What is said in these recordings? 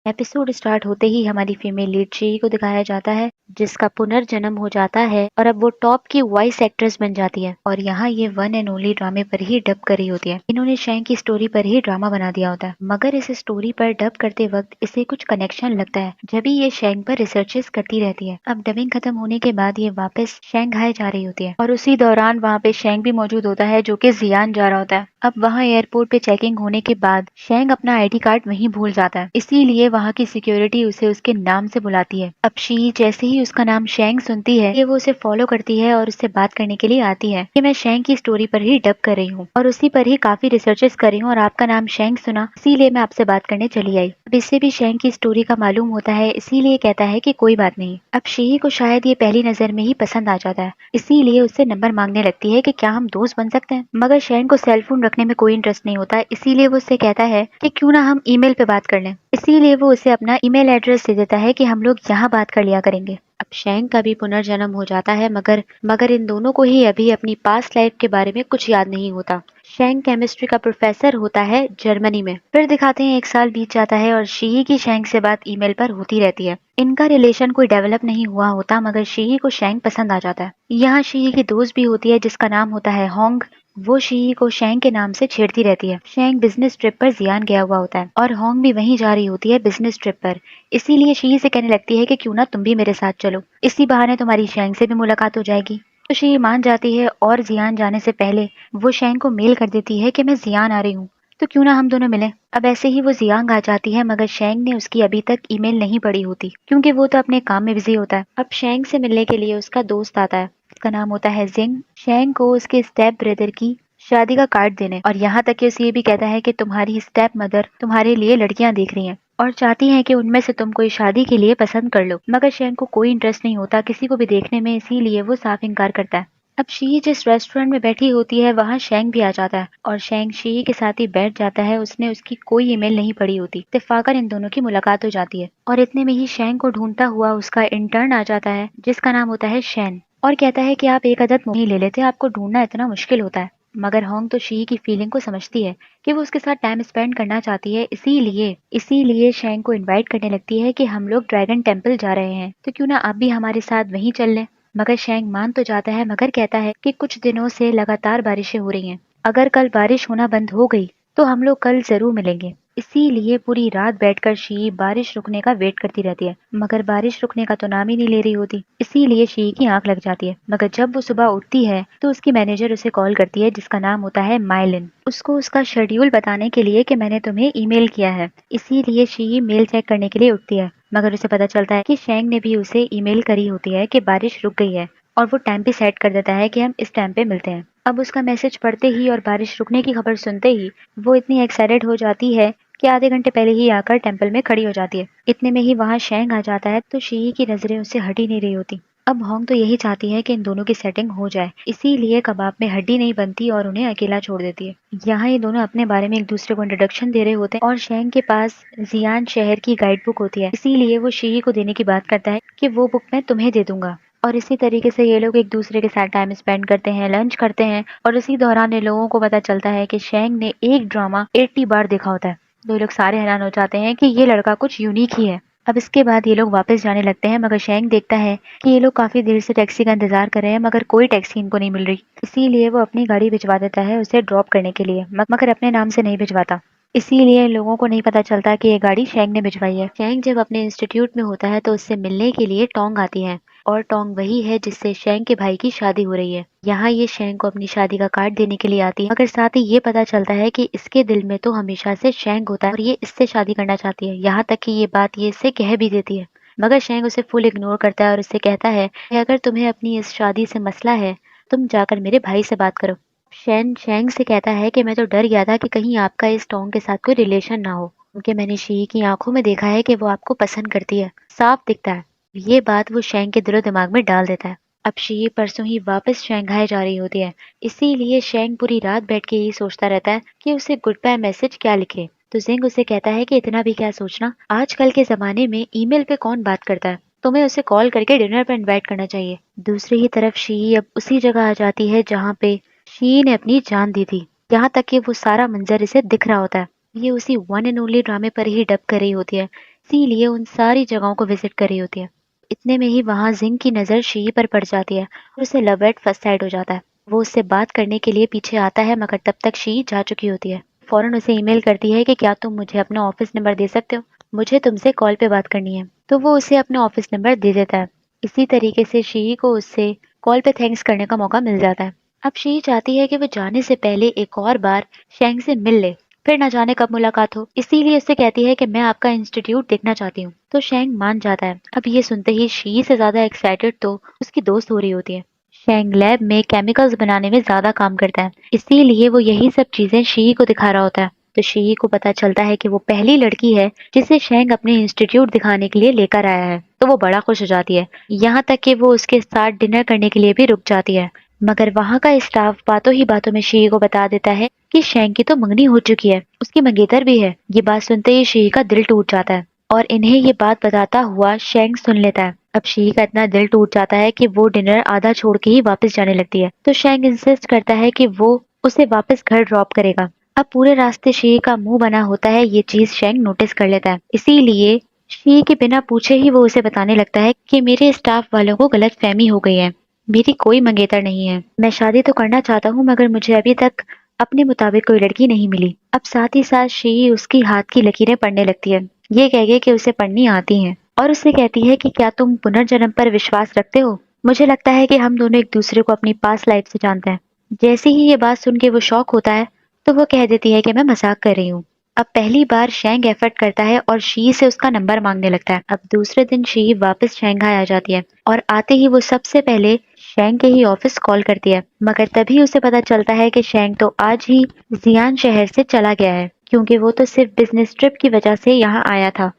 Episode start होते ही हमारी female lead she को दिखाया जाता है जिसका पुनर्जन्म हो जाता है और अब वो टॉप की वॉइस एक्ट्रेस बन जाती है और यहाँ ये वन एंड ओनली ड्रामे पर ही डब करी होती है। इन्होंने शैंक की स्टोरी पर ही ड्रामा बना दिया होता है, मगर इस स्टोरी पर डब करते वक्त इसे कुछ कनेक्शन लगता है जब भी ये शैंक पर रिसर्चेस करती रहती है। अब डबिंग खत्म होने के बाद ये वापस शैंघाई जा रही होती है और उसी दौरान वहाँ पे शैंक भी मौजूद होता है जो कि जियान जा रहा होता है। अब वहाँ एयरपोर्ट पे चेकिंग होने के बाद शैंग अपना आईडी कार्ड वहीं भूल जाता है, इसीलिए वहाँ की सिक्योरिटी उसे उसके नाम से बुलाती है। अब शी जैसे ही उसका नाम शैंग सुनती है ये वो उसे फॉलो करती है और उससे बात करने के लिए आती है कि मैं शैंग की स्टोरी पर ही डब कर रही हूँ और उसी पर ही काफी रिसर्चेस कर रही हूँ और आपका नाम शैंग सुना इसीलिए मैं आपसे बात करने चली आई। अब इससे भी शैंग की स्टोरी का मालूम होता है, इसीलिए कहता है कि कोई बात नहीं। अब शी को शायद ये पहली नजर में ही पसंद आ जाता है, इसीलिए उससे नंबर मांगने लगती है कि क्या हम दोस्त बन सकते हैं। मगर शैंग को सेल फोन रखने में कोई इंटरेस्ट नहीं होता, इसीलिए वो उससे कहता है कि क्यों ना हम ईमेल पे बात कर लें। इसीलिए वो उसे अपना ईमेल एड्रेस दे देता है कि हम लोग यहाँ बात कर लिया करेंगे। अब शैंग का भी पुनर्जन्म हो जाता है, मगर इन दोनों को ही अभी अपनी पास्ट लाइफ के बारे में कुछ याद नहीं होता। शैंग केमिस्ट्री का प्रोफेसर होता है जर्मनी में। फिर दिखाते हैं 1 साल बीत जाता है और शी की शैंग से बात ईमेल पर होती रहती है। इनका रिलेशन कोई डेवलप नहीं हुआ होता, मगर शी को शैंग पसंद आ जाता है। यहाँ शी की दोस्त भी होती है जिसका नाम होता है होंग। वो शी को शैंग के नाम से छेड़ती रहती है। शैंग बिजनेस ट्रिप पर जियान गया हुआ होता है और होंग भी वहीं जा रही होती है बिजनेस ट्रिप पर, इसीलिए शी से कहने लगती है कि क्यों ना तुम भी मेरे साथ चलो, इसी बहाने तुम्हारी शैंग से भी मुलाकात हो जाएगी। तो शी मान जाती है और जियान जाने से पहले वो शैंग को मेल कर देती है कि मैं जियान आ रही हूँ, तो क्यों ना हम दोनों मिलें। अब ऐसे ही वो जियांग आ जाती है, मगर शैंग ने उसकी अभी तक ईमेल नहीं पढ़ी होती क्योंकि वो तो अपने काम में बिजी होता है। अब शैंग से मिलने के लिए उसका दोस्त आता है, उसका नाम होता है जिंग। शैंग को उसके स्टेप ब्रदर की शादी का कार्ड देने और यहाँ तक कि उसे ये भी कहता है कि तुम्हारी स्टेप मदर तुम्हारे लिए लड़कियां देख रही हैं और चाहती हैं कि उनमें से तुम कोई शादी के लिए पसंद कर लो। मगर शैंग को कोई इंटरेस्ट नहीं होता किसी को भी देखने में, इसीलिए वो साफ इनकार करता है। अब शी जिस रेस्टोरेंट में बैठी होती है वहाँ शैंग भी आ जाता है और शैंग शी के साथ ही बैठ जाता है। उसने उसकी कोई ईमेल नहीं पढ़ी होती, इत्तेफाकन इन दोनों की मुलाकात हो जाती है और इतने में ही शैंग को ढूंढता हुआ उसका इंटर्न आ जाता है जिसका नाम होता है शैन और कहता है कि आप एक अदद नहीं ले लेते, आपको ढूंढना इतना मुश्किल होता है। मगर होंग तो शी की फीलिंग को समझती है कि वो उसके साथ टाइम स्पेंड करना चाहती है, इसीलिए इसीलिए शैंग को इनवाइट करने लगती है कि हम लोग ड्रैगन टेम्पल जा रहे हैं तो क्यों ना आप भी हमारे साथ वहीं चल लें। मगर शैंग मान तो जाता है, मगर कहता है कि कुछ दिनों से लगातार बारिशें हो रही हैं, अगर कल बारिश होना बंद हो गई तो हम लोग कल जरूर मिलेंगे। इसीलिए पूरी रात बैठकर शी बारिश रुकने का वेट करती रहती है, मगर बारिश रुकने का तो नाम ही नहीं ले रही होती, इसीलिए शी की आंख लग जाती है। मगर जब वो सुबह उठती है तो उसकी मैनेजर उसे कॉल करती है जिसका नाम होता है माइलिन, उसको उसका शेड्यूल बताने के लिए कि मैंने तुम्हें ईमेल किया है। इसीलिए शी मेल चेक करने के लिए उठती है, मगर उसे पता चलता है कि शैंग ने भी उसे ईमेल करी होती है कि बारिश रुक गई है और वो टाइम पे सेट कर देता है कि हम इस टाइम पे मिलते हैं। अब उसका मैसेज पढ़ते ही और बारिश रुकने की खबर सुनते ही वो इतनी एक्साइटेड हो जाती है कि आधे घंटे पहले ही आकर टेम्पल में खड़ी हो जाती है। इतने में ही वहाँ शैंग आ जाता है तो शी की नजरें उससे हट ही नहीं रही होती। अब होंग तो यही चाहती है कि इन दोनों की सेटिंग हो जाए, इसीलिए कबाब में हड्डी नहीं बनती और उन्हें अकेला छोड़ देती है। यहाँ ये दोनों अपने बारे में एक दूसरे को इंट्रोडक्शन दे रहे होते हैं और शैंग के पास जियान शहर की गाइड बुक होती है, इसीलिए वो शी को देने की बात करता है कि वो बुक मैं तुम्हें दे दूंगा। और इसी तरीके से ये लोग एक दूसरे के साथ टाइम स्पेंड करते हैं, लंच करते हैं और इसी दौरान इन लोगों को पता चलता है कि शैंग ने एक ड्रामा 80 बार देखा होता है। तो ये लोग सारे हैरान हो जाते हैं कि ये लड़का कुछ यूनिक ही है। अब इसके बाद ये लोग वापस जाने लगते हैं, मगर शैंग देखता है कि ये लोग काफी देर से टैक्सी का इंतजार कर रहे हैं मगर कोई टैक्सी इनको नहीं मिल रही, इसीलिए वो अपनी गाड़ी भिजवा देता है उसे ड्रॉप करने के लिए, मगर अपने नाम से नहीं भिजवाता। इसीलिए लोगों को नहीं पता चलता कि ये गाड़ी शैंग ने भिजवाई है। शैंग जब अपने इंस्टीट्यूट में होता है तो उससे मिलने के लिए टोंग आती है और टोंग वही है जिससे शैंग के भाई की शादी हो रही है। यहाँ ये शैंग को अपनी शादी का कार्ड देने के लिए आती है, मगर साथ ही ये पता चलता है कि इसके दिल में तो हमेशा से शैंग होता है और ये इससे शादी करना चाहती है। यहाँ तक कि ये बात ये इससे कह भी देती है, मगर शैंग उसे फुल इग्नोर करता है और उससे कहता है कि अगर तुम्हें अपनी इस शादी से मसला है तुम जाकर मेरे भाई से बात करो। शैन शैंग से कहता है कि मैं तो डर गया था कि कहीं आपका इस टोंग के साथ कोई रिलेशन ना हो, क्योंकि मैंने शी की आंखों में देखा है कि वो आपको पसंद करती है, साफ दिखता है। ये बात वो शैंग के दिलो दिमाग में डाल देता है। अब शी परसों ही वापस शंघाई जा रही होती है, इसीलिए शैंग पूरी रात बैठ के यही सोचता रहता है कि उसे गुड बाय मैसेज क्या लिखे। तो जिंग उसे कहता है कि इतना भी क्या सोचना, आजकल के जमाने में ईमेल पे कौन बात करता है, तुम्हें उसे कॉल करके डिनर पर इनवाइट करना चाहिए। दूसरी ही तरफ शी अब उसी जगह आ जाती है जहाँ पे शी ने अपनी जान दी थी, यहाँ तक कि वो सारा मंजर इसे दिख रहा होता है। ये उसी वन एंड ओनली ड्रामे पर ही डब कर रही होती है, इसीलिए उन सारी जगहों को विजिट कर रही होती है। इतने में ही वहाँ जिंग की नज़र शी पर पड़ जाती है और उसे लव एट फर्स्ट साइड हो जाता है। वो उससे बात करने के लिए पीछे आता है मगर तब तक शी जा चुकी होती है। फौरन उसे ईमेल करती है कि क्या तुम मुझे अपना ऑफिस नंबर दे सकते हो, मुझे तुमसे कॉल पे बात करनी है। तो वो उसे अपना ऑफिस नंबर दे देता है। इसी तरीके से शी को उससे कॉल पे थैंक्स करने का मौका मिल जाता है। अब शी चाहती है कि वो जाने से पहले एक और बार शेंग से मिल ले, फिर न जाने कब मुलाकात हो। इसीलिए उससे कहती है कि मैं आपका इंस्टीट्यूट देखना चाहती हूँ। तो शेंग मान जाता है। अब ये सुनते ही शी से ज्यादा एक्साइटेड तो उसकी दोस्त हो रही होती है। शेंग लैब में केमिकल्स बनाने में ज्यादा काम करता है, इसीलिए वो यही सब चीजें शी को दिखा रहा होता है। तो शी को पता चलता है कि वो पहली लड़की है जिसे शेंग अपने इंस्टीट्यूट दिखाने के लिए लेकर आया है। तो वो बड़ा खुश हो जाती है, यहाँ तक कि वो उसके साथ डिनर करने के लिए भी रुक जाती है। मगर वहाँ का स्टाफ बातों ही बातों में शी को बता देता है कि शेंग की तो मंगनी हो चुकी है, उसकी मंगेतर भी है। ये बात सुनते ही शी का दिल टूट जाता है और इन्हें ये बात बताता हुआ शेंग सुन लेता है। अब शी का इतना दिल टूट जाता है कि वो डिनर आधा छोड़ के ही वापस जाने लगती है। तो शेंग इंसिस्ट करता है कि वो उसे वापस घर ड्रॉप करेगा। अब पूरे रास्ते शी का मुंह बना होता है, ये चीज शेंग नोटिस कर लेता है। इसीलिए शी के बिना पूछे ही वो उसे बताने लगता है कि मेरे स्टाफ वालों को गलत फहमी हो गई है, मेरी कोई मंगेतर नहीं है। मैं शादी तो करना चाहता हूँ मगर मुझे अभी तक अपने मुताबिक कोई लड़की नहीं मिली। अब साथ ही साथ शी उसकी हाथ की लकीरें पढ़ने लगती है, ये कह के कि उसे पढ़नी आती हैं, और उससे कहती है कि क्या तुम पुनर्जन्म पर विश्वास रखते हो? मुझे लगता है कि हम दोनों एक दूसरे को अपनी पास्ट लाइफ से जानते हैं। जैसे ही ये बात सुन के वो शॉक होता है तो वो कह देती है कि मैं मजाक कर रही हूँ। अब पहली बार शेंग एफर्ट करता है और शी से उसका नंबर मांगने लगता है। अब दूसरे दिन शी वापस शंघाई आ जाती है और आते ही वो सबसे पहले शेंग के ही ऑफिस कॉल करती है। मगर तभी उसे पता चलता है कि शेंग तो आज ही जियान शहर से चला गया है, क्योंकि वो तो सिर्फ बिजनेस ट्रिप की वजह से यहाँ आया था।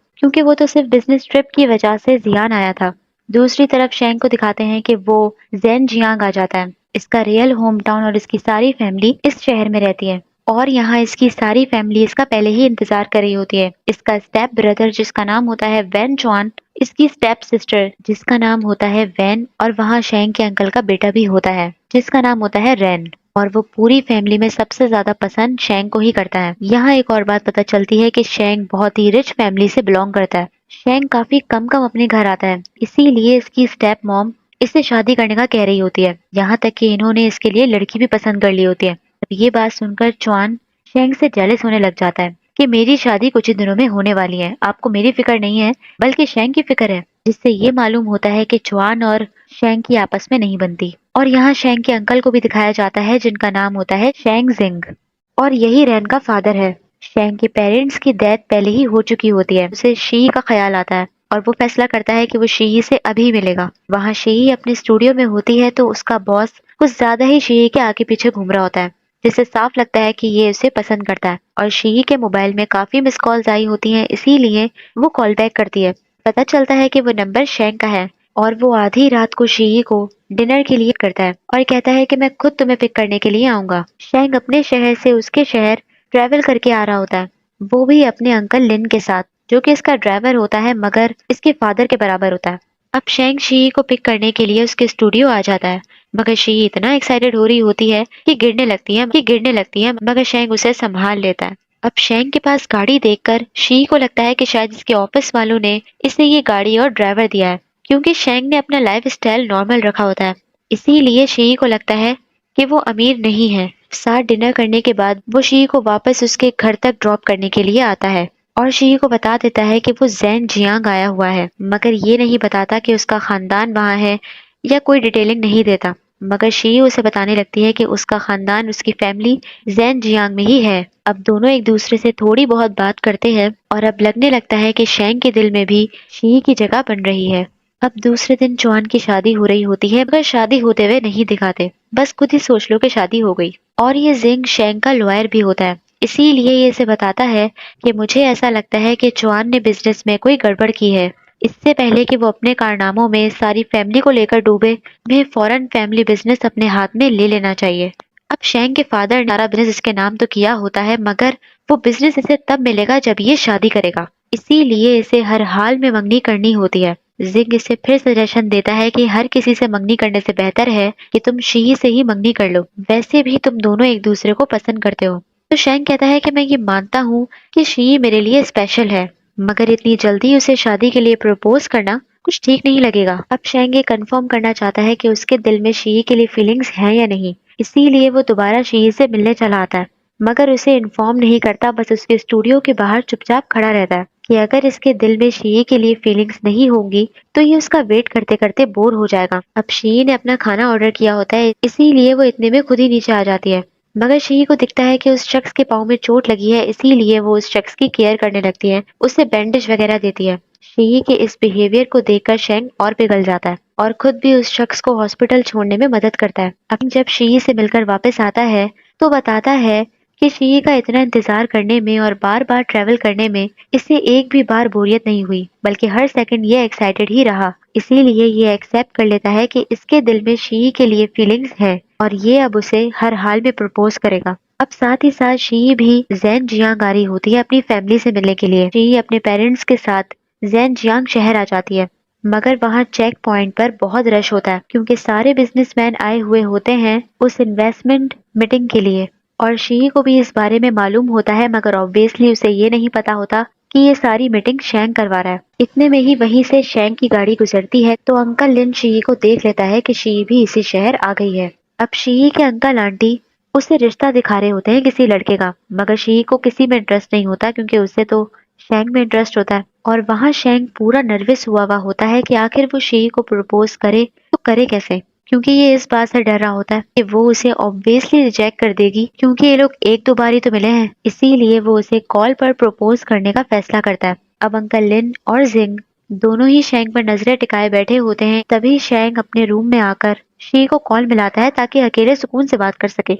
जियान आया था। दूसरी तरफ शेंग को दिखाते हैं कि वो जेन जियांग आ जाता है। इसका रियल होम टाउन और इसकी सारी फैमिली इस शहर में रहती है और यहाँ इसकी सारी फैमिली इसका पहले ही इंतजार कर रही होती है। इसका स्टेप ब्रदर जिसका नाम होता है वैन चॉन, इसकी स्टेप सिस्टर जिसका नाम होता है वैन, और वहाँ शेंग के अंकल का बेटा भी होता है जिसका नाम होता है रैन। और वो पूरी फैमिली में सबसे ज्यादा पसंद शेंग को ही करता है। यहाँ एक और बात पता चलती है कि शेंग बहुत ही रिच फैमिली से बिलोंग करता है। शेंग काफी कम कम अपने घर आता है, इसीलिए इसकी स्टेप मॉम इससे शादी करने का कह रही होती है। यहाँ तक कि इन्होंने इसके लिए लड़की भी पसंद कर ली होती है। अब ये बात सुनकर चुआन शेंग से जेलस होने लग जाता है कि मेरी शादी कुछ ही दिनों में होने वाली है, आपको मेरी फिक्र नहीं है बल्कि शेंग की फिक्र है। जिससे ये मालूम होता है कि चुआन और शेंग की आपस में नहीं बनती। और यहाँ शेंग के अंकल को भी दिखाया जाता है जिनका नाम होता है शेंग जिंग, और यही रैन का फादर है। शेंग के पेरेंट्स की डेथ पहले ही हो चुकी होती है। उसे शी का ख्याल आता है और वो फैसला करता है कि वो शी से अभी मिलेगा। वहाँ शी अपने स्टूडियो में होती है तो उसका बॉस कुछ ज्यादा ही शी के आगे पीछे घूम रहा होता है, जिससे साफ लगता है कि ये उसे पसंद करता है। और शी के मोबाइल में काफी मिस कॉल्स आई होती हैं, इसीलिए वो कॉल बैक करती है। पता चलता है कि वो नंबर शेंग का है और वो आधी रात को शी को डिनर के लिए करता है और कहता है कि मैं खुद तुम्हें पिक करने के लिए आऊंगा। शेंग अपने शहर से उसके शहर ट्रेवल करके आ रहा होता है, वो भी अपने अंकल लिन के साथ, जो कि इसका ड्राइवर होता है मगर इसके फादर के बराबर होता है। अब शेंग शी को पिक करने के लिए उसके स्टूडियो आ जाता है, मगर शी इतना एक्साइटेड हो रही होती है कि गिरने लगती है मगर शेंग उसे संभाल लेता है। अब शेंग के पास गाड़ी देखकर शी को लगता है कि शायद इसके ऑफिस वालों ने इसे ये गाड़ी और ड्राइवर दिया है, क्योंकि शेंग ने अपना लाइफ स्टाइल नॉर्मल रखा होता है। इसीलिए शी को लगता है कि वो अमीर नहीं है। साथ डिनर करने के बाद वो शी को वापस उसके घर तक ड्रॉप करने के लिए आता है और शी को बता देता है कि वो जैन जियांग आया हुआ है, मगर ये नहीं बताता कि उसका खानदान वहाँ है या कोई डिटेलिंग नहीं देता। मगर शी उसे बताने लगती है कि उसका खानदान, उसकी फैमिली जैन जियांग में ही है। अब दोनों एक दूसरे से थोड़ी बहुत बात करते हैं और अब लगने लगता है कि शेंग के दिल में भी शी की जगह बन रही है। अब दूसरे दिन चौहान की शादी हो रही होती है, मगर शादी होते हुए नहीं दिखाते, बस खुद ही सोच लो कि शादी हो गई। और ये जिंग शेंग का लॉयर भी होता है, इसीलिए ये इसे बताता है कि मुझे ऐसा लगता है कि चौहान ने बिजनेस में कोई गड़बड़ की है। इससे पहले कि वो अपने कारनामों में सारी फैमिली को लेकर डूबे, मैं फौरन फैमिली बिजनेस अपने हाथ में ले लेना चाहिए। अब शेंग के फादर ने सारा बिजनेस इसके नाम तो किया होता है, मगर वो बिजनेस इसे तब मिलेगा जब ये शादी करेगा, इसीलिए इसे हर हाल में मंगनी करनी होती है। जिंग इसे फिर सजेशन देता है कि हर किसी से मंगनी करने से बेहतर है कि तुम शी से ही मंगनी कर लो, वैसे भी तुम दोनों एक दूसरे को पसंद करते हो। तो शेंग कहता है कि मैं ये मानता हूँ कि शी मेरे लिए स्पेशल है, मगर इतनी जल्दी उसे शादी के लिए प्रपोज करना कुछ ठीक नहीं लगेगा। अब शेंग ये कंफर्म करना चाहता है कि उसके दिल में शी के लिए फीलिंग्स हैं या नहीं, इसीलिए वो दोबारा शी से मिलने चला आता है। मगर उसे इन्फॉर्म नहीं करता, बस उसके स्टूडियो के बाहर चुपचाप खड़ा रहता है कि अगर इसके दिल में शी के लिए फीलिंग्स नहीं होंगी तो ये उसका वेट करते करते बोर हो जाएगा। अब शी ने अपना खाना ऑर्डर किया होता है, इसीलिए वो इतने में खुद ही नीचे आ जाती है। मगर शी को दिखता है कि उस शख्स के पाँव में चोट लगी है, इसीलिए वो उस शख्स की केयर करने लगती है, उसे बैंडेज वगैरह देती है। शी के इस बिहेवियर को देखकर शेंग और पिघल जाता है और खुद भी उस शख्स को हॉस्पिटल छोड़ने में मदद करता है। अब जब शी से मिलकर वापस आता है तो बताता है कि शी का इतना इंतजार करने में और बार बार ट्रेवल करने में इसे एक भी बार बोरियत नहीं हुई, बल्कि हर सेकंड ये एक्साइटेड ही रहा। इसीलिए ये एक्सेप्ट कर लेता है कि इसके दिल में शी के लिए फीलिंग्स है और ये अब उसे हर हाल में प्रपोज करेगा। अब साथ ही साथ शी भी जैन जियांग आ रही होती है अपनी फैमिली से मिलने के लिए। शी अपने पेरेंट्स के साथ जैन जियांग शहर आ जाती है, मगर वहाँ चेक पॉइंट पर बहुत रश होता है क्योंकि सारे बिजनेसमैन आए हुए होते हैं उस इन्वेस्टमेंट मीटिंग के लिए। और शी को भी इस बारे में मालूम होता है, मगर ऑब्वियसली उसे ये नहीं पता होता कि ये सारी मीटिंग शेंग करवा रहा है। इतने में ही वहीं से शेंग की गाड़ी गुजरती है तो अंकल लिन शी को देख लेता है कि शी भी इसी शहर आ गई है। अब शी के अंकल आंटी उसे रिश्ता दिखा रहे होते हैं किसी लड़के का, मगर शी को किसी में इंटरेस्ट नहीं होता क्योंकि उसे तो शेंग में इंटरेस्ट होता है। और वहाँ शेंग पूरा नर्वस हुआ होता है कि आखिर वो शी को प्रपोज करे तो करे कैसे, क्योंकि ये इस बात से डर रहा होता है कि वो उसे ऑब्वियसली रिजेक्ट कर देगी क्योंकि ये लोग एक दो बार ही तो मिले हैं। इसीलिए वो उसे कॉल पर प्रपोज करने का फैसला करता है। अब अंकल लिन और जिंग दोनों ही शेंग पर नजरें टिकाए बैठे होते हैं, तभी शेंग अपने रूम में आकर शी को कॉल मिलाता है ताकि अकेले सुकून से बात कर सके।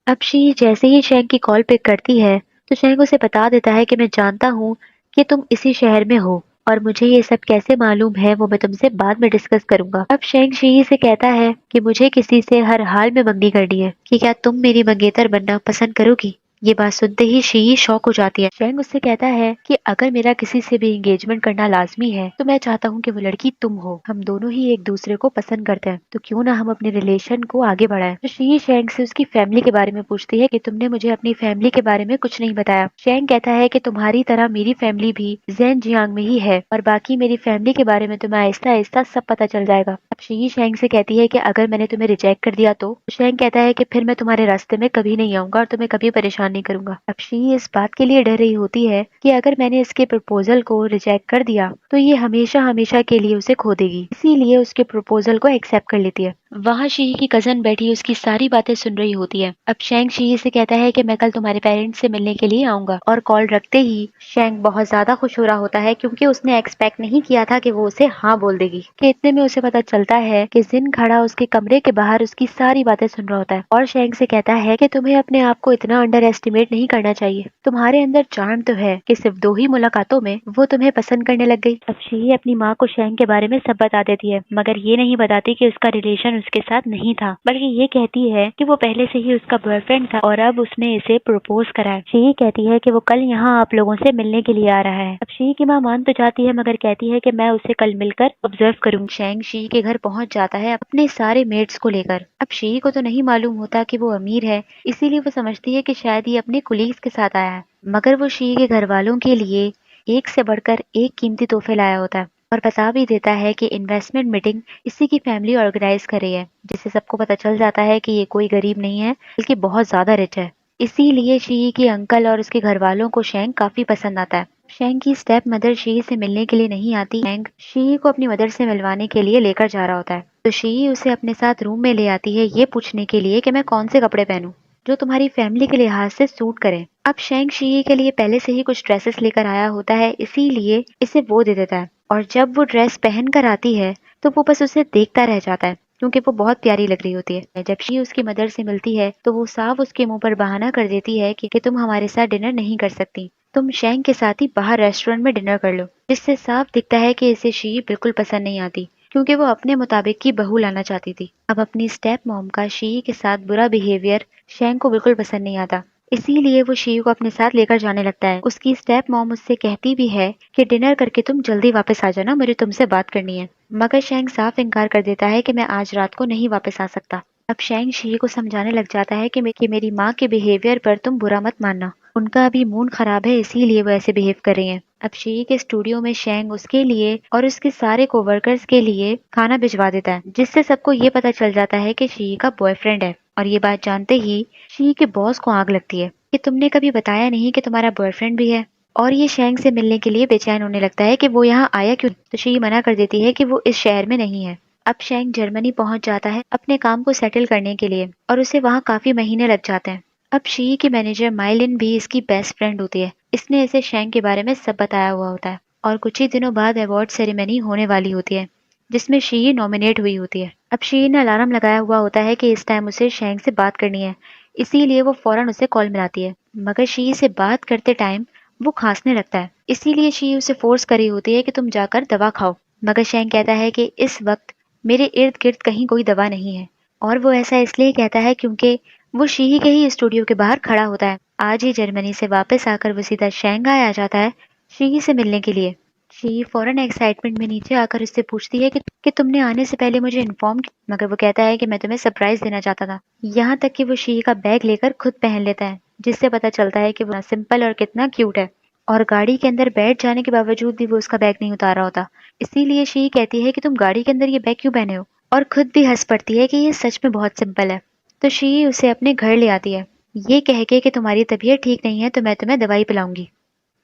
अब शी जैसे ही शेंग की कॉल पिक करती है तो शेंग उसे बता देता है कि मैं जानता हूँ कि तुम इसी शहर में हो और मुझे ये सब कैसे मालूम है वो मैं तुमसे बाद में डिस्कस करूंगा। अब शेंग शी से कहता है कि मुझे किसी से हर हाल में मंगनी करनी है, कि क्या तुम मेरी मंगेतर बनना पसंद करोगी। ये बात सुनते ही शी शॉक हो जाती है। शेंग उससे कहता है कि अगर मेरा किसी से भी एंगेजमेंट करना लाजमी है तो मैं चाहता हूँ कि वो लड़की तुम हो। हम दोनों ही एक दूसरे को पसंद करते हैं, तो क्यों ना हम अपने रिलेशन को आगे बढ़ाएं। तो शी शेंग से उसकी फैमिली के बारे में पूछती है कि तुमने मुझे अपनी फैमिली के बारे में कुछ नहीं बताया। शेंग कहता है कि तुम्हारी तरह मेरी फैमिली भी जैन जियांग में ही है और बाकी मेरी फैमिली के बारे में तुम्हें आहिस्ता आहिस्ता सब पता चल जाएगा। अब शी शेंग से कहती है कि अगर मैंने तुम्हें रिजेक्ट कर दिया तो शेंग कहता है कि फिर मैं तुम्हारे रास्ते में कभी नहीं आऊंगा और तुम्हें कभी परेशान नहीं करूंगा। अब शी इस बात के लिए डर रही होती है कि अगर मैंने इसके प्रपोजल को रिजेक्ट कर दिया तो ये हमेशा हमेशा के लिए उसे खो देगी, इसीलिए उसके प्रपोजल को एक्सेप्ट कर लेती है। वहाँ शी की कजन बैठी उसकी सारी बातें सुन रही होती है। अब शेंग शी से कहता है कि मैं कल तुम्हारे पेरेंट्स से मिलने के लिए आऊंगा, और कॉल रखते ही शेंग बहुत ज्यादा खुश हो रहा होता है क्योंकि उसने एक्सपेक्ट नहीं किया था कि वो उसे हाँ बोल देगी। कि इतने में उसे पता चलता है कि जिन खड़ा उसके कमरे के बाहर उसकी सारी बातें सुन रहा होता है और शेंग से कहता है कि तुम्हें अपने आप को इतना अंडर एस्टिमेट नहीं करना चाहिए, तुम्हारे अंदर चार्म तो है कि सिर्फ 2 ही मुलाकातों में वो तुम्हें पसंद करने लग गई। अब शी अपनी माँ को शेंग के बारे में सब बता देती है, मगर ये नहीं बताती कि उसका रिलेशन उसके साथ नहीं था, बल्कि ये कहती है कि वो पहले से ही उसका बॉयफ्रेंड था और अब उसने इसे प्रपोज करा है। शी कहती है कि वो कल यहाँ आप लोगों से मिलने के लिए आ रहा है। अब शी की माँ मान तो जाती है, मगर कहती है कि मैं उसे कल मिलकर ऑब्जर्व करूंगी। शेंग शी के घर पहुंच जाता है अपने सारे मेट्स को लेकर। अब शी को तो नहीं मालूम होता कि वो अमीर है, इसीलिए वो समझती है कि शायद ये अपने कुलीग्स के साथ आया है, मगर वो शी के घर वालों के लिए एक से बढ़कर एक कीमती तोहफे लाया होता है और बता भी देता है कि इन्वेस्टमेंट मीटिंग इसी की फैमिली ऑर्गेनाइज कर रही है, जिससे सबको पता चल जाता है कि ये कोई गरीब नहीं है बल्कि बहुत ज्यादा रिच है। इसीलिए शी के अंकल और उसके घर वालों को शेंग काफी पसंद आता है। शेंग की स्टेप मदर शी से मिलने के लिए नहीं आती। शेंग शी को अपनी मदर से मिलवाने के लिए लेकर जा रहा होता है, तो शी उसे अपने साथ रूम में ले आती है ये पूछने के लिए कि मैं कौन से कपड़े पहनूं जो तुम्हारी फैमिली के लिहाज से सूट करें। अब शेंग शी के लिए पहले से ही कुछ ड्रेसेस लेकर आया होता है, इसीलिए इसे वो दे देता है और जब वो ड्रेस पहन कर आती है तो वो बस उसे देखता रह जाता है क्योंकि वो बहुत प्यारी लग रही होती है। जब शी उसकी मदर से मिलती है तो वो साफ उसके मुंह पर बहाना कर देती है कि तुम हमारे साथ डिनर नहीं कर सकती, तुम शेंग के साथ ही बाहर रेस्टोरेंट में डिनर कर लो, जिससे साफ दिखता है कि इसे शी बिल्कुल पसंद नहीं आती क्योंकि वो अपने मुताबिक की बहू लाना चाहती थी। अब अपनी स्टेप मॉम का शी के साथ बुरा बिहेवियर शेंग को बिल्कुल पसंद नहीं आता, इसीलिए वो शी को अपने साथ लेकर जाने लगता है। उसकी स्टेप मॉम उससे कहती भी है कि डिनर करके तुम जल्दी वापस आ जाना, मुझे तुमसे बात करनी है, मगर शेंग साफ इनकार कर देता है कि मैं आज रात को नहीं वापस आ सकता। अब शेंग शी को समझाने लग जाता है कि मेरी माँ के बिहेवियर पर तुम बुरा मत मानना, उनका अभी मूड खराब है इसीलिए वो ऐसे बिहेव कर रही है। अब शी के स्टूडियो में शेंग उसके लिए और उसके सारे कोवर्कर्स के लिए खाना भिजवा देता है, जिससे सबको ये पता चल जाता है कि शी का बॉयफ्रेंड है। और ये बात जानते ही शी के बॉस को आग लगती है कि तुमने कभी बताया नहीं कि तुम्हारा बॉयफ्रेंड भी है। और ये शेंग से मिलने के लिए बेचैन होने लगता है कि वो यहाँ आया क्यों। तो शी मना कर देती है कि वो इस शहर में नहीं है। अब शेंग जर्मनी पहुंच जाता है अपने काम को सेटल करने के लिए और उसे वहाँ काफी महीने लग जाते हैं। अब शी की मैनेजर माइलिन भी इसकी बेस्ट फ्रेंड होती है। इसने इसे शेंग के बारे में सब बताया हुआ होता है और कुछ ही दिनों बाद अवार्ड सेरेमनी होने वाली होती है, जिसमें शी नॉमिनेट हुई होती है। अब शी ने अलार्म लगाया हुआ होता है कि इस टाइम उसे शेंग से बात करनी है, इसीलिए वो फौरन उसे कॉल मिलाती है। मगर शी से बात करते टाइम वो खांसने लगता है, इसीलिए शी उसे फोर्स करी होती है कि तुम जाकर दवा खाओ। मगर शेंग कहता है कि इस वक्त मेरे इर्द गिर्द कहीं कोई दवा नहीं है। और वो ऐसा इसलिए कहता है क्योंकि वो शी के ही स्टूडियो के बाहर खड़ा होता है। आज ही जर्मनी से वापस आकर वो सीधा शंघाई आ जाता है शी से मिलने के लिए। शी फौरन एक्साइटमेंट में नीचे आकर उससे पूछती है कि तुमने आने से पहले मुझे इन्फॉर्म किया। मगर वो कहता है कि मैं तुम्हें सरप्राइज देना चाहता था। यहाँ तक कि वो शी का बैग लेकर खुद पहन लेता है, जिससे पता चलता है कि वो सिंपल और कितना क्यूट है। और गाड़ी के अंदर बैठ जाने के बावजूद भी वो उसका बैग नहीं उतारा होता। इसीलिए शी कहती है कि तुम गाड़ी के अंदर ये बैग क्यों पहने हो, और खुद भी हंस पड़ती है कि ये सच में बहुत सिंपल है। तो शी उसे अपने घर ले आती है, ये कह के कि तुम्हारी तबीयत ठीक नहीं है तो मैं तुम्हें दवाई पिलाऊंगी।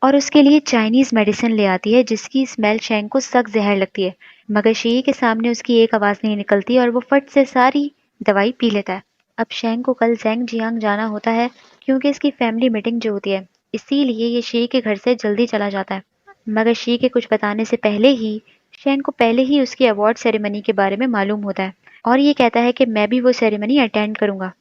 और उसके लिए चाइनीज मेडिसिन ले आती है जिसकी स्मेल शेंग को सख्त जहर लगती है। मगर शी के सामने उसकी एक आवाज नहीं निकलती और वो फट से सारी दवाई पी लेता है। अब शेंग को कल जैंग जियांग जाना होता है क्योंकि इसकी फैमिली मीटिंग जो होती है, इसीलिए ये शी के घर से जल्दी चला जाता है। मगर शी के कुछ बताने से पहले ही शेंग को पहले ही उसकी अवार्ड सेरेमनी के बारे में मालूम होता है और ये कहता है कि मैं भी वो सेरेमनी अटेंड करूंगा।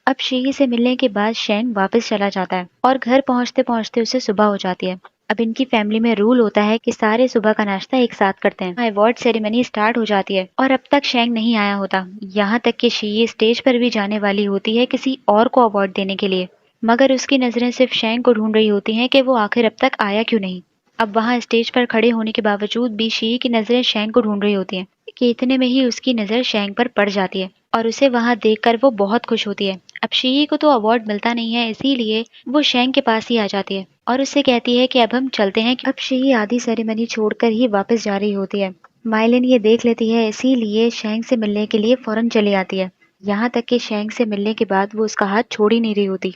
अब शी से मिलने के बाद शेंग वापस चला जाता है और घर पहुंचते पहुंचते उसे सुबह हो जाती है। अब इनकी फैमिली में रूल होता है कि सारे सुबह का नाश्ता एक साथ करते हैं। अवार्ड सेरेमनी स्टार्ट हो जाती है और अब तक शेंग नहीं आया होता। यहाँ तक कि शी स्टेज पर भी जाने वाली होती है किसी और को अवार्ड देने के लिए, मगर उसकी नजरें सिर्फ शेंग को ढूंढ रही होती हैं कि वो आखिर अब तक आया क्यों नहीं। अब वहाँ स्टेज पर खड़े होने के बावजूद भी शी की नजरें शेंग को ढूंढ रही होती हैं कि इतने में ही उसकी नजर शेंग पर पड़ जाती है और उसे वहां देखकर वो बहुत खुश होती है। अब शी को तो अवार्ड मिलता नहीं है, इसीलिए वो शेंग के पास ही आ जाती है और उससे कहती है कि अब हम चलते हैं। अब शी आधी सेरेमनी छोड़कर ही वापस जा रही होती है। माइलिन ये देख लेती है, इसीलिए शेंग से मिलने के लिए फौरन चली आती है। यहाँ तक कि शेंग से मिलने के बाद वो उसका हाथ छोड़ ही नहीं रही होती,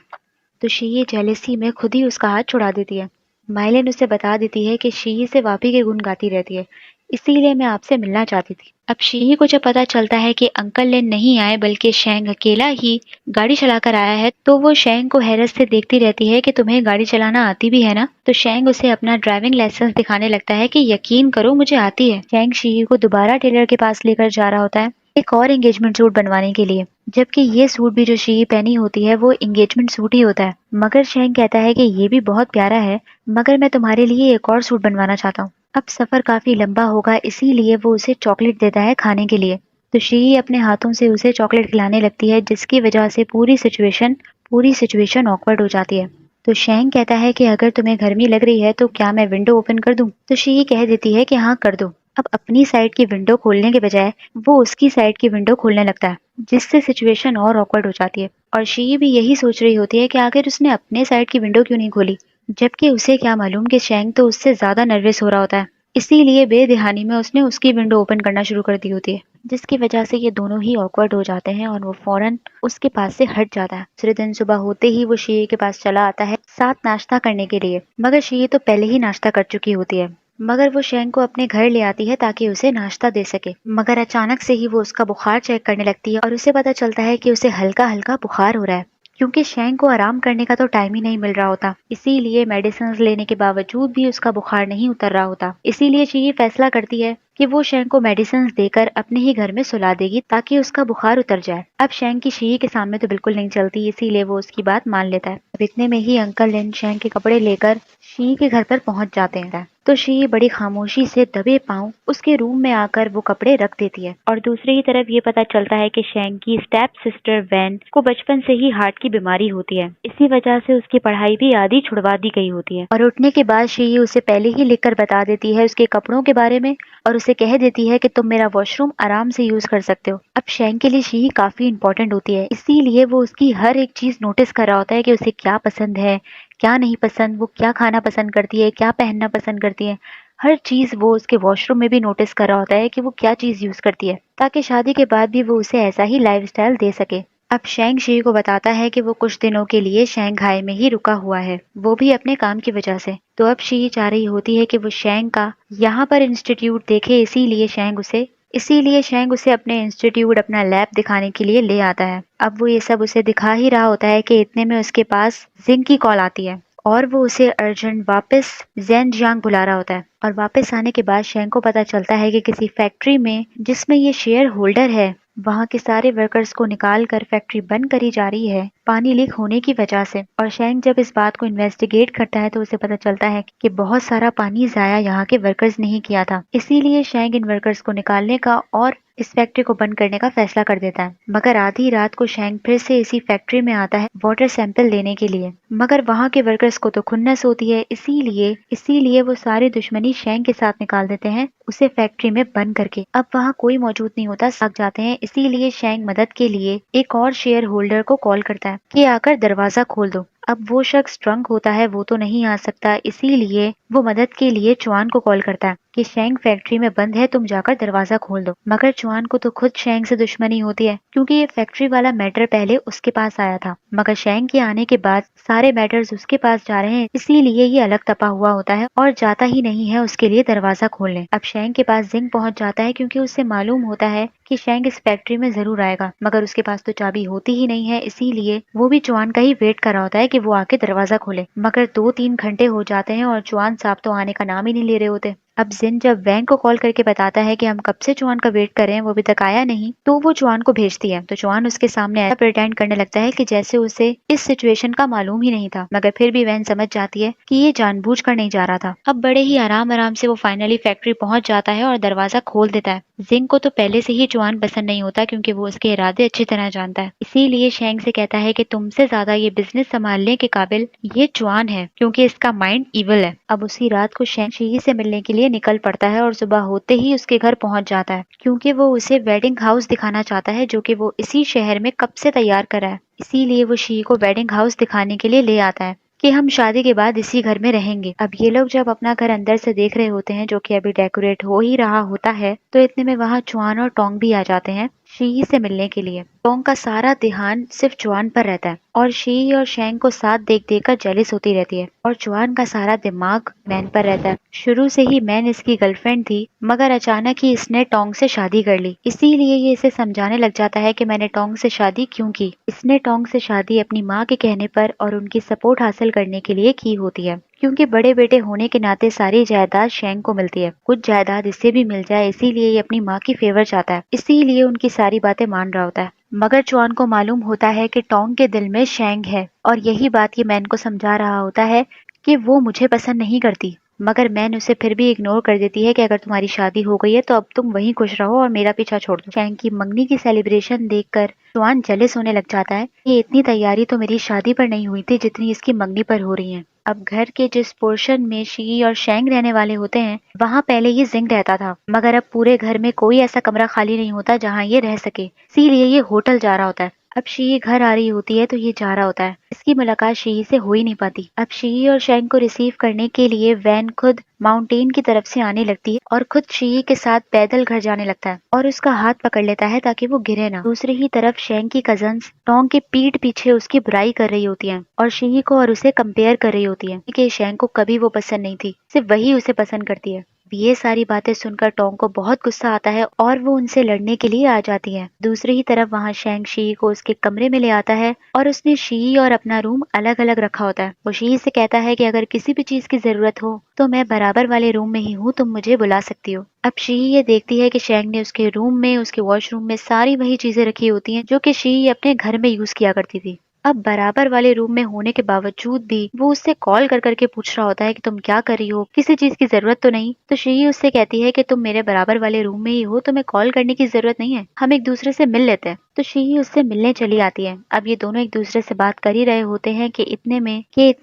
तो शी जेलेसी में खुद ही उसका हाथ छुड़ा देती है। माइलिन उसे बता देती है कि शी से वापी के गुण गाती रहती है, इसीलिए मैं आपसे मिलना चाहती थी। अब शी को जब पता चलता है कि अंकल लेन नहीं आए बल्कि शेंग अकेला ही गाड़ी चलाकर आया है, तो वो शेंग को हैरत से देखती रहती है कि तुम्हें गाड़ी चलाना आती भी है ना। तो शेंग उसे अपना ड्राइविंग लाइसेंस दिखाने लगता है कि यकीन करो मुझे आती है। शेंग शी को दोबारा टेलर के पास लेकर जा रहा होता है एक और एंगेजमेंट सूट बनवाने के लिए, जबकि ये सूट भी जो शी पहनी होती है वो एंगेजमेंट सूट ही होता है। मगर शेंग कहता है कि ये भी बहुत प्यारा है, मगर मैं तुम्हारे लिए एक और सूट बनवाना चाहता हूँ। अब सफर काफी लंबा होगा, इसीलिए वो उसे चॉकलेट देता है खाने के लिए। तो शी अपने हाथों से उसे चॉकलेट खिलाने लगती है, जिसकी वजह से पूरी सिचुएशन ऑकवर्ड हो जाती है। तो शेंग कहता है कि अगर तुम्हें गर्मी लग रही है तो क्या मैं विंडो ओपन कर दूं। तो शी कह देती है कि हाँ कर दो। अब अपनी साइड की विंडो खोलने के बजाय वो उसकी साइड की विंडो खोलने लगता है, जिससे सिचुएशन और ऑकवर्ड हो जाती है। और शी भी यही सोच रही होती है कि आखिर उसने अपने साइड की विंडो क्यों नहीं खोली, जबकि उसे क्या मालूम कि शेंग तो उससे ज्यादा नर्वस हो रहा होता है, इसीलिए बेध्यानी में उसने उसकी विंडो ओपन करना शुरू कर दी होती है, जिसकी वजह से ये दोनों ही ऑकवर्ड हो जाते हैं और वो फौरन उसके पास से हट जाता है। दूसरे दिन सुबह होते ही वो शी के पास चला आता है साथ नाश्ता करने के लिए, मगर शी तो पहले ही नाश्ता कर चुकी होती है। मगर वो शेंग को अपने घर ले आती है ताकि उसे नाश्ता दे सके। मगर अचानक से ही वो उसका बुखार चेक करने लगती है और उसे पता चलता है कि उसे हल्का हल्का बुखार हो रहा है, क्योंकि शेंग को आराम करने का तो टाइम ही नहीं मिल रहा होता। इसीलिए मेडिसिन लेने के बावजूद भी उसका बुखार नहीं उतर रहा होता। इसीलिए शी फैसला करती है कि वो शेंग को मेडिसिन देकर अपने ही घर में सुला देगी ताकि उसका बुखार उतर जाए। अब शेंग की शी के सामने तो बिल्कुल नहीं चलती, इसीलिए वो उसकी बात मान लेता है। अब इतने में ही अंकल लिन शेंग के कपड़े लेकर शी के घर पर पहुंच जाते हैं। तो शी बड़ी खामोशी से दबे पांव उसके रूम में आकर वो कपड़े रख देती है। और दूसरी ही तरफ ये पता चलता है कि शेंग की स्टेप सिस्टर वैन को बचपन से ही हार्ट की बीमारी होती है, इसी वजह से उसकी पढ़ाई भी आधी छुड़वा दी गई होती है। और उठने के बाद शी उसे पहले ही लिखकर बता देती है उसके कपड़ों के बारे में और उसे कह देती है कि तुम मेरा वॉशरूम आराम से यूज कर सकते हो। अब शेंग के लिए शी काफी इंपॉर्टेंट होती है, इसीलिए वो उसकी हर एक चीज नोटिस कर रहा होता है कि उसे क्या पसंद है, क्या नहीं पसंद, वो क्या खाना पसंद करती है, क्या पहनना पसंद करती है, हर चीज वो उसके वॉशरूम में भी नोटिस कर रहा होता है कि वो क्या चीज यूज करती है, ताकि शादी के बाद भी वो उसे ऐसा ही लाइफस्टाइल दे सके। अब शेंग शी को बताता है कि वो कुछ दिनों के लिए शंघाई में ही रुका हुआ है, वो भी अपने काम की वजह से। तो अब शी चाह रही होती है कि वो शेंग का यहाँ पर इंस्टीट्यूट देखे, इसीलिए शेंग उसे अपने इंस्टीट्यूट, अपना लैब दिखाने के लिए ले आता है। अब वो ये सब उसे दिखा ही रहा होता है कि इतने में उसके पास जिंग की कॉल आती है और वो उसे अर्जेंट वापस जेनजियांग बुला रहा होता है। और वापस आने के बाद शेंग को पता चलता है कि किसी फैक्ट्री में जिसमें ये शेयर होल्डर है, वहाँ के सारे वर्कर्स को निकाल कर फैक्ट्री बंद करी जा रही है पानी लीक होने की वजह से। और शेंग जब इस बात को इन्वेस्टिगेट करता है तो उसे पता चलता है कि बहुत सारा पानी जाया यहाँ के वर्कर्स ने ही किया था। इसीलिए शेंग इन वर्कर्स को निकालने का और इस फैक्ट्री को बंद करने का फैसला कर देता है। मगर आधी रात को शेंग फिर से इसी फैक्ट्री में आता है वाटर सैंपल लेने के लिए, मगर वहाँ के वर्कर्स को तो खुन्नस होती है, इसीलिए वो सारी दुश्मनी शेंग के साथ निकाल देते हैं उसे फैक्ट्री में बंद करके। अब वहाँ कोई मौजूद नहीं होता, भाग जाते हैं। इसीलिए शेंग मदद के लिए एक और शेयर होल्डर को कॉल करता है कि आकर दरवाजा खोल दो। अब वो शख्स ड्रंक होता है, वो तो नहीं आ सकता, इसीलिए वो मदद के लिए चुआन को कॉल करता है कि शेंग फैक्ट्री में बंद है, तुम जाकर दरवाजा खोल दो। मगर चुआन को तो खुद शेंग से दुश्मनी होती है, क्योंकि ये फैक्ट्री वाला मैटर पहले उसके पास आया था, मगर शेंग के आने के बाद सारे मैटर्स उसके पास जा रहे हैं, इसीलिए ये अलग तपा हुआ होता है और जाता ही नहीं है उसके लिए दरवाजा खोलने। अब शेंग के पास जिंग पहुंच जाता है, क्योंकि उससे मालूम होता है कि शेंग इस फैक्ट्री में जरूर आएगा, मगर उसके पास तो चाबी होती ही नहीं है, इसीलिए वो भी चुआन का ही वेट कर रहा होता है कि वो आके दरवाजा खोले। मगर 2-3 घंटे हो जाते हैं और चुआन साहब तो आने का नाम ही नहीं ले रहे होते। अब जिन जब वैंग को कॉल करके बताता है कि हम कब से चुआन का वेट कर रहे हैं, वो अभी तक आया नहीं, तो वो चुआन को भेजती है। तो चुआन उसके सामने ऐसा प्रिटेंड करने लगता है कि जैसे उसे इस सिचुएशन का मालूम ही नहीं था, मगर फिर भी वैन समझ जाती है कि ये जानबूझकर नहीं जा रहा था। अब बड़े ही आराम आराम से वो फाइनली फैक्ट्री पहुंच जाता है और दरवाजा खोल देता है। जिंग को तो पहले से ही चुआन पसंद नहीं होता, क्योंकि वो उसके इरादे अच्छी तरह जानता है। इसीलिए शेंग से कहता है कि तुमसे ज्यादा ये बिजनेस संभालने के काबिल ये चुआन है, क्योंकि इसका माइंड इविल है। अब उसी रात को शेंग शी से मिलने के लिए निकल पड़ता है और सुबह होते ही उसके घर पहुंच जाता है, क्योंकि वो उसे वेडिंग हाउस दिखाना चाहता है जो कि वो इसी शहर में कब से तैयार करा है। इसीलिए वो शी को वेडिंग हाउस दिखाने के लिए ले आता है कि हम शादी के बाद इसी घर में रहेंगे। अब ये लोग जब अपना घर अंदर से देख रहे होते हैं, जो कि अभी डेकोरेट हो ही रहा होता है, तो इतने में वहाँ चुआन और टोंग भी आ जाते हैं शी से मिलने के लिए। टोंग का सारा ध्यान सिर्फ चुआन पर रहता है और शी और शेंग को साथ देख देख कर जेलिस होती रहती है, और चुआन का सारा दिमाग मैन पर रहता है। शुरू से ही मैन इसकी गर्लफ्रेंड थी, मगर अचानक ही इसने टोंग से शादी कर ली, इसीलिए ये इसे समझाने लग जाता है कि मैंने टोंग से शादी क्यों की। इसने टोंग से शादी अपनी माँ के कहने पर और उनकी सपोर्ट हासिल करने के लिए की होती है, क्योंकि बड़े बेटे होने के नाते सारी जायदाद शेंग को मिलती है, कुछ जायदाद इसे भी मिल जाए, इसीलिए ये अपनी माँ की फेवर चाहता है, इसीलिए उनकी सारी बातें मान रहा होता है। मगर चुआन को मालूम होता है कि टोंग के दिल में शेंग है, और यही बात ये मैन को समझा रहा होता है कि वो मुझे पसंद नहीं करती, मगर मैन उसे फिर भी इग्नोर कर देती है कि अगर तुम्हारी शादी हो गई है तो अब तुम वहीं खुश रहो और मेरा पीछा छोड़ दो। शेंग की मंगनी की सेलिब्रेशन देखकर चुआन जेलस होने लग जाता है। ये इतनी तैयारी तो मेरी शादी पर नहीं हुई थी जितनी इसकी मंगनी पर हो रही है। अब घर के जिस पोर्शन में शी और शेंग रहने वाले होते हैं, वहाँ पहले ये जिंग रहता था, मगर अब पूरे घर में कोई ऐसा कमरा खाली नहीं होता जहाँ ये रह सके, इसीलिए ये होटल जा रहा होता है। अब शी घर आ रही होती है तो ये जा रहा होता है, इसकी मुलाकात शी से हो ही नहीं पाती। अब शी और शेंग को रिसीव करने के लिए वैन खुद माउंटेन की तरफ से आने लगती है और खुद शी के साथ पैदल घर जाने लगता है और उसका हाथ पकड़ लेता है ताकि वो गिरे ना। दूसरी ही तरफ शेंग की कजन्स टोंग के पीठ पीछे उसकी बुराई कर रही होती हैं और शी को और उसे कंपेयर कर रही होती हैं कि शेंग को कभी वो पसंद नहीं थी, सिर्फ वही उसे पसंद करती है। ये सारी बातें सुनकर टोंग को बहुत गुस्सा आता है और वो उनसे लड़ने के लिए आ जाती है। दूसरी ही तरफ वहाँ शेंग शी को उसके कमरे में ले आता है और उसने शी और अपना रूम अलग अलग रखा होता है। वो शी से कहता है कि अगर किसी भी चीज की जरूरत हो तो मैं बराबर वाले रूम में ही हूँ, तुम मुझे बुला सकती हो। अब शी ये देखती है कि शेंग ने उसके रूम में, उसके वॉशरूम में सारी वही चीजें रखी होती हैं जो कि शी अपने घर में यूज किया करती थी। अब बराबर वाले रूम में होने के बावजूद भी वो उससे कॉल कर करके पूछ रहा होता है कि तुम क्या कर रही हो, किसी चीज की जरूरत तो नहीं। तो शी उससे कहती है कि तुम मेरे बराबर वाले रूम में ही हो, तुम्हें कॉल करने की जरूरत नहीं है, हम एक दूसरे से मिल लेते हैं। तो शी उससे मिलने चली आती है। अब ये दोनों एक दूसरे से बात कर ही रहे होते हैं कि इतने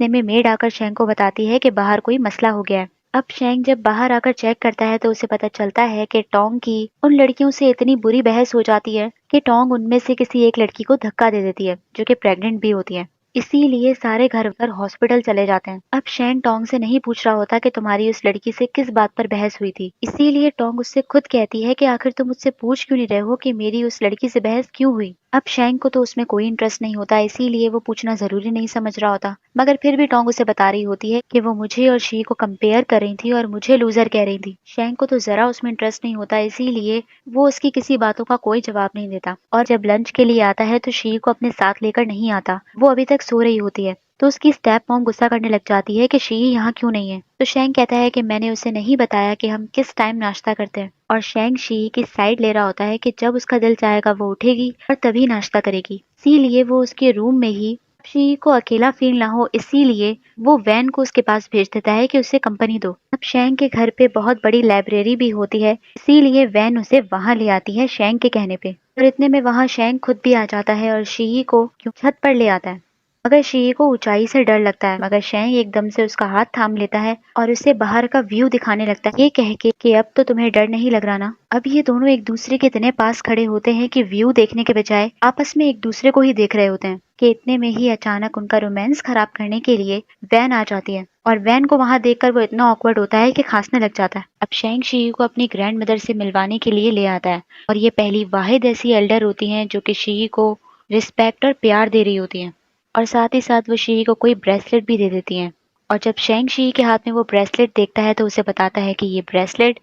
में मेड आकर शेंग को बताती है कि बाहर कोई मसला हो गया है। अब शेंग जब बाहर आकर चेक करता है तो उसे पता चलता है कि टोंग की उन लड़कियों से इतनी बुरी बहस हो जाती है कि टोंग उनमें से किसी एक लड़की को धक्का दे देती है जो कि प्रेग्नेंट भी होती है। इसीलिए सारे घर पर हॉस्पिटल चले जाते हैं। अब शैंग टोंग से नहीं पूछ रहा होता कि तुम्हारी उस लड़की से किस बात पर बहस हुई थी, इसीलिए टोंग उससे खुद कहती है कि आखिर तुम मुझसे पूछ क्यों नहीं रहे हो कि मेरी उस लड़की से बहस क्यों हुई। अब शैंग को तो उसमें कोई इंटरेस्ट नहीं होता, इसीलिए वो पूछना जरूरी नहीं समझ रहा होता, मगर फिर भी टोंग उसे बता रही होती है कि वो मुझे और शी को कंपेयर कर रही थी और मुझे लूजर कह रही थी। शैंग को तो जरा उसमें इंटरेस्ट नहीं होता, इसीलिए वो उसकी किसी बातों का कोई जवाब नहीं देता। और जब लंच के लिए आता है तो शी को अपने साथ लेकर नहीं आता, वो अभी तक सो रही होती है। तो उसकी स्टेप मॉम गुस्सा करने लग जाती है कि शी यहाँ क्यों नहीं है। तो शैंग कहता है कि मैंने उसे नहीं बताया कि हम किस टाइम नाश्ता करते हैं, और शैंग शी की साइड ले रहा होता है कि जब उसका दिल चाहेगा वो उठेगी और तभी नाश्ता करेगी। इसीलिए वो उसके रूम में ही शी को अकेला फील ना हो, इसीलिए वो वैन को उसके पास भेज देता है कि उसे कंपनी दो। अब शैंग के घर पे बहुत बड़ी लाइब्रेरी भी होती है, इसीलिए वैन उसे वहां ले आती है शैंग के कहने पे। और इतने में वहां शैंग खुद भी आ जाता है और शी को छत पर ले आता है। मगर शी को ऊंचाई से डर लगता है, मगर शैंग एकदम से उसका हाथ थाम लेता है और उसे बाहर का व्यू दिखाने लगता है, ये कह के कि अब तो तुम्हें डर नहीं लग रहा ना। अब ये दोनों एक दूसरे के इतने पास खड़े होते हैं कि व्यू देखने के बजाय आपस में एक दूसरे को ही देख रहे होते हैं कि इतने में ही अचानक उनका रोमांस खराब करने के लिए वैन आ जाती है। और वैन को वहां देखकर वो इतना ऑकवर्ड होता है कि खांसने लग जाता है। अब शैंग शी को अपनी ग्रैंड मदर से मिलवाने के लिए ले आता है, और ये पहली वाहिद ऐसी एल्डर होती हैं जो कि शी को रिस्पेक्ट और प्यार दे रही होती हैं, और साथ ही साथ वो शी को कोई ब्रेसलेट भी दे देती हैं। और जब शैंग शी के हाथ में वो ब्रेसलेट देखता है तो उसे बताता है कि ये ब्रेसलेट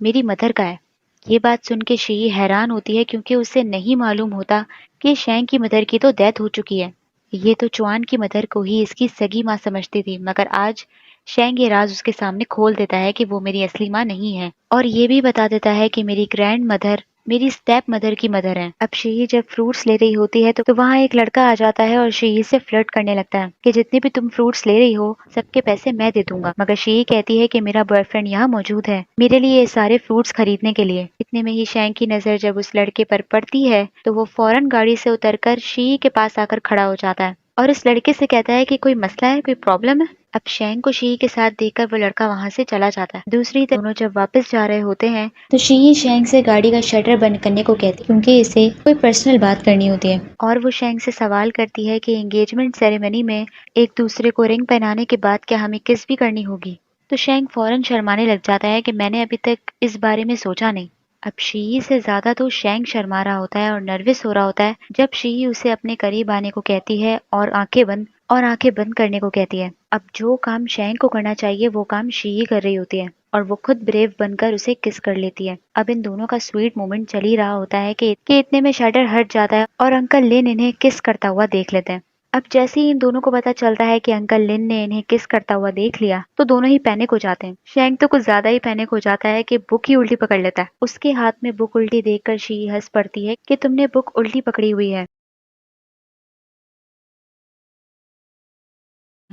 मेरी मदर का है। ये बात सुन के शी हैरान होती है, क्योंकि उसे नहीं मालूम होता कि शैंग की मदर की तो डेथ हो चुकी है। ये तो चुआन की मदर को ही इसकी सगी माँ समझती थी, मगर आज शैंग ये राज उसके सामने खोल देता है कि वो मेरी असली माँ नहीं है, और ये भी बता देता है कि मेरी ग्रैंड मदर मेरी स्टेप मदर की मदर है। अब शी जब फ्रूट्स ले रही होती है तो वहाँ एक लड़का आ जाता है और शी से फ्लर्ट करने लगता है कि जितने भी तुम फ्रूट्स ले रही हो सबके पैसे मैं दे दूंगा। मगर शी कहती है कि मेरा बॉयफ्रेंड यहाँ मौजूद है मेरे लिए ये सारे फ्रूट्स खरीदने के लिए। इतने में ही शैंग की नजर जब उस लड़के पर पड़ती है तो वो फौरन गाड़ी से उतरकर शी के पास आकर खड़ा हो जाता है और उस लड़के से कहता है कि कोई मसला है, कोई प्रॉब्लम है। अब शैंग को शी के साथ देखकर वो लड़का वहां से चला जाता है। दूसरी तरफ दोनों जब वापस जा रहे होते हैं तो शी शैंग से गाड़ी का शटर बंद करने को कहती है, क्योंकि इसे कोई पर्सनल बात करनी होती है। और वो शैंग से सवाल करती है कि एंगेजमेंट सेरेमनी में एक दूसरे को रिंग पहनाने के बाद क्या हमें किस भी करनी होगी। तो शैंग फौरन शर्माने लग जाता है कि मैंने अभी तक इस बारे में सोचा नहीं। अब शी से ज्यादा तो शैंग शर्मा रहा होता है और नर्वस हो रहा होता है जब शी उसे अपने करीब आने को कहती है और आंखें बंद करने को कहती है। अब जो काम शैंग को करना चाहिए वो काम शी ही कर रही होती है, और वो खुद ब्रेव बनकर उसे किस कर लेती है। अब इन दोनों का स्वीट मोमेंट चल ही रहा होता है कि इतने में शटर हट जाता है और अंकल लिन इन्हें किस करता हुआ देख लेते हैं। अब जैसे ही इन दोनों को पता चलता है कि अंकल लिन ने इन्हें किस करता हुआ देख लिया तो दोनों ही पैनिक हो जाते हैं। शैंग तो कुछ ज्यादा ही पैनिक हो जाता है कि बुक ही उल्टी पकड़ लेता है। उसके हाथ में बुक उल्टी देखकर शी हंस पड़ती है कि तुमने बुक उल्टी पकड़ी हुई है।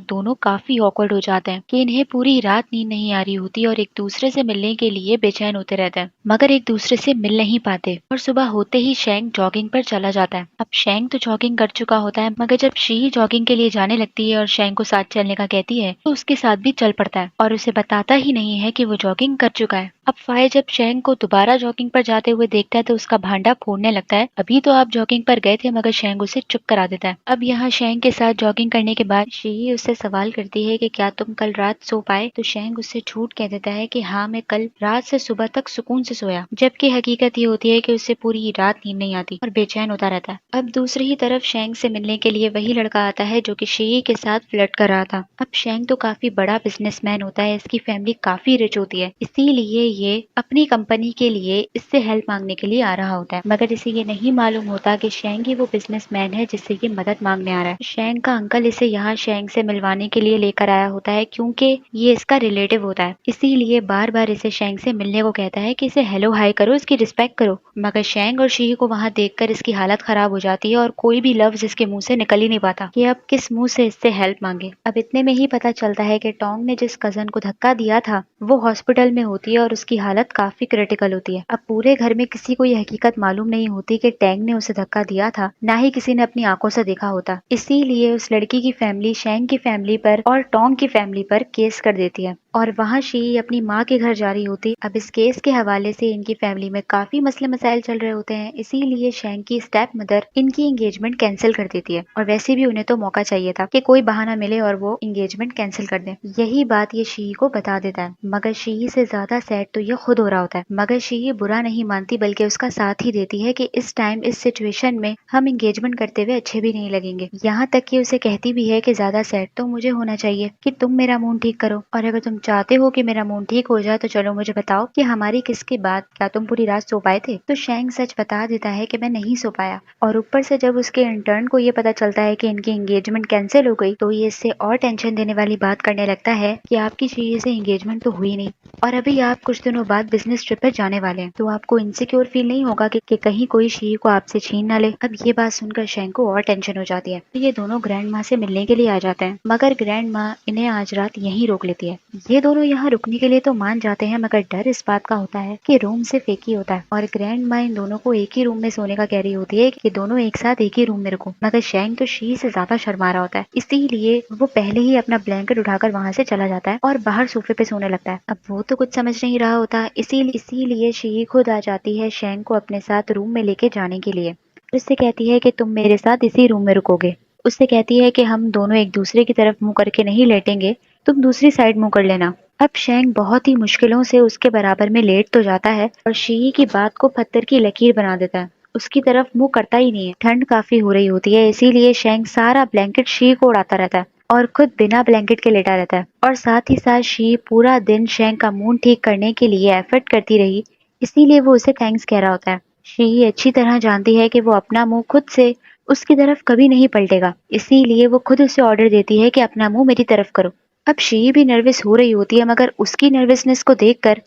दोनों काफी ऑकवर्ड हो जाते हैं कि इन्हें पूरी रात नींद नहीं आ रही होती और एक दूसरे से मिलने के लिए बेचैन होते रहते हैं, मगर एक दूसरे से मिल नहीं पाते। और सुबह होते ही शैंग जॉगिंग पर चला जाता है। अब शैंग तो जॉगिंग कर चुका होता है, मगर जब शी जॉगिंग के लिए जाने लगती है और शैंग को साथ चलने का कहती है तो उसके साथ भी चल पड़ता है और उसे बताता ही नहीं है कि वो जॉगिंग कर चुका है। अब फाय जब शैंग को दोबारा जॉगिंग पर जाते हुए देखता है तो उसका भांडा फोड़ने लगता है। अभी तो आप जॉगिंग पर गए थे, मगर शैंग उसे चुप करा देता है। अब यहाँ शैंग के साथ जॉगिंग करने के बाद शी उससे सवाल करती है कि क्या तुम कल रात सो पाए, तो शैंग उससे झूठ कह देता है कि हाँ मैं कल रात से सुबह तक सुकून से सोया, जबकि हकीकत ये होती है कि उसे पूरी रात नींद नहीं आती और बेचैन होता रहता है। अब दूसरी ही तरफ शैंग से मिलने के लिए वही लड़का आता है जो कि शी के साथ फ्लर्ट कर रहा था। अब शैंग तो काफी बड़ा बिजनेसमैन होता है, इसकी फैमिली काफी रिच होती है, इसीलिए ये अपनी कंपनी के लिए इससे हेल्प मांगने के लिए आ रहा होता है। मगर इसे ये नहीं मालूम होता कि शैंग ही वो बिजनेसमैन है जिससे ये मदद मांगने आ रहा है। शैंग का अंकल इसे यहाँ शैंग से मिलवाने के लिए लेकर आया होता है, क्योंकि ये इसका रिलेटिव होता है, इसीलिए बार बार इसे शैंग से मिलने को कहता है कि इसे हेलो हाय करो, इसकी रिस्पेक्ट करो। मगर शैंग और शी को वहाँ देखकर इसकी हालत खराब हो जाती है और कोई भी लफ्ज इसके मुंह से निकल ही नहीं पाता कि अब किस मुंह से इससे हेल्प मांगे। अब इतने में ही पता चलता है कि टोंग ने जिस कजन को धक्का दिया था वो हॉस्पिटल में होती है और उसकी हालत काफी क्रिटिकल होती है। अब पूरे घर में किसी को ये हकीकत मालूम नहीं होती कि टैंग ने उसे धक्का दिया था, ना ही किसी ने अपनी आंखों से देखा होता। इसीलिए उस लड़की की फैमिली शैंग की फैमिली पर और टोंग की फैमिली पर केस कर देती है। और वहाँ शी अपनी माँ के घर जा रही होती। अब इस केस के हवाले से इनकी फैमिली में काफी मसले मसाइल चल रहे होते हैं, इसीलिए शैंक की स्टेप मदर इनकी एंगेजमेंट कैंसिल कर देती है। और वैसे भी उन्हें तो मौका चाहिए था कि कोई बहाना मिले और वो एंगेजमेंट कैंसिल कर दे। यही बात ये शी को बता देता है, मगर शी से ज्यादा सैड तो ये खुद हो रहा होता है। मगर शी बुरा नहीं मानती बल्कि उसका साथ ही देती है कि इस टाइम इस सिचुएशन में हम एंगेजमेंट करते हुए अच्छे भी नहीं लगेंगे। यहाँ तक कि उसे कहती भी है कि ज्यादा सैड तो मुझे होना चाहिए कि तुम मेरा मूड ठीक करो, और अगर तुम चाहते हो कि मेरा मूड ठीक हो जाए तो चलो मुझे बताओ कि हमारी किस के बाद क्या तुम पूरी रात सो पाए थे। तो शैंक सच बता देता है कि मैं नहीं सो पाया। और ऊपर से जब उसके इंटर्न को ये पता चलता है कि इनकी एंगेजमेंट कैंसिल हो गई तो ये इससे और टेंशन देने वाली बात करने लगता है कि आपकी शी से एंगेजमेंट तो हुई नहीं और अभी आप कुछ दिनों बाद बिजनेस ट्रिप पर जाने वाले हैं, तो आपको इनसिक्योर फील नहीं होगा कि कहीं कोई शी को आपसे छीन ना ले। अब ये बात सुनकर शैंक को और टेंशन हो जाती है। तो ये दोनों ग्रैंड माँ से मिलने के लिए आ जाते हैं, मगर ग्रैंड माँ इन्हें आज रात यहीं रोक लेती है। ये दोनों यहाँ रुकने के लिए तो मान जाते हैं, मगर डर इस बात का होता है कि रूम सिर्फ एक ही होता है और ग्रैंड माँ इन दोनों को एक ही रूम में सोने का कह रही होती है कि दोनों एक साथ एक ही रूम में रुको। मगर शैंक तो शी से ज्यादा शर्मा रहा होता है, इसीलिए वो पहले ही अपना ब्लैंकेट उठाकर वहाँ से चला जाता है और बाहर सोफे पे सोने लगता है। अब वो तो कुछ समझ नहीं रहा होता, इसीलिए शी खुद आ जाती है शैंक को अपने साथ रूम में लेके जाने के लिए। उससे कहती है कि तुम मेरे साथ इसी रूम में रुकोगे। उससे कहती है कि हम दोनों एक दूसरे की तरफ मुंह करके नहीं लेटेंगे, तुम दूसरी साइड मुंह कर लेना। अब शैंक बहुत ही मुश्किलों से उसके बराबर में लेट तो जाता है और शी की बात को पत्थर की लकीर बना देता है, उसकी तरफ मुंह करता ही नहीं है। ठंड काफी हो रही होती है, इसीलिए शैंक सारा ब्लैंकेट शी को उड़ाता रहता है और खुद बिना ब्लैंकेट के लेटा रहता है। और साथ ही साथ शी पूरा दिन शैंक का मूड ठीक करने के लिए एफर्ट करती रही, इसीलिए वो उसे थैंक्स कह रहा होता है। शी अच्छी तरह जानती है कि वो अपना मुंह खुद से उसकी तरफ कभी नहीं पलटेगा, इसीलिए वो खुद उसे ऑर्डर देती है कि अपना मुंह मेरी तरफ करो। अब शी भी नर्वस हो रही होती है, मगर उसकी नर्वसनेस को देखकर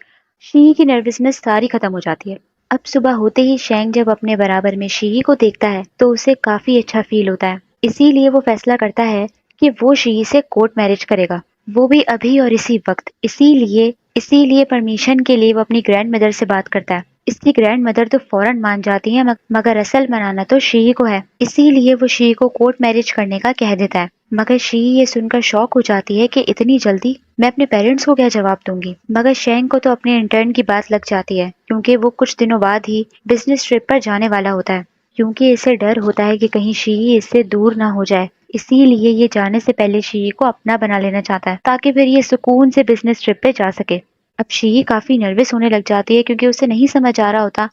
शी की नर्वसनेस सारी खत्म हो जाती है। अब सुबह होते ही शैंक जब अपने बराबर में शी को देखता है तो उसे काफी अच्छा फील होता है, इसीलिए वो फैसला करता है कि वो शी से कोर्ट मैरिज करेगा, वो भी अभी और इसी वक्त। इसीलिए परमिशन के लिए वो अपनी ग्रैंड मदर से बात करता है। इसकी ग्रैंड मदर तो फौरन मान जाती है, मगर असल मनाना तो शी को है, इसीलिए वो शी को कोर्ट मैरिज करने का कह देता है। मगर शी ये सुनकर शॉक हो जाती है कि इतनी जल्दी मैं अपने पेरेंट्स को क्या जवाब दूंगी। मगर शैंक को तो अपने इंटर्न की बात लग जाती है, क्योंकि वो कुछ दिनों बाद ही बिजनेस ट्रिप पर जाने वाला होता है, क्योंकि इसे डर होता है कि कहीं शी इससे दूर ना हो जाए। इसीलिए ये जाने से पहले शी को अपना बना लेना चाहता है, ताकि फिर ये सुकून से बिजनेस ट्रिप पे जा सके। अब शी काफी नर्वस होने लग जाती है, क्योंकि उसे नहीं समझ आ रहा होता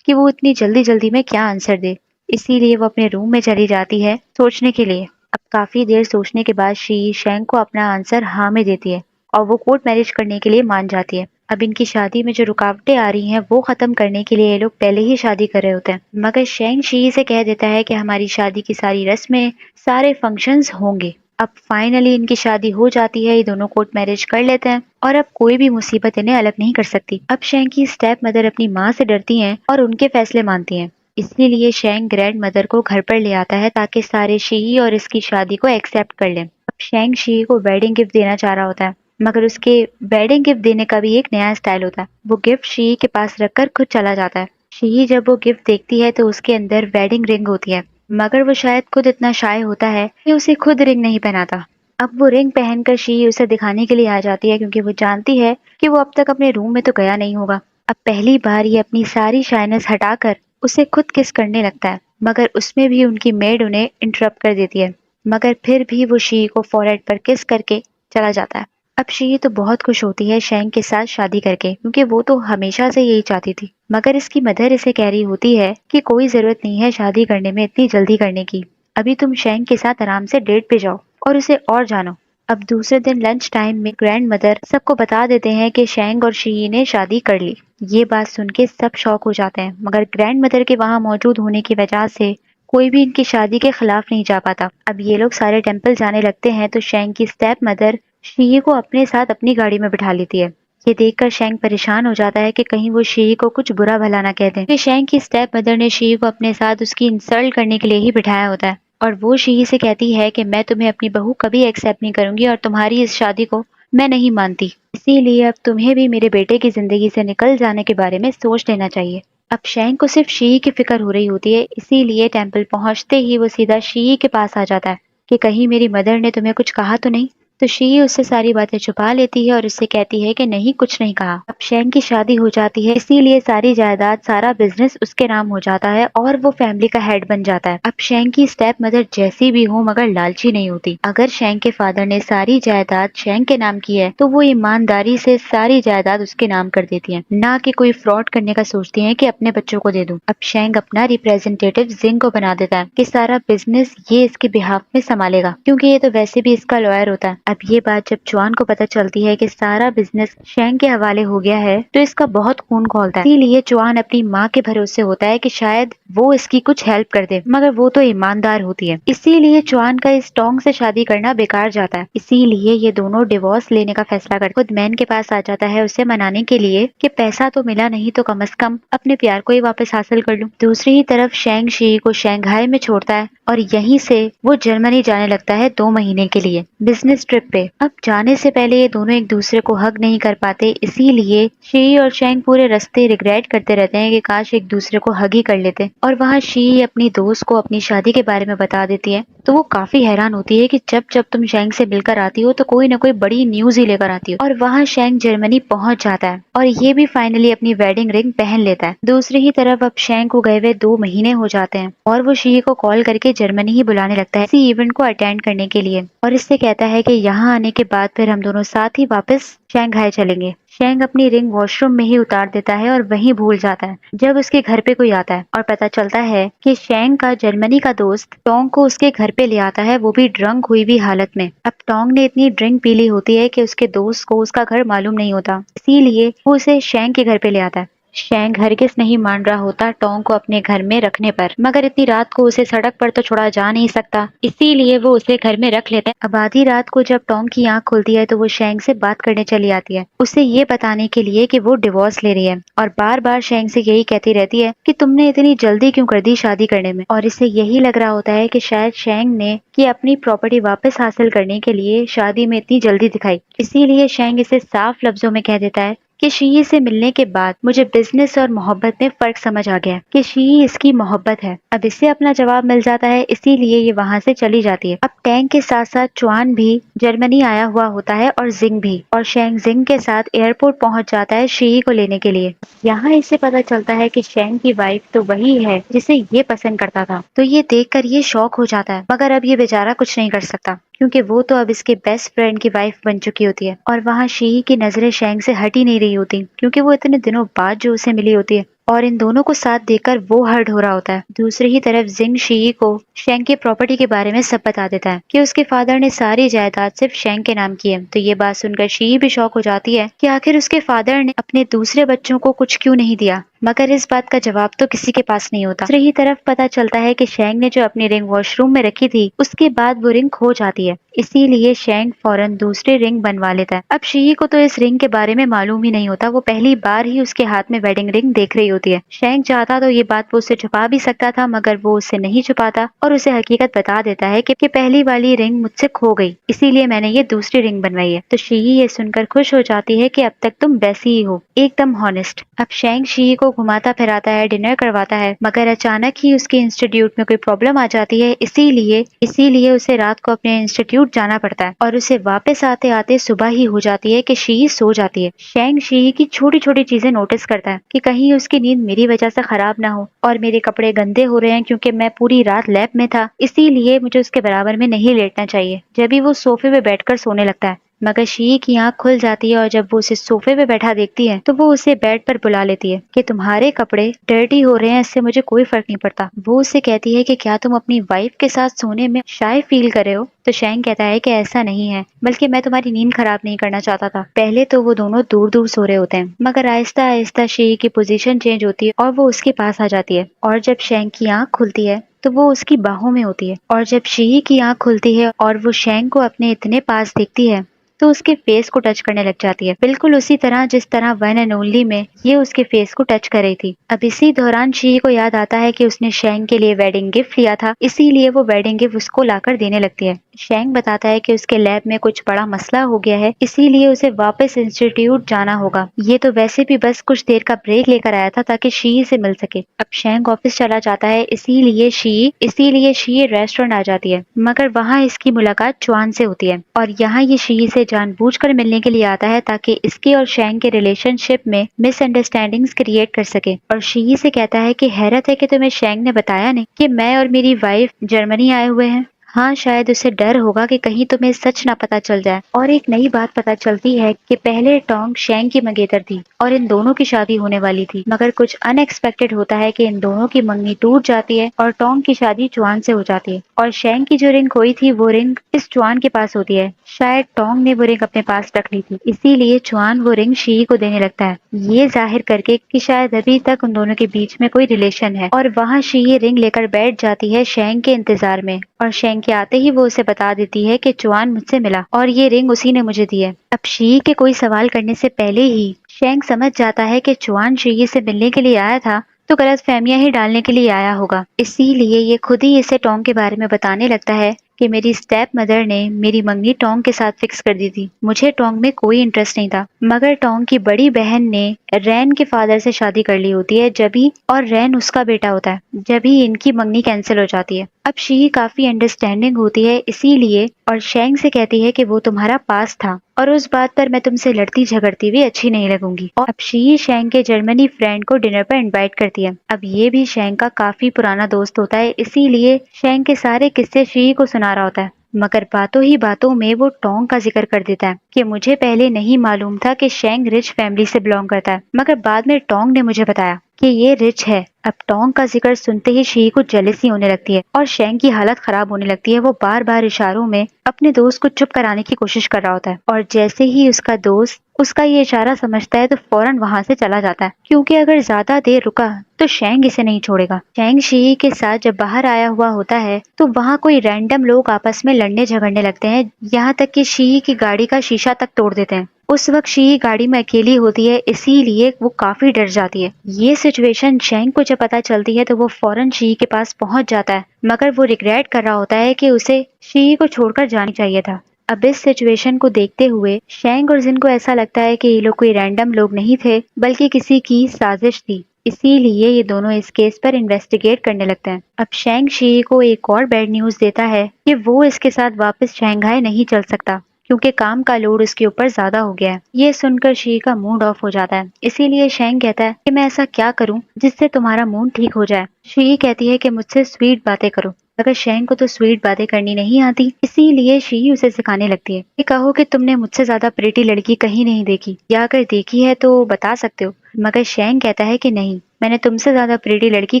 कि वो इतनी जल्दी जल्दी में क्या आंसर दे। इसीलिए वो अपने रूम में चली जाती है सोचने के लिए। अब काफी देर सोचने के बाद शी शैंक को अपना आंसर हाँ में देती है और वो कोर्ट मैरिज करने के लिए मान जाती है। अब इनकी शादी में जो रुकावटें आ रही हैं वो खत्म करने के लिए ये लोग पहले ही शादी कर रहे होते हैं, मगर शैंक शी से कह देता है कि हमारी शादी की सारी रस्में, सारे फंक्शंस होंगे। अब फाइनली इनकी शादी हो जाती है, ये दोनों कोर्ट मैरिज कर लेते हैं और अब कोई भी मुसीबत इन्हें अलग नहीं कर सकती। अब शैंक की स्टेप मदर अपनी माँ से डरती हैं और उनके फैसले मानती हैं, इसीलिए शैंक ग्रैंड मदर को घर पर ले आता है ताकि सारे शी और इसकी शादी को एक्सेप्ट कर लें। अब शैंक शी को वेडिंग गिफ्ट देना चाह रहा होता है, मगर उसके वेडिंग गिफ्ट देने का भी एक नया स्टाइल होता है। वो गिफ्ट शी के पास रखकर खुद चला जाता है। शी जब वो गिफ्ट देखती है तो उसके अंदर वेडिंग रिंग होती है, मगर वो शायद खुद इतना शाय होता है कि उसे खुद रिंग नहीं पहनाता। अब वो रिंग पहनकर शी उसे दिखाने के लिए आ जाती है, क्योंकि वो जानती है कि वो अब तक अपने रूम में तो गया नहीं होगा। अब पहली बार ये अपनी सारी शाइनेस हटाकर उसे खुद किस करने लगता है, मगर उसमें भी उनकी मेड उन्हें इंटरप्ट कर देती है। मगर फिर भी वो शी को फॉरहेड पर किस करके चला जाता है। अब शी तो बहुत खुश होती है शैंक के साथ शादी करके, क्योंकि वो तो हमेशा से यही चाहती थी। मगर इसकी मदर इसे कह रही होती है कि कोई जरूरत नहीं है शादी करने में इतनी जल्दी करने की, अभी तुम शैंक के साथ आराम से डेट पे जाओ और उसे और जानो। अब दूसरे दिन लंच टाइम में ग्रैंड मदर सबको बता देते हैं कि शैंक और शी ने शादी कर ली। ये बात सुन के सब शॉक हो जाते हैं, मगर ग्रैंड मदर के वहां मौजूद होने की वजह से कोई भी इनकी शादी के खिलाफ नहीं जा पाता। अब ये लोग सारे टेम्पल जाने लगते हैं तो शैंक की स्टेप मदर शी को अपने साथ अपनी गाड़ी में बिठा लेती है। ये देखकर शैंक परेशान हो जाता है कि कहीं वो शी को कुछ बुरा भला ना कह दें, क्योंकि शैंक की स्टेप मदर ने शी को अपने साथ उसकी इंसल्ट करने के लिए ही बिठाया होता है। और वो शी से कहती है कि मैं तुम्हें अपनी बहू कभी एक्सेप्ट नहीं करूंगी और तुम्हारी इस शादी को मैं नहीं मानती, इसीलिए अब तुम्हें भी मेरे बेटे की जिंदगी से निकल जाने के बारे में सोच लेना चाहिए। अब शैंक को सिर्फ शी की फिक्र हो रही होती है, इसीलिए टेम्पल पहुंचते ही वो सीधा शी के पास आ जाता है कि कहीं मेरी मदर ने तुम्हें कुछ कहा तो नहीं, तो शी उससे सारी बातें छुपा लेती है और उससे कहती है कि नहीं, कुछ नहीं कहा। अब शेंग की शादी हो जाती है, इसीलिए सारी जायदाद, सारा बिजनेस उसके नाम हो जाता है और वो फैमिली का हेड बन जाता है। अब शेंग की स्टेप मदर जैसी भी हो मगर लालची नहीं होती। अगर शेंग के फादर ने सारी जायदाद शेंग के नाम की है तो वो ईमानदारी से सारी जायदाद उसके नाम कर देती है, ना कि कोई फ्रॉड करने का सोचती है कि अपने बच्चों को दे दूं। अब शेंग अपना रिप्रेजेंटेटिव जिंग को बना देता है कि सारा बिजनेस ये इसके बिहाफ में संभालेगा, क्योंकि ये तो वैसे भी इसका लॉयर होता है। अब ये बात जब चुआन को पता चलती है कि सारा बिजनेस शेंग के हवाले हो गया है तो इसका बहुत खून खौलता है। इसीलिए चुआन अपनी माँ के भरोसे होता है कि शायद वो इसकी कुछ हेल्प कर दे, मगर वो तो ईमानदार होती है। इसीलिए चुआन का इस टोंग से शादी करना बेकार जाता है। इसीलिए ये दोनों डिवोर्स लेने का फैसला करते। खुद मैन के पास आ जाता है उसे मनाने के लिए कि पैसा तो मिला नहीं तो कम से कम अपने प्यार को ही वापस हासिल कर लूं। दूसरी ही तरफ शेंग शी को शंघाई में छोड़ता है और यहीं से वो जर्मनी जाने लगता है 2 महीने के लिए बिजनेस ट्रिप पे। अब जाने से पहले ये दोनों एक दूसरे को हग नहीं कर पाते, इसीलिए शी और शेंग पूरे रास्ते रिग्रेट करते रहते हैं कि काश एक दूसरे को हग ही कर लेते। और वहाँ शी अपनी दोस्त को अपनी शादी के बारे में बता देती है तो वो काफी हैरान होती है कि जब जब तुम शेंग से मिलकर आती हो तो कोई ना कोई बड़ी न्यूज ही लेकर आती हो। और वहाँ शेंग जर्मनी पहुंच जाता है और ये भी फाइनली अपनी वेडिंग रिंग पहन लेता है। दूसरी ही तरफ अब शेंग को गए हुए 2 महीने हो जाते हैं और वो शी को कॉल करके जर्मनी ही बुलाने लगता है इसी इवेंट को अटेंड करने के लिए, और इससे कहता है कि यहाँ आने के बाद फिर हम दोनों साथ ही वापस शंघाई चलेंगे। शेंग अपनी रिंग वॉशरूम में ही उतार देता है और वहीं भूल जाता है जब उसके घर पे कोई आता है और पता चलता है कि शेंग का जर्मनी का दोस्त टोंग को उसके घर पे ले आता है, वो भी ड्रंक हुई भी हालत में। अब टोंग ने इतनी ड्रिंक पी ली होती है कि उसके दोस्त को उसका घर मालूम नहीं होता, इसीलिए वो उसे शेंग के घर पे ले आता है। शेंग हरगिज नहीं मान रहा होता टोंग को अपने घर में रखने पर, मगर इतनी रात को उसे सड़क पर तो छोड़ा जा नहीं सकता, इसीलिए वो उसे घर में रख लेते हैं। अब आधी रात को जब टोंग की आंख खुलती है तो वो शेंग से बात करने चली आती है, उसे ये बताने के लिए कि वो डिवोर्स ले रही है और बार बार शेंग से यही कहती रहती है कि तुमने इतनी जल्दी क्यों कर दी शादी करने में। और इसे यही लग रहा होता है कि शायद शेंग ने कि अपनी प्रॉपर्टी वापस हासिल करने के लिए शादी में इतनी जल्दी दिखाई, इसीलिए शेंग इसे साफ लफ्जों में कह देता है कि शी से मिलने के बाद मुझे बिजनेस और मोहब्बत में फर्क समझ आ गया कि शी इसकी मोहब्बत है। अब इससे अपना जवाब मिल जाता है, इसीलिए ये वहाँ से चली जाती है। अब टैंग के साथ साथ चुआन भी जर्मनी आया हुआ होता है और जिंग भी, और शेंग जिंग के साथ एयरपोर्ट पहुंच जाता है शी को लेने के लिए। यहाँ इससे पता चलता है कि शेंग की वाइफ तो वही है जिसे ये पसंद करता था, तो ये देखकर ये शॉक हो जाता है, मगर अब ये बेचारा कुछ नहीं कर सकता क्योंकि वो तो अब इसके बेस्ट फ्रेंड की वाइफ बन चुकी होती है। और वहाँ शी की नजरें शेंग से हट ही नहीं रही होती क्योंकि वो इतने दिनों बाद जो उसे मिली होती है और इन दोनों को साथ देखकर वो हर्ट हो रहा होता है। दूसरी ही तरफ जिंग शी को शेंग की प्रॉपर्टी के बारे में सब बता देता है कि उसके फादर ने सारी जायदाद सिर्फ शेंग के नाम की है। तो ये बात सुनकर शी भी शॉक हो जाती है कि आखिर उसके फादर ने अपने दूसरे बच्चों को कुछ क्यों नहीं दिया, मगर इस बात का जवाब तो किसी के पास नहीं होता। दूसरी ही तरफ पता चलता है कि शेंग ने जो अपनी रिंग वॉशरूम में रखी थी उसके बाद वो रिंग खो जाती है, इसीलिए शेंग फौरन दूसरी रिंग बनवा लेता है। अब शी को तो इस रिंग के बारे में मालूम ही नहीं होता, वो पहली बार ही उसके हाथ में वेडिंग रिंग देख रही होती है। शेंग चाहता तो ये बात वो उससे छुपा भी सकता था, मगर वो उससे नहीं छुपाता और उसे हकीकत बता देता है कि पहली वाली रिंग मुझसे खो गई, इसीलिए मैंने ये दूसरी रिंग बनवाई है। तो शी ये सुनकर खुश हो जाती है कि अब तक तुम वैसी ही हो, एकदम हॉनेस्ट। अब शेंग शी को घुमाता फिराता है, डिनर करवाता है, मगर अचानक ही उसके इंस्टीट्यूट में कोई प्रॉब्लम आ जाती है, इसीलिए उसे रात को अपने इंस्टीट्यूट जाना पड़ता है और उसे वापस आते आते सुबह ही हो जाती है कि शी सो जाती है। शेंग शी की छोटी छोटी चीजें नोटिस करता है कि कहीं उसकी नींद मेरी वजह से खराब ना हो, और मेरे कपड़े गंदे हो रहे हैं क्योंकि मैं पूरी रात लैब में था, इसीलिए मुझे उसके बराबर में नहीं लेटना चाहिए। जब भी वो सोफे पे बैठकर सोने लगता है, मगर शी की आंख खुल जाती है और जब वो उसे सोफे पे बैठा देखती है तो वो उसे बेड पर बुला लेती है कि तुम्हारे कपड़े डर्टी हो रहे हैं, इससे मुझे कोई फर्क नहीं पड़ता। वो उसे कहती है कि क्या तुम अपनी वाइफ के साथ सोने में शाय फील कर रहे हो? तो शेंग कहता है कि ऐसा नहीं है, बल्कि मैं तुम्हारी नींद खराब नहीं करना चाहता था। पहले तो वो दोनों दूर दूर सो रहे होते हैं, मगर आहिस्ता आहिस्ता शी की पोजीशन चेंज होती है और वो उसके पास आ जाती है, और जब शेंग की आंख खुलती है तो वो उसकी बाहों में होती है। और जब शी की आंख खुलती है और वो शेंग को अपने इतने पास देखती है तो उसके फेस को टच करने लग जाती है, बिल्कुल उसी तरह जिस तरह वन एंड ओनली में ये उसके फेस को टच कर रही थी। अब इसी दौरान शी को याद आता है कि उसने शेंग के लिए वेडिंग गिफ्ट लिया था, इसीलिए वो वेडिंग गिफ्ट उसको लाकर देने लगती है। शेंग बताता है कि उसके लैब में कुछ बड़ा मसला हो गया है, इसीलिए उसे वापस इंस्टीट्यूट जाना होगा। ये तो वैसे भी बस कुछ देर का ब्रेक लेकर आया था ताकि शी से मिल सके। अब शेंग ऑफिस चला जाता है, इसीलिए शी रेस्टोरेंट आ जाती है, मगर वहाँ इसकी मुलाकात चुआन से होती है और यहाँ ये शी से जानबूझकर मिलने के लिए आता है ताकि इसके और शेंग के रिलेशनशिप में मिसअंडरस्टैंडिंग्स क्रिएट कर सके। और शी से कहता है कि हैरत है कि तुम्हें शेंग ने बताया नहीं कि मैं और मेरी वाइफ जर्मनी आए हुए हैं। हाँ, शायद उसे डर होगा कि कहीं तुम्हें सच ना पता चल जाए। और एक नई बात पता चलती है कि पहले टोंग शेंग की मंगेतर थी और इन दोनों की शादी होने वाली थी, मगर कुछ अनएक्सपेक्टेड होता है कि इन दोनों की मंगनी टूट जाती है और टोंग की शादी चुआन से हो जाती है। और शेंग की जो रिंग खोई थी वो रिंग इस चुआन के पास होती है। शायद टोंग ने वो रिंग अपने पास रख ली थी, इसीलिए चुआन वो रिंग शी को देने लगता है, ये जाहिर करके कि शायद अभी तक उन दोनों के बीच में कोई रिलेशन है। और वहाँ शी ये रिंग लेकर बैठ जाती है शेंग के इंतजार में, और शेंग के आते ही वो उसे बता देती है कि चुआन मुझसे मिला और ये रिंग उसी ने मुझे दी है। अब शी के कोई सवाल करने से पहले ही शेंग समझ जाता है कि चुआन शी से मिलने के लिए आया था तो गलत फहमियां ही डालने के लिए आया होगा, इसीलिए ये खुद ही इसे टोंग के बारे में बताने लगता है कि मेरी स्टेप मदर ने मेरी मंगनी टोंग के साथ फिक्स कर दी थी। मुझे टोंग में कोई इंटरेस्ट नहीं था, मगर टोंग की बड़ी बहन ने रैन के फादर से शादी कर ली होती है जभी, और रैन उसका बेटा होता है, जब ही इनकी मंगनी कैंसिल हो जाती है। अब शी काफी अंडरस्टैंडिंग होती है इसीलिए, और शेंग से कहती है कि वो तुम्हारा पास था और उस बात पर मैं तुमसे लड़ती झगड़ती भी अच्छी नहीं लगूंगी। और अब शी शेंग के जर्मनी फ्रेंड को डिनर पर इनवाइट करती है। अब ये भी शेंग का काफी पुराना दोस्त होता है, इसीलिए शेंग के सारे किस्से शी को सुना रहा होता है, मगर बातों ही बातों में वो टोंग का जिक्र कर देता है कि मुझे पहले नहीं मालूम था कि शेंग रिच फैमिली से बिलोंग करता है, मगर बाद में टोंग ने मुझे बताया कि ये रिच है। अब टोंग का जिक्र सुनते ही शी को जेलसी होने लगती है और शेंग की हालत खराब होने लगती है। वो बार बार इशारों में अपने दोस्त को चुप कराने की कोशिश कर रहा होता है, और जैसे ही उसका दोस्त उसका ये इशारा समझता है तो फौरन वहां से चला जाता है, क्योंकि अगर ज्यादा देर रुका तो शेंग इसे नहीं छोड़ेगा। शेंग शी के साथ जब बाहर आया हुआ होता है तो वहाँ कोई रैंडम लोग आपस में लड़ने झगड़ने लगते हैं, यहाँ तक कि शी की गाड़ी का शीशा तक तोड़ देते हैं। उस वक्त शी गाड़ी में अकेली होती है, इसीलिए वो काफी डर जाती है। ये सिचुएशन शेंग को जब पता चलती है तो वो फौरन शी के पास पहुंच जाता है, मगर वो रिग्रेट कर रहा होता है कि उसे शी को छोड़कर जाना चाहिए था। अब इस सिचुएशन को देखते हुए शेंग और जिन को ऐसा लगता है कि ये लोग कोई रैंडम लोग नहीं थे बल्कि किसी की साजिश थी, इसीलिए ये दोनों इस केस पर इन्वेस्टिगेट करने लगते हैं। अब शेंग शी को एक और बैड न्यूज देता है कि वो इसके साथ वापस शंघाई नहीं चल सकता, क्योंकि काम का लोड उसके ऊपर ज्यादा हो गया है। ये सुनकर शी का मूड ऑफ हो जाता है, इसीलिए शेंग कहता है कि मैं ऐसा क्या करूं जिससे तुम्हारा मूड ठीक हो जाए। शी कहती है कि मुझसे स्वीट बातें करो, अगर शेंग को तो स्वीट बातें करनी नहीं आती, इसीलिए शी उसे सिखाने लगती है कि कहो कि तुमने मुझसे ज्यादा प्रेटी लड़की कहीं नहीं देखी, या अगर देखी है तो बता सकते हो। मगर शेंग कहता है कि नहीं, मैंने तुमसे ज्यादा प्रेटी लड़की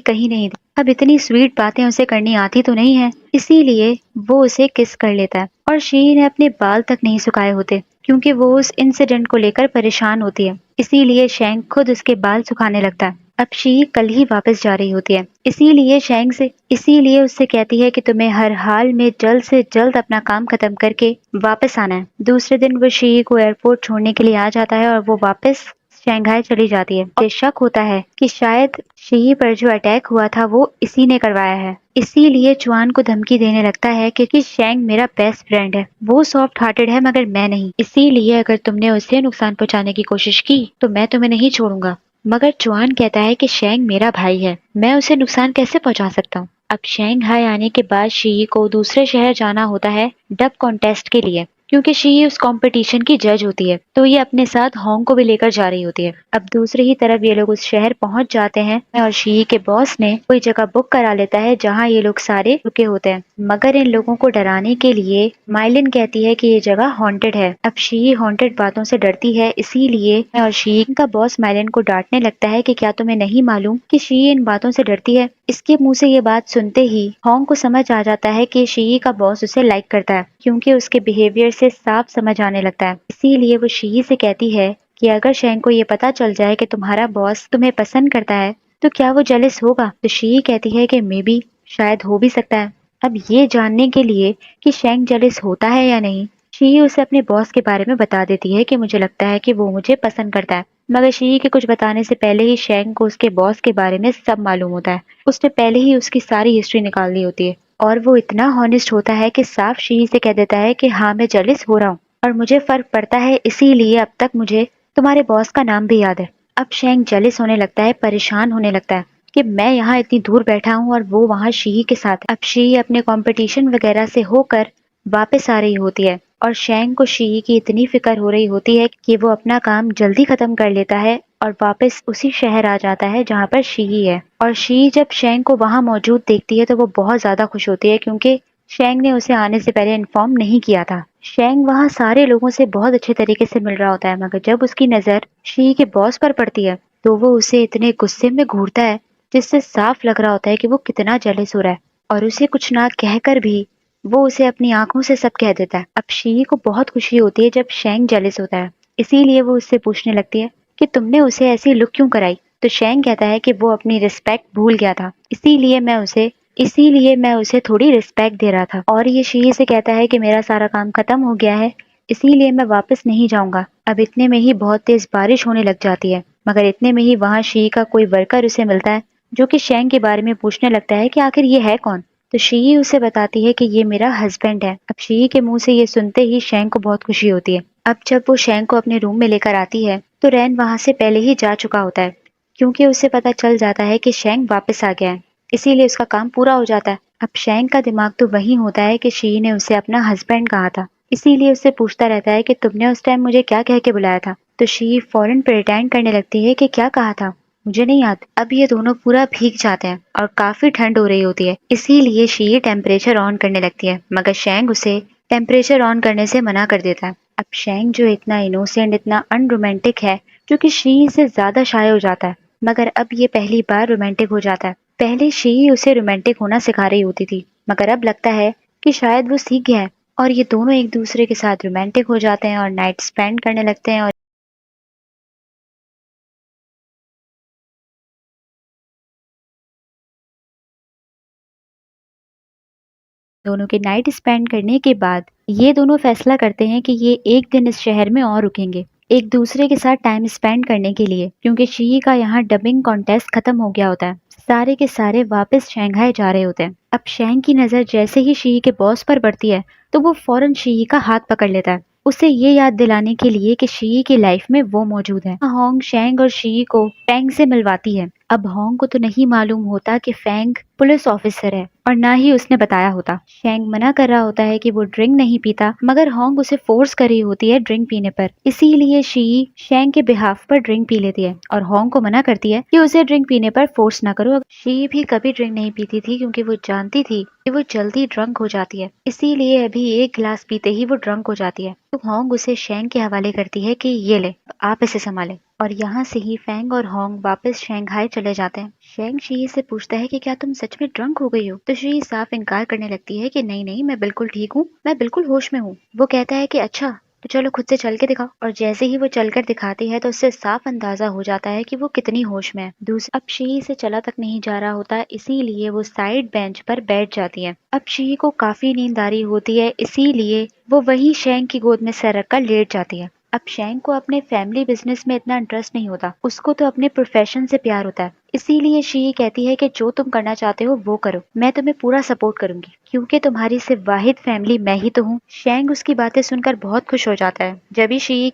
कहीं नहीं देखी। अब इतनी स्वीट बातें उसे करनी आती तो नहीं है, इसीलिए वो उसे किस कर लेता है। और शी ने अपने बाल तक नहीं सुखाए होते, क्योंकि वो उस इंसिडेंट को लेकर परेशान होती है, इसीलिए शेंग खुद उसके बाल सुखाने लगता है। अब शी कल ही वापस जा रही होती है, इसीलिए उससे कहती है कि तुम्हें हर हाल में जल्द से जल्द अपना काम खत्म करके वापस आना है। दूसरे दिन वो शी को एयरपोर्ट छोड़ने के लिए आ जाता है और वो वापस शंघाई चली जाती है। उसे शक होता है कि शायद शी पर जो अटैक हुआ था वो इसी ने करवाया है, इसीलिए चुआन को धमकी देने लगता है कि शेंग मेरा बेस्ट फ्रेंड है, वो सॉफ्ट हार्टेड है मगर मैं नहीं, इसीलिए अगर तुमने उसे नुकसान पहुंचाने की कोशिश की तो मैं तुम्हें नहीं छोड़ूंगा। मगर चुआन कहता है कि शेंग मेरा भाई है, मैं उसे नुकसान कैसे पहुंचा सकता हूँ। अब शंघाई आने के बाद शी को दूसरे शहर जाना होता है डब कॉन्टेस्ट के लिए, क्योंकि शी उस कंपटीशन की जज होती है, तो ये अपने साथ होंग को भी लेकर जा रही होती है। अब दूसरी ही तरफ ये लोग उस शहर पहुंच जाते हैं और शी के बॉस ने कोई जगह बुक करा लेता है जहां ये लोग सारे रुके होते हैं, मगर इन लोगों को डराने के लिए माइलिन कहती है कि ये जगह हॉन्टेड है। अब शी हॉन्टेड बातों से डरती है, इसीलिए और शी का बॉस माइलिन को डांटने लगता है कि क्या तुम्हें नहीं मालूम कि शी इन बातों से डरती है। इसके मुंह से ये बात सुनते ही होंग को समझ आ जाता है कि शी का बॉस उसे लाइक करता है, क्योंकि उसके बिहेवियर से साफ समझ आने लगता है। इसीलिए वो शी से कहती है कि अगर शेंग को ये पता चल जाए कि तुम्हारा बॉस तुम्हें पसंद करता है तो क्या वो जेलस होगा। तो शी कहती है कि मे बी, शायद हो भी सकता है। अब ये जानने के लिए कि शेंग जेलस होता है या नहीं, शी उसे अपने बॉस के बारे में बता देती है कि मुझे लगता है कि वो मुझे पसंद करता है। मगर शी के कुछ बताने से पहले ही शेंग को उसके बॉस के बारे में सब मालूम होता है। उसने पहले ही उसकी सारी हिस्ट्री निकाल ली होती है और वो इतना हॉनेस्ट होता है कि साफ शी से कह देता है कि हाँ, मैं जेलिस हो रहा हूँ और मुझे फर्क पड़ता है, इसीलिए अब तक मुझे तुम्हारे बॉस का नाम भी याद है। अब शेंग जेलिस होने लगता है, परेशान होने लगता है कि मैं यहाँ इतनी दूर बैठा हूँ और वो वहाँ शी के साथ है। अब शी अपने कंपटीशन वगैरह से होकर वापस आ रही होती है और शेंग को शी की इतनी फिक्र हो रही होती है कि वो अपना काम जल्दी खत्म कर लेता है और वापस उसी शहर आ जाता है जहाँ पर शी है। और शी जब शेंग को वहाँ मौजूद देखती है तो वो बहुत ज्यादा खुश होती है क्योंकि शेंग ने उसे आने से पहले इन्फॉर्म नहीं किया था। शेंग वहाँ सारे लोगों से बहुत अच्छे तरीके से मिल रहा होता है, मगर जब उसकी नजर शी के बॉस पर पड़ती है तो वो उसे इतने गुस्से में घूरता है जिससे साफ लग रहा होता है कि वो कितना जेलस हो रहा है। और उसे कुछ ना कहकर भी वो उसे अपनी आंखों से सब कह देता है। अब शी को बहुत खुशी होती है जब शेंग जेलस होता है, इसीलिए वो उससे पूछने लगती है कि तुमने उसे ऐसी लुक क्यों कराई। तो शेंग कहता है कि वो अपनी रिस्पेक्ट भूल गया था, इसीलिए मैं उसे थोड़ी रिस्पेक्ट दे रहा था। और ये शी से कहता है कि मेरा सारा काम खत्म हो गया है, इसीलिए मैं वापस नहीं जाऊंगा। अब इतने में ही बहुत तेज बारिश होने लग जाती है, मगर इतने में ही वहाँ शी का कोई वर्कर उसे मिलता है जो कि शेंग के बारे में पूछने लगता है कि आखिर ये है कौन। तो शी उसे बताती है कि ये मेरा हस्बैंड है। अब शी के मुंह से ये सुनते ही शेंग को बहुत खुशी होती है। अब जब वो शेंग को अपने रूम में लेकर आती है तो रैन वहां से पहले ही जा चुका होता है क्योंकि उसे पता चल जाता है कि शेंग वापस आ गया है, इसीलिए उसका काम पूरा हो जाता है। अब शेंग का दिमाग तो वही होता है कि शी ने उसे अपना हस्बैंड कहा था, इसीलिए उससे पूछता रहता है कि तुमने उस टाइम मुझे क्या कह के बुलाया था। तो शी फौरन प्रिटेंड करने लगती है कि क्या कहा था मुझे नहीं याद। अब ये दोनों पूरा भीग जाते हैं और काफी ठंड हो रही होती है, इसीलिए शी टेम्परेचर ऑन करने लगती है, मगर शेंग उसे टेम्परेचर ऑन करने से मना कर देता है। अब शेंग जो इतना इनोसेंट, इतना अनरोमांटिक है, क्योंकि शी से ज्यादा शाय हो जाता है, मगर अब ये पहली बार रोमांटिक हो जाता है। पहले शी उसे रोमांटिक होना सिखा रही होती थी, मगर अब लगता है कि शायद वो सीख गया है और ये दोनों एक दूसरे के साथ रोमांटिक हो जाते हैं और नाइट स्पेंड करने लगते हैं। और दोनों के नाइट स्पेंड करने के बाद ये दोनों फैसला करते हैं कि ये एक दिन इस शहर में और रुकेंगे एक दूसरे के साथ टाइम स्पेंड करने के लिए, क्योंकि शी का यहाँ डबिंग कॉन्टेस्ट खत्म हो गया होता है। सारे के सारे वापस शंघाई जा रहे होते हैं। अब शैंग की नजर जैसे ही शी के बॉस पर पड़ती है तो वो फौरन शी का हाथ पकड़ लेता है, उसे ये याद दिलाने के लिए कि शी की लाइफ में वो मौजूद है। होंग शैंग और शी को फैंग से मिलवाती है। अब होंग को तो नहीं मालूम होता कि फैंग पुलिस ऑफिसर है और ना ही उसने बताया होता। शैंग मना कर रहा होता है कि वो ड्रिंक नहीं पीता, मगर होंग उसे फोर्स कर रही होती है ड्रिंक पीने पर, इसीलिए शी शैंग के बिहाफ पर ड्रिंक पी लेती है और होंग को मना करती है कि उसे ड्रिंक पीने पर फोर्स ना करो। शी भी कभी ड्रिंक नहीं पीती थी क्योंकि वो जानती थी कि वो जल्दी ड्रंक हो जाती है, इसीलिए अभी एक गिलास पीते ही वो ड्रंक हो जाती है। तो होंग उसे शैंग के हवाले करती है कि ये ले, आप इसे संभालें। और यहाँ से ही फैंग और होंग वापस शंघाई चले जाते हैं। शेंग शी से पूछता है कि क्या तुम सच में ड्रंक हो गई हो। तो शी साफ इनकार करने लगती है कि नहीं नहीं, मैं बिल्कुल ठीक हूँ, मैं बिल्कुल होश में हूँ। वो कहता है कि अच्छा तो चलो खुद से चल के दिखाओ। और जैसे ही वो चलकर दिखाती है तो उससे साफ अंदाजा हो जाता है कि वो कितनी होश में है। दूसरा, अब शी से चला तक नहीं जा रहा होता, इसीलिए वो साइड बेंच पर बैठ जाती है। अब शी को काफी नींद आ रही होती है, इसीलिए वो वही शेंग की गोद में सर रखकर लेट जाती है। अब शैंग को अपने फैमिली बिजनेस में इतना इंटरेस्ट नहीं होता, उसको तो अपने प्रोफेशन से प्यार होता है, इसीलिए शी कहती है कि जो तुम करना चाहते हो वो करो, मैं तुम्हें पूरा सपोर्ट करूंगी क्योंकि तुम्हारी सिर्फ वाहिद फैमिली मैं ही तो हूँ। शैंग उसकी बातें सुनकर बहुत खुश हो जाता है। जब भी शी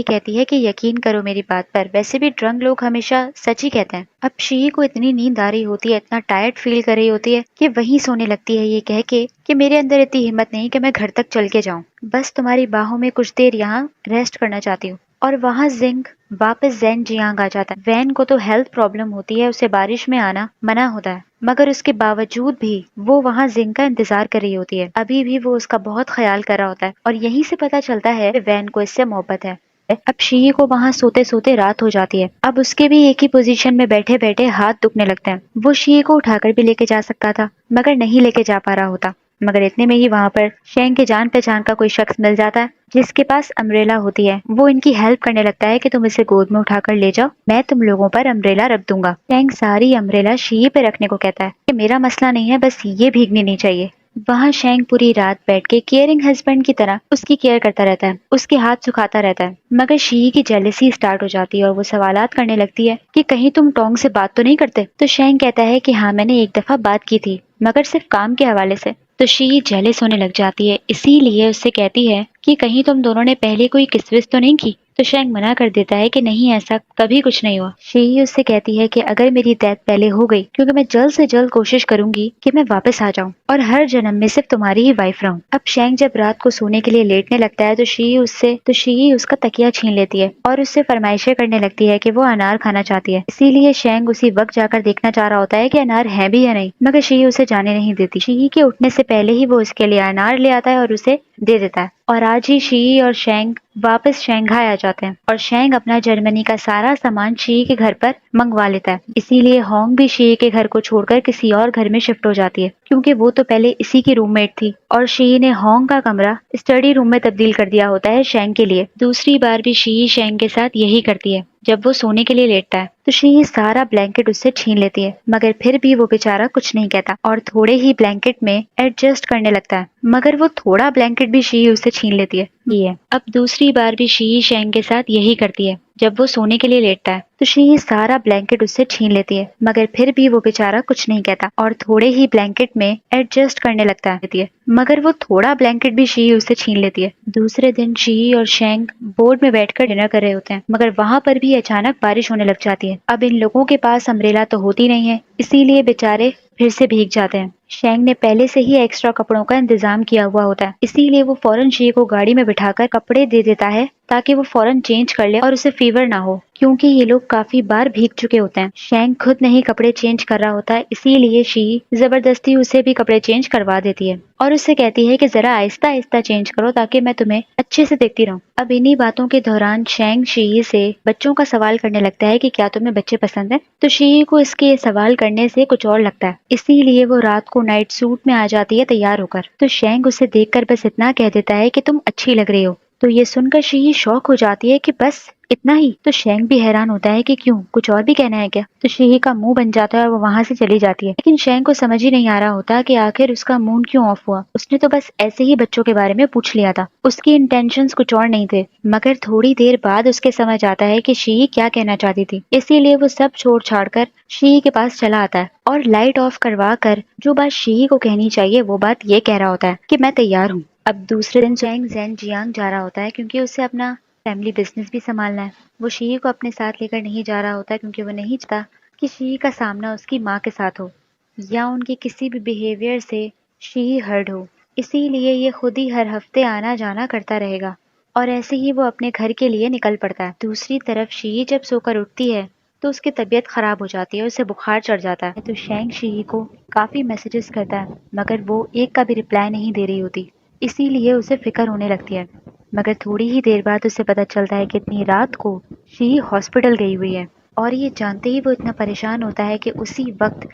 कहती है कि यकीन करो मेरी बात पर, वैसे भी ड्रंक लोग हमेशा सच ही कहते हैं। अब शी को इतनी नींद आ रही होती है, इतना टायर्ड फील कर रही होती है कि वहीं सोने लगती है, ये कह के कि मेरे अंदर इतनी हिम्मत नहीं कि मैं घर तक चल के जाऊं, बस तुम्हारी बाहों में कुछ देर यहाँ रेस्ट करना चाहती हूँ। और वहाँ जिंग वापस जैन जियांग आ जाता है। वैन को तो हेल्थ प्रॉब्लम होती है, उसे बारिश में आना मना होता है, मगर उसके बावजूद भी वो वहाँ जिंग का इंतजार कर रही होती है। अभी भी वो उसका बहुत ख्याल कर रहा होता है और यहीं से पता चलता है वैन को इससे मोहब्बत है। अब शी को वहाँ सोते सोते रात हो जाती है। अब उसके भी एक ही पोजीशन में बैठे बैठे हाथ दुखने लगते हैं। वो शी को उठाकर भी लेके जा सकता था, मगर नहीं लेके जा पा रहा होता। मगर इतने में ही वहाँ पर शेंग के जान पहचान का कोई शख्स मिल जाता है जिसके पास अम्ब्रेला होती है। वो इनकी हेल्प करने लगता है कि तुम इसे गोद में उठाकर ले जाओ, मैं तुम लोगों पर अम्ब्रेला रख दूंगा। शेंग सारी अम्ब्रेला शी पे रखने को कहता है कि मेरा मसला नहीं है, बस ये भीगनी नहीं चाहिए। वहाँ शेंग पूरी रात बैठ के केयरिंग हस्बैंड की तरह उसकी केयर करता रहता है, उसके हाथ सुखाता रहता है। मगर शी की जेलसी स्टार्ट हो जाती है और वो सवालात करने लगती है कि कहीं तुम टोंग से बात तो नहीं करते। तो शेंग कहता है कि हाँ, मैंने एक दफा बात की थी, मगर सिर्फ काम के हवाले से। तो शी जेलस होने लग जाती है, इसीलिए उससे कहती है कि कहीं तुम दोनों ने पहले कोई किसविस तो नहीं की। तो शेंग मना कर देता है कि नहीं, ऐसा कभी कुछ नहीं हुआ। शी उससे कहती है कि अगर मेरी डेथ पहले हो गई, क्योंकि मैं जल्द से जल्द कोशिश करूंगी कि मैं वापस आ जाऊं और हर जन्म में सिर्फ तुम्हारी ही वाइफ रहूं। अब शेंग जब रात को सोने के लिए लेटने लगता है तो शी उसका तकिया छीन लेती है और उससे फरमाइशें करने लगती है कि वो अनार खाना चाहती है। इसीलिए शेंग उसी वक्त जाकर देखना चाह रहा होता है कि अनार है भी या नहीं, मगर शी उसे जाने नहीं देती। शी के उठने से पहले ही वो उसके लिए अनार ले आता है और उसे दे देता है। और आज ही शी और शेंग वापस शंघाई आ जाते हैं और शेंग अपना जर्मनी का सारा सामान शी के घर पर मंगवा लेता है। इसीलिए होंग भी शी के घर को छोड़कर किसी और घर में शिफ्ट हो जाती है, क्योंकि वो तो पहले इसी की रूममेट थी और शी ने होंग का कमरा स्टडी रूम में तब्दील कर दिया होता है शेंग के लिए। दूसरी बार भी शी शेंग के साथ यही करती है। जब वो सोने के लिए लेटता है तो शी सारा ब्लैंकेट उससे छीन लेती है, मगर फिर भी वो बेचारा कुछ नहीं कहता और थोड़े ही ब्लैंकेट में एडजस्ट करने लगता है। मगर वो थोड़ा ब्लैंकेट भी शी उससे छीन लेती है। ये अब दूसरी बार भी शी शेंग के साथ यही करती है। जब वो सोने के लिए लेटता है तो शी सारा ब्लैंकेट उससे छीन लेती है, मगर फिर भी वो बेचारा कुछ नहीं कहता और थोड़े ही ब्लैंकेट में एडजस्ट करने लगता है। मगर वो थोड़ा ब्लैंकेट भी शी उससे छीन लेती है। दूसरे दिन शी और शेंग बोर्ड में बैठकर डिनर कर रहे होते हैं, मगर वहां पर भी अचानक बारिश होने लग जाती है। अब इन लोगों के पास अम्ब्रेला तो होती नहीं है, इसीलिए बेचारे फिर से भीग जाते हैं। शेंग ने पहले से ही एक्स्ट्रा कपड़ों का इंतजाम किया हुआ होता है, इसीलिए वो फौरन शी को गाड़ी में बिठाकर कपड़े दे देता है ताकि वो फौरन चेंज कर ले और उसे फीवर ना हो, क्योंकि ये लोग काफी बार भीग चुके होते हैं। शेंग खुद नहीं कपड़े चेंज कर रहा होता है, इसीलिए शी जबरदस्ती उसे भी कपड़े चेंज करवा देती है और उससे कहती है कि जरा आहिस्ता आहिस्ता चेंज करो ताकि मैं तुम्हें अच्छे से देखती रहूं। अब इन्हीं बातों के दौरान शेंग शी से बच्चों का सवाल करने लगता है कि क्या तुम्हें बच्चे पसंद है। तो शी को इसके सवाल करने से कुछ और लगता है, इसीलिए वो रात को नाइट सूट में आ जाती है तैयार होकर। तो शेंग उसे देखकर बस इतना कह देता है कि तुम अच्छी लग रही हो। तो ये सुनकर शी शॉक हो जाती है कि बस इतना ही। तो शेंग भी हैरान होता है कि क्यों, कुछ और भी कहना है क्या। तो शी का मुंह बन जाता है और वो वहां से चली जाती है, लेकिन शेंग को समझ ही नहीं आ रहा होता कि आखिर उसका मूड क्यों ऑफ हुआ। उसने तो बस ऐसे ही बच्चों के बारे में पूछ लिया था, उसकी इंटेंशंस कुछ और नहीं थे। मगर थोड़ी देर बाद उसके समझ आता है कि शी क्या कहना चाहती थी, इसीलिए वो सब छोड़ छाड़ कर शी के पास चला आता है और लाइट ऑफ करवा कर जो बात शी को कहनी चाहिए वो बात ये कह रहा होता है कि मैं तैयार हूँ। अब दूसरे दिन शेंग ज़ेनजियांग जा रहा होता है, क्योंकि उसे अपना फैमिली बिजनेस भी संभालना है। वो शी को अपने साथ लेकर नहीं जा रहा होता, क्योंकि वो नहीं चाहता कि शी का सामना उसकी माँ के साथ हो या उनके किसी भी बिहेवियर से शी हर्ट हो। इसीलिए ये खुद ही हर हफ्ते आना जाना करता रहेगा और ऐसे ही वो अपने घर के लिए निकल पड़ता है। दूसरी तरफ शी जब सोकर उठती है तो उसकी तबीयत खराब हो जाती है, उसे बुखार चढ़ जाता है। तो शेंग शी को काफी मैसेजेस करता है, मगर वो एक का भी रिप्लाई नहीं दे रही होती, इसीलिए उसे फिक्र होने लगती है। मगर थोड़ी ही देर बाद उसे पता चलता है कि इतनी रात को शी हॉस्पिटल गई हुई है और ये जानते ही वो इतना परेशान होता है कि उसी वक्त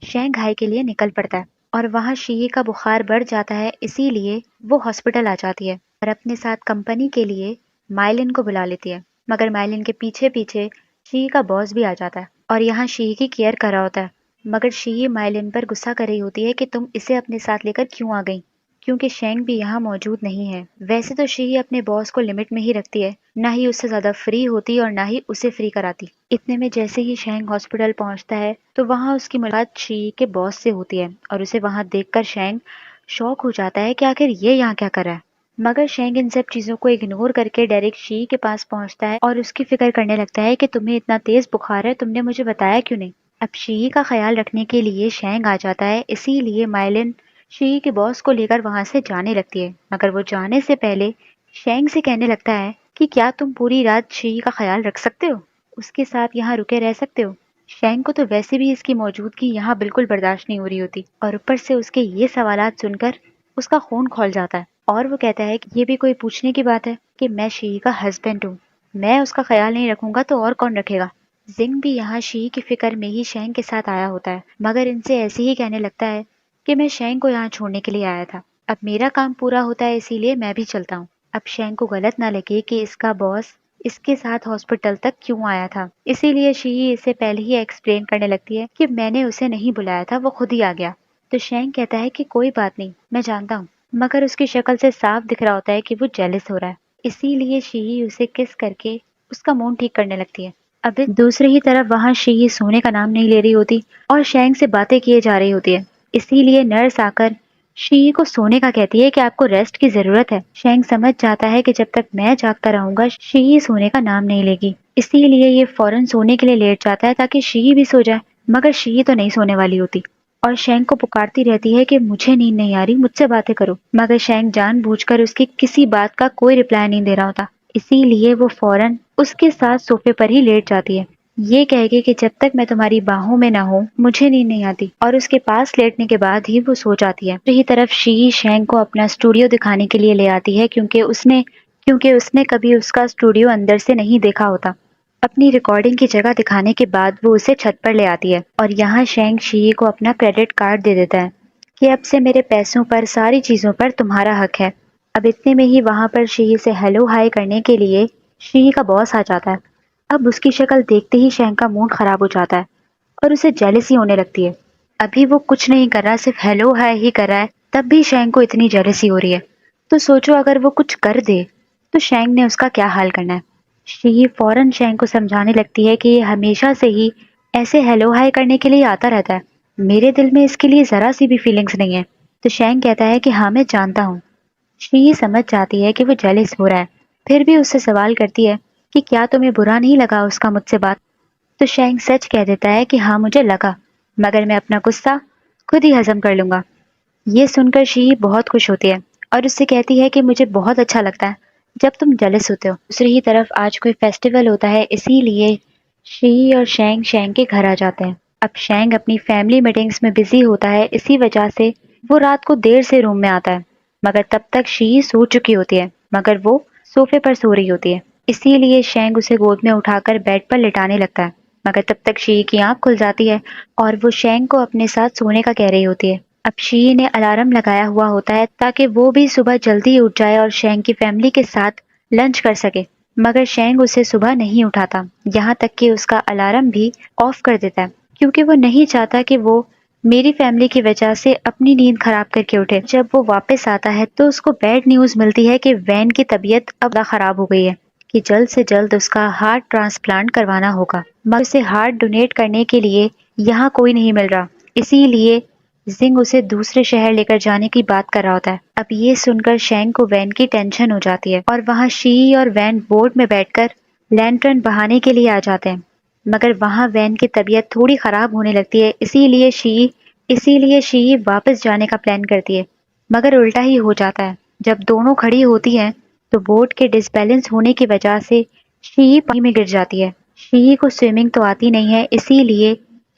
शंघाई के लिए निकल पड़ता है और वहाँ शी का बुखार बढ़ जाता है, इसीलिए वो हॉस्पिटल आ जाती है और अपने साथ कंपनी के लिए माइलिन को बुला लेती है। मगर माइलिन के पीछे पीछे शी का बॉस भी आ जाता है और यहाँ शी की केयर कर रहा होता है। मगर शी माइलिन पर गुस्सा कर रही होती है कि तुम इसे अपने साथ लेकर क्यों आ गई, क्योंकि शेंग भी यहाँ मौजूद नहीं है। वैसे तो शी अपने बॉस को लिमिट में ही रखती है, ना ही उससे ज्यादा फ्री होती और ना ही उसे फ्री कराती। इतने में जैसे ही शेंग हॉस्पिटल पहुंचता है तो वहाँ उसकी मुलाकात शी के बॉस से होती है और उसे वहाँ देखकर शेंग शॉक हो जाता है कि आखिर ये यहाँ क्या कर रहा है। मगर शेंग इन सब चीजों को इग्नोर करके डायरेक्ट शी के पास पहुंचता है और उसकी फिक्र करने लगता है कि तुम्हें इतना तेज बुखार है, तुमने मुझे बताया क्यों नहीं। अब शी का ख्याल रखने के लिए शेंग आ जाता है, इसीलिए माइलिन शी के बॉस को लेकर वहां से जाने लगती है। मगर वो जाने से पहले शेंग से कहने लगता है कि क्या तुम पूरी रात शी का ख्याल रख सकते हो, उसके साथ यहाँ रुके रह सकते हो। शेंग को तो वैसे भी इसकी मौजूदगी यहाँ बिल्कुल बर्दाश्त नहीं हो रही होती और ऊपर से उसके ये सवालात सुनकर उसका खून खौल जाता है और वो कहता है कि ये भी कोई पूछने की बात है कि मैं शी का हस्बैंड हूँ, मैं उसका ख्याल नहीं रखूंगा तो और कौन रखेगा। जिंग भी यहाँ शी की फिक्र में ही शेंग के साथ आया होता है, मगर इनसे ऐसे ही कहने लगता है कि मैं शेंग को यहाँ छोड़ने के लिए आया था, अब मेरा काम पूरा होता है इसीलिए मैं भी चलता हूँ। अब शेंग को गलत ना लगे कि इसका बॉस इसके साथ हॉस्पिटल तक क्यों आया था, इसीलिए शी इसे पहले ही एक्सप्लेन करने लगती है कि मैंने उसे नहीं बुलाया था, वो खुद ही आ गया। तो शेंग कहता है कि कोई बात नहीं, मैं जानता हूँ, मगर उसकी शक्ल से साफ दिख रहा होता है कि वो जेलस हो रहा है। इसीलिए शीही उसे किस करके उसका मूड ठीक करने लगती है। अब दूसरी ही तरफ वहाँ शीही सोने का नाम नहीं ले रही होती और शेंग से बातें किए जा रही होती है। इसीलिए नर्स आकर शी को सोने का कहती है कि आपको रेस्ट की जरूरत है। शेंग समझ जाता है कि जब तक मैं जागता रहूंगा शी सोने का नाम नहीं लेगी, इसीलिए ये फौरन सोने के लिए लेट जाता है ताकि शी भी सो जाए। मगर शी तो नहीं सोने वाली होती और शेंग को पुकारती रहती है कि मुझे नींद नहीं आ रही, मुझसे बातें करो। मगर शेंग जानबूझकर उसकी किसी बात का कोई रिप्लाई नहीं दे रहा होता, इसीलिए वो फौरन उसके साथ सोफे पर ही लेट जाती है, ये कह के कि जब तक मैं तुम्हारी बाहों में ना हूँ मुझे नींद नहीं आती। और उसके पास लेटने के बाद ही वो सो जाती है। दूसरी तरफ शी शेंग को अपना स्टूडियो दिखाने के लिए ले आती है क्योंकि उसने कभी उसका स्टूडियो अंदर से नहीं देखा होता। अपनी रिकॉर्डिंग की जगह दिखाने के बाद वो उसे छत पर ले आती है और यहाँ शेंग शी को अपना क्रेडिट कार्ड दे देता है कि अब से मेरे पैसों पर, सारी चीजों पर तुम्हारा हक है। अब इतने में ही वहां पर शी से हेलो हाय करने के लिए शी का बॉस आ जाता है। अब उसकी शक्ल देखते ही शेंग का मूड खराब हो जाता है और उसे जेलसी होने लगती है। अभी वो कुछ नहीं कर रहा, सिर्फ हेलो हाय ही कर रहा है, तब भी शेंग को इतनी जेलसी हो रही है। तो सोचो अगर वो कुछ कर दे तो शेंग ने उसका क्या हाल करना है। शी फौरन शेंग को समझाने लगती है कि ये हमेशा से ही ऐसे हेलो हाय करने के लिए आता रहता है, मेरे दिल में इसके लिए जरा सी भी फीलिंग्स नहीं है। तो शेंग कहता है कि हाँ मैं जानता हूँ। शी समझ जाती है कि वो जेलस हो रहा है, फिर भी उससे सवाल करती है कि क्या तुम्हें बुरा नहीं लगा उसका मुझसे बात। तो शेंग सच कह देता है कि हाँ मुझे लगा, मगर मैं अपना गुस्सा खुद ही हजम कर लूंगा। ये सुनकर शी बहुत खुश होती है और उससे कहती है कि मुझे बहुत अच्छा लगता है जब तुम जेलस होते हो। दूसरी ही तरफ आज कोई फेस्टिवल होता है, इसीलिए शी और शेंग शेंग के घर आ जाते हैं। अब शेंग अपनी फैमिली मीटिंग्स में बिजी होता है, इसी वजह से वो रात को देर से रूम में आता है। मगर तब तक शी सो चुकी होती है, मगर वो सोफे पर सो रही होती है। इसीलिए शेंग उसे गोद में उठाकर बेड पर लिटाने लगता है। मगर तब तक शी की आंख खुल जाती है और वो शेंग को अपने साथ सोने का कह रही होती है। अब शी ने अलार्म लगाया हुआ होता है ताकि वो भी सुबह जल्दी उठ जाए और शेंग की फैमिली के साथ लंच कर सके। मगर शेंग उसे सुबह नहीं उठाता, यहाँ तक कि उसका अलार्म भी ऑफ कर देता है, क्योंकि वो नहीं चाहता कि वो मेरी फैमिली की वजह से अपनी नींद खराब करके उठे। जब वो वापस आता है तो उसको बैड न्यूज मिलती है कि वैन की तबीयत अब खराब हो गई है, कि जल्द से जल्द उसका हार्ट ट्रांसप्लांट करवाना होगा। मगर उसे हार्ट डोनेट करने के लिए यहाँ कोई नहीं मिल रहा, इसीलिए जिंग उसे दूसरे शहर लेकर जाने की बात कर रहा होता है। अब ये सुनकर शेंग को वैन की टेंशन हो जाती है और वहाँ शी और वैन बोट में बैठकर लैंटर्न बहाने के लिए आ जाते हैं। मगर वहाँ वैन की तबीयत थोड़ी खराब होने लगती है, इसीलिए शी वापस जाने का प्लान करती है। मगर उल्टा ही हो जाता है। जब दोनों खड़ी होती हैं तो बोट के डिसबैलेंस होने की वजह से शी पानी में गिर जाती है। शी को स्विमिंग तो आती नहीं है,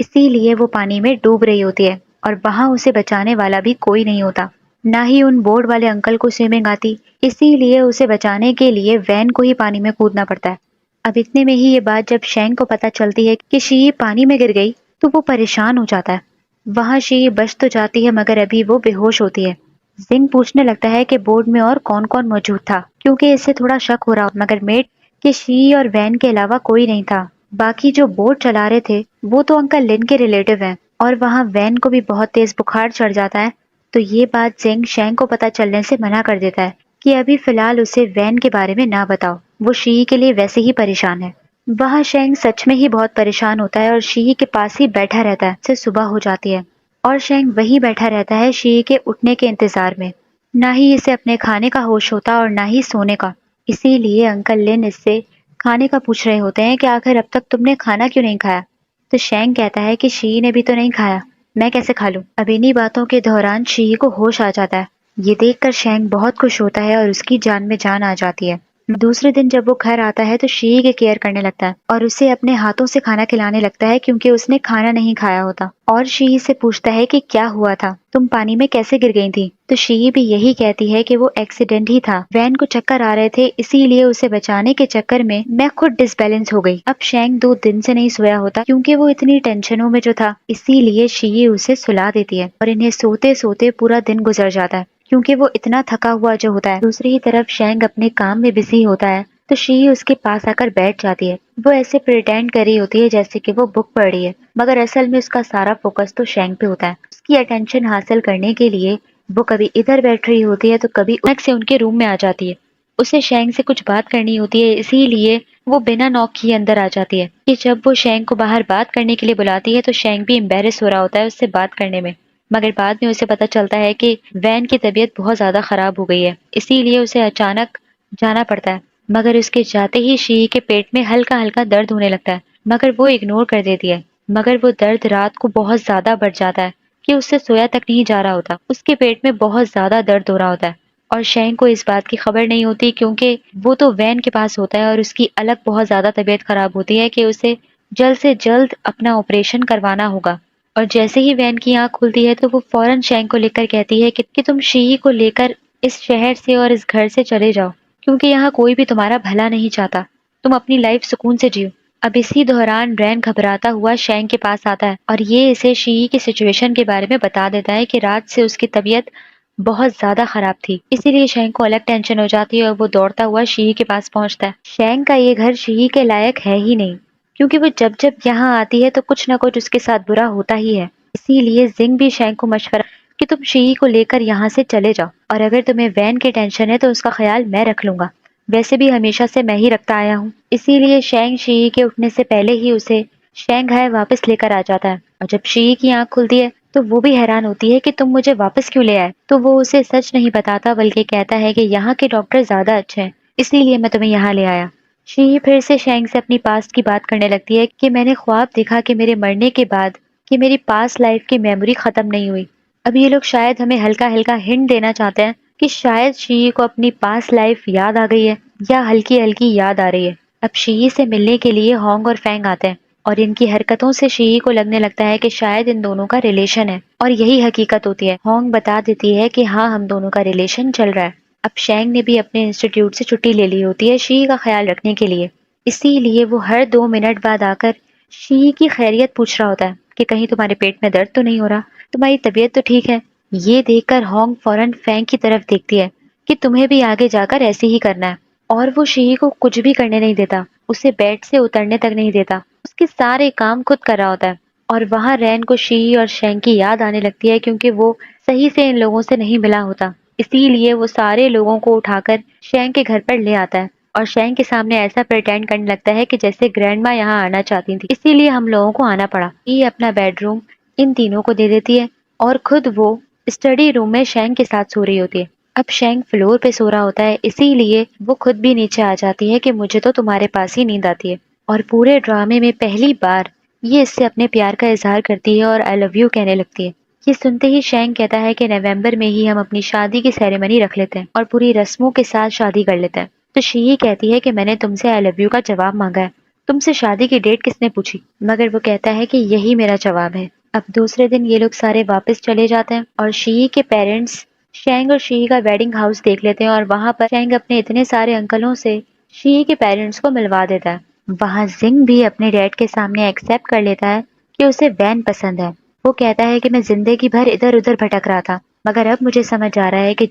इसीलिए वो पानी में डूब रही होती है और वहां उसे बचाने वाला भी कोई नहीं होता। ना ही उन बोर्ड वाले अंकल को स्विमिंग आती, इसीलिए उसे बचाने के लिए वैन को ही पानी में कूदना पड़ता है। अब इतने में ही ये बात जब शेंग को पता चलती है कि शी पानी में गिर गई तो वो परेशान हो जाता है। वहां शी बच तो जाती है मगर अभी वो बेहोश होती है। जिंग पूछने लगता है कि बोर्ड में और कौन कौन मौजूद था, क्योंकि इससे थोड़ा शक हो रहा, मगर मेट कि शी और वैन के अलावा कोई नहीं था। बाकी जो बोट चला रहे थे वो तो अंकल लिन के रिलेटिव हैं और वहाँ वैन को भी बहुत तेज बुखार चढ़ जाता है। तो ये बात जिंग शेंग को पता चलने से मना कर देता है कि अभी फिलहाल उसे वैन के बारे में ना बताओ, वो शी के लिए वैसे ही परेशान है। वहाँ शेंग सच में ही बहुत परेशान होता है और शी के पास ही बैठा रहता है। से सुबह हो जाती है और शेंग वही बैठा रहता है शी के उठने के इंतजार में। ना ही इसे अपने खाने का होश होता और ना ही सोने का। इसीलिए अंकल लिन इससे खाने का पूछ रहे होते हैं कि आखिर अब तक तुमने खाना क्यों नहीं खाया। तो शेंग कहता है कि शी ने भी तो नहीं खाया, मैं कैसे खा लूं। अब इन्हीं बातों के दौरान शी को होश आ जाता है। ये देखकर शेंग बहुत खुश होता है और उसकी जान में जान आ जाती है। दूसरे दिन जब वो घर आता है तो शी के केयर करने लगता है और उसे अपने हाथों से खाना खिलाने लगता है, क्योंकि उसने खाना नहीं खाया होता। और शी से पूछता है कि क्या हुआ था, तुम पानी में कैसे गिर गई थी। तो शी भी यही कहती है कि वो एक्सीडेंट ही था, वैन को चक्कर आ रहे थे, इसीलिए उसे बचाने के चक्कर में मैं खुद डिसबैलेंस हो गई। अब शेंग 2 दिन से नहीं सोया होता क्योंकि वो इतनी टेंशनों में जो था, इसीलिए शी उसे सुला देती है और इन्हें सोते सोते पूरा दिन गुजर जाता है, क्योंकि वो इतना थका हुआ जो होता है। दूसरी ही तरफ शेंग अपने काम में बिजी होता है तो शी उसके पास आकर बैठ जाती है। वो ऐसे प्रिटेंड कर रही होती है जैसे कि वो बुक पढ़ रही है, मगर असल में उसका सारा फोकस तो शेंग पे होता है। उसकी अटेंशन हासिल करने के लिए वो कभी इधर बैठ रही होती है तो कभी अचानक से उनके रूम में आ जाती है। उसे शेंग से कुछ बात करनी होती है, इसीलिए वो बिना नॉक किए अंदर आ जाती है। कि जब वो शेंग को बाहर बात करने के लिए बुलाती है तो शेंग भी एम्बेरस हो रहा होता है उससे बात करने में, मगर बाद में उसे पता चलता है कि वैन की तबीयत बहुत ज्यादा खराब हो गई है, इसीलिए उसे अचानक जाना पड़ता है। मगर उसके जाते ही शी के पेट में हल्का हल्का दर्द होने लगता है, मगर वो इग्नोर कर देती है। मगर वो दर्द रात को बहुत ज्यादा बढ़ जाता है कि उससे सोया तक नहीं जा रहा होता। उसके पेट में बहुत ज्यादा दर्द हो रहा होता है और शेंग को इस बात की खबर नहीं होती, क्योंकि वो तो वैन के पास होता है और उसकी अलग बहुत ज्यादा तबीयत खराब होती है कि उसे जल्द से जल्द अपना ऑपरेशन करवाना होगा। और जैसे ही वैन की आंख खुलती है तो वो फौरन शेंग को लेकर कहती है कि तुम शी को लेकर इस शहर से और इस घर से चले जाओ, क्योंकि यहाँ कोई भी तुम्हारा भला नहीं चाहता। तुम अपनी लाइफ सुकून से जियो। अब इसी दौरान रैन घबराता हुआ शेंग के पास आता है और ये इसे शी की सिचुएशन के बारे में बता देता है कि रात से उसकी तबीयत बहुत ज्यादा खराब थी, इसीलिए शेंग को अलग टेंशन हो जाती है और वो दौड़ता हुआ शी के पास पहुंचता है। शेंग का ये घर शी के लायक है ही नहीं, क्योंकि वो जब जब यहाँ आती है तो कुछ ना कुछ उसके साथ बुरा होता ही है। इसीलिए जिंग भी शेंग को मशवरा कि तुम शी को लेकर यहाँ से चले जाओ, और अगर तुम्हें वैन की टेंशन है तो उसका ख्याल मैं रख लूंगा। वैसे भी हमेशा से मैं ही रखता आया हूँ। इसीलिए शेंग शी के उठने से पहले ही उसे शेंघाई वापस लेकर आ जाता है। और जब शी की आंख खुलती है तो वो भी हैरान होती है कि तुम मुझे वापस क्यों ले आए। तो वो उसे सच नहीं बताता, बल्कि कहता है कि यहाँ के डॉक्टर ज्यादा अच्छे हैं, इसीलिए मैं तुम्हें यहाँ ले आया। शी फिर से शेंग से अपनी पास्ट की बात करने लगती है कि मैंने ख्वाब देखा कि मेरे मरने के बाद कि मेरी पास्ट लाइफ की मेमोरी खत्म नहीं हुई। अब ये लोग शायद हमें हल्का हल्का हिंट देना चाहते हैं कि शायद शी को अपनी पास्ट लाइफ याद आ गई है, या हल्की हल्की याद आ रही है। अब शी से मिलने के लिए होंग और फैंग आते हैं और इनकी हरकतों से शी को लगने लगता है कि शायद इन दोनों का रिलेशन है, और यही हकीकत होती है। होंग बता देती है कि हाँ, हम दोनों का रिलेशन चल रहा है। अब शेंग ने भी अपने इंस्टीट्यूट से छुट्टी ले ली होती है शी का ख्याल रखने के लिए, इसीलिए वो हर 2 मिनट बाद आकर शी की खैरियत पूछ रहा होता है कि कहीं तुम्हारे पेट में दर्द तो नहीं हो रहा, तुम्हारी तबीयत तो ठीक है। ये देखकर होंग फौरन फैंग की तरफ देखती है कि तुम्हें भी आगे जाकर ऐसे ही करना है, और वो शी को कुछ भी करने नहीं देता, उसे बेड से उतरने तक नहीं देता, उसके सारे काम खुद कर रहा होता है। और वहां रैन को शी और शेंग की याद आने लगती है, क्योंकि वो सही से इन लोगों से नहीं मिला होता, इसीलिए वो सारे लोगों को उठाकर शेंग के घर पर ले आता है और शेंग के सामने ऐसा प्रिटेंड करने लगता है कि जैसे ग्रैंडमा यहाँ आना चाहती थी, इसीलिए हम लोगों को आना पड़ा। ये अपना बेडरूम इन तीनों को दे देती है और खुद वो स्टडी रूम में शेंग के साथ सो रही होती है। अब शेंग फ्लोर पे सो रहा होता है, इसीलिए वो खुद भी नीचे आ जाती है कि मुझे तो तुम्हारे पास ही नींद आती है। और पूरे ड्रामे में पहली बार ये इससे अपने प्यार का इजहार करती है और आई लव यू कहने लगती है। ये सुनते ही शेंग कहता है कि नवंबर में ही हम अपनी शादी की सेरेमनी रख लेते हैं और पूरी रस्मों के साथ शादी कर लेते हैं। तो शी कहती है कि मैंने तुमसे आई लव यू का जवाब मांगा है, तुमसे शादी की डेट किसने पूछी। मगर वो कहता है कि यही मेरा जवाब है। अब दूसरे दिन ये लोग सारे वापस चले जाते हैं और शी के पेरेंट्स शेंग और शी का वेडिंग हाउस देख लेते हैं, और वहां पर शेंग अपने इतने सारे अंकलों से शी के पेरेंट्स को मिलवा देता है। वहां जिंग भी अपने डैड के सामने एक्सेप्ट कर लेता है कि उसे वैन पसंद है। वो कहता है कि मैं जिंदगी भर इधर उधर भटक रहा था, मगर अब मुझे समझ आ रहा है कि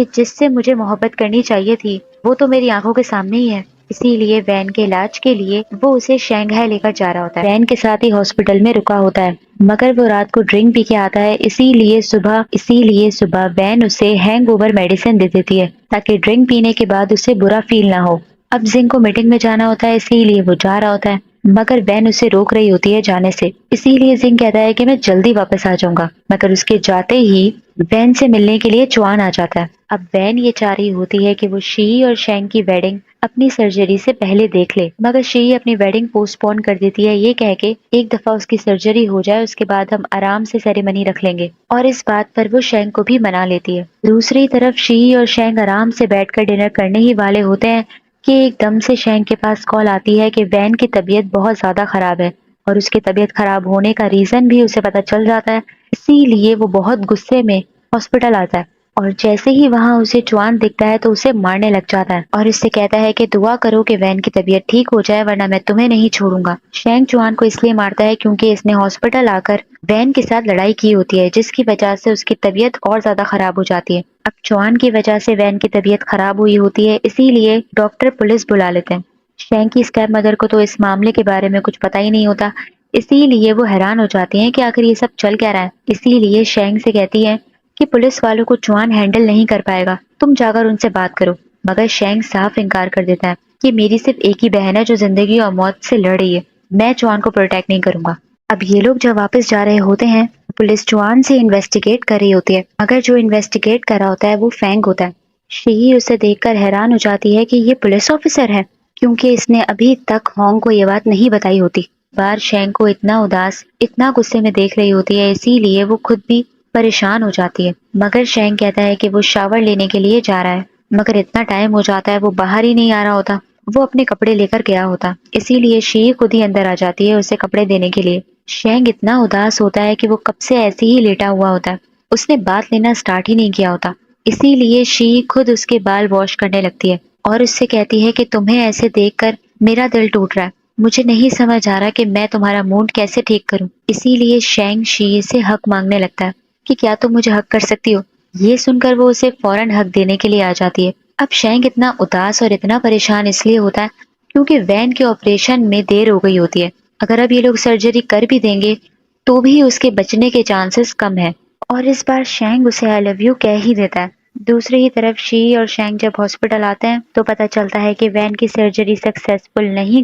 जिससे मुझे मोहब्बत करनी चाहिए थी वो तो मेरी आंखों के सामने ही है। इसीलिए वैन के इलाज के लिए वो उसे शंघाई लेकर जा रहा होता है। वैन के साथ ही हॉस्पिटल में रुका होता है, मगर वो रात को ड्रिंक पी के आता है, इसीलिए सुबह वैन उसे हैंगओवर मेडिसिन दे देती है ताकि ड्रिंक पीने के बाद उसे बुरा फील ना हो। अब जिंग को मीटिंग में जाना होता है, इसीलिए वो जा रहा होता है, मगर वैन उसे रोक रही होती है जाने से। इसीलिए जिंग कहता है कि मैं जल्दी वापस आ जाऊंगा, मगर उसके जाते ही वैन से मिलने के लिए चुआन आ जाता है। अब वैन ये चाह रही होती है कि वो शी और शेंग की वेडिंग अपनी सर्जरी से पहले देख ले, मगर शी अपनी वेडिंग पोस्टपोन कर देती है, ये कह के एक दफा उसकी सर्जरी हो जाए उसके बाद हम आराम से सेरेमनी रख लेंगे, और इस बात पर वो शेंग को भी मना लेती है। दूसरी तरफ शी और शेंग आराम से बैठकर डिनर करने ही वाले होते हैं कि एकदम से शेंग के पास कॉल आती है कि वैन की तबीयत बहुत ज्यादा खराब है, और उसकी तबीयत खराब होने का रीजन भी उसे पता चल जाता है। इसीलिए वो बहुत गुस्से में हॉस्पिटल आता है और जैसे ही वहाँ उसे चुआन दिखता है तो उसे मारने लग जाता है और इससे कहता है कि दुआ करो कि वैन की तबीयत ठीक हो जाए वरना मैं तुम्हें नहीं छोड़ूंगा। शैंक चुआन को इसलिए मारता है क्योंकि इसने हॉस्पिटल आकर वैन के साथ लड़ाई की होती है, जिसकी वजह से उसकी तबीयत और ज्यादा खराब हो जाती है। अब चुआन की वजह से वैन की तबीयत खराब हुई होती है, इसीलिए डॉक्टर पुलिस बुला लेते हैं। शैंक की स्टेप मदर को तो इस मामले के बारे में कुछ पता ही नहीं होता, इसीलिए वो हैरान हो जाती हैं कि आखिर ये सब चल क्या रहा है। इसीलिए शैंक से कहती है कि पुलिस वालों को चुआन हैंडल नहीं कर पाएगा, तुम जाकर उनसे बात करो। मगर शैंक साफ इनकार कर देता है कि मेरी सिर्फ एक ही बहन है जो जिंदगी और मौत से लड़ रही है, मैं चुआन को प्रोटेक्ट नहीं करूंगा। अब ये लोग जब वापस जा रहे होते हैं, पुलिस चुआन से इन्वेस्टिगेट कर रही होती है, मगर जो इन्वेस्टिगेट कर रहा होता है वो फैंग होता है। शी उसे देखकर हैरान हो जाती है कि ये पुलिस ऑफिसर है, क्योंकि इसने अभी तक होंग को ये बात नहीं बताई होती। बार शैंग को इतना उदास, इतना गुस्से में देख रही होती है, इसीलिए वो खुद भी परेशान हो जाती है। मगर शैंग कहता है कि वो शावर लेने के लिए जा रहा है, मगर इतना टाइम हो जाता है वो बाहर ही नहीं आ रहा होता। वो अपने कपड़े लेकर गया होता, इसीलिए शी खुद ही अंदर आ जाती है उसे कपड़े देने के लिए। शैंग इतना उदास होता है कि वो कब से ऐसे ही लेटा हुआ होता है, उसने बात लेना स्टार्ट ही नहीं किया होता। इसीलिए शी खुद उसके बाल वॉश करने लगती है और उससे कहती है कि तुम्हें ऐसे देखकर मेरा दिल टूट रहा है, मुझे नहीं समझ आ रहा कि मैं तुम्हारा मूड कैसे ठीक करूं। इसीलिए शैंग शी से हक मांगने लगता है कि क्या तुम मुझे हक कर सकती हो। ये सुनकर वो उसे फौरन हक देने के लिए आ जाती है। अब शैंग इतना उदास और इतना परेशान इसलिए होता है क्योंकि वैन के ऑपरेशन में देर हो गई होती है। अगर अब ये लोग सर्जरी कर भी देंगे तो भी उसके बचने के चांसेस कम है, और इस बार शैंग उसे आई लव यू कह ही देता है। दूसरी ही तरफ शी और शैंग जब हॉस्पिटल आते हैं तो पता चलता है कि वैन की सर्जरी सक्सेसफुल नहीं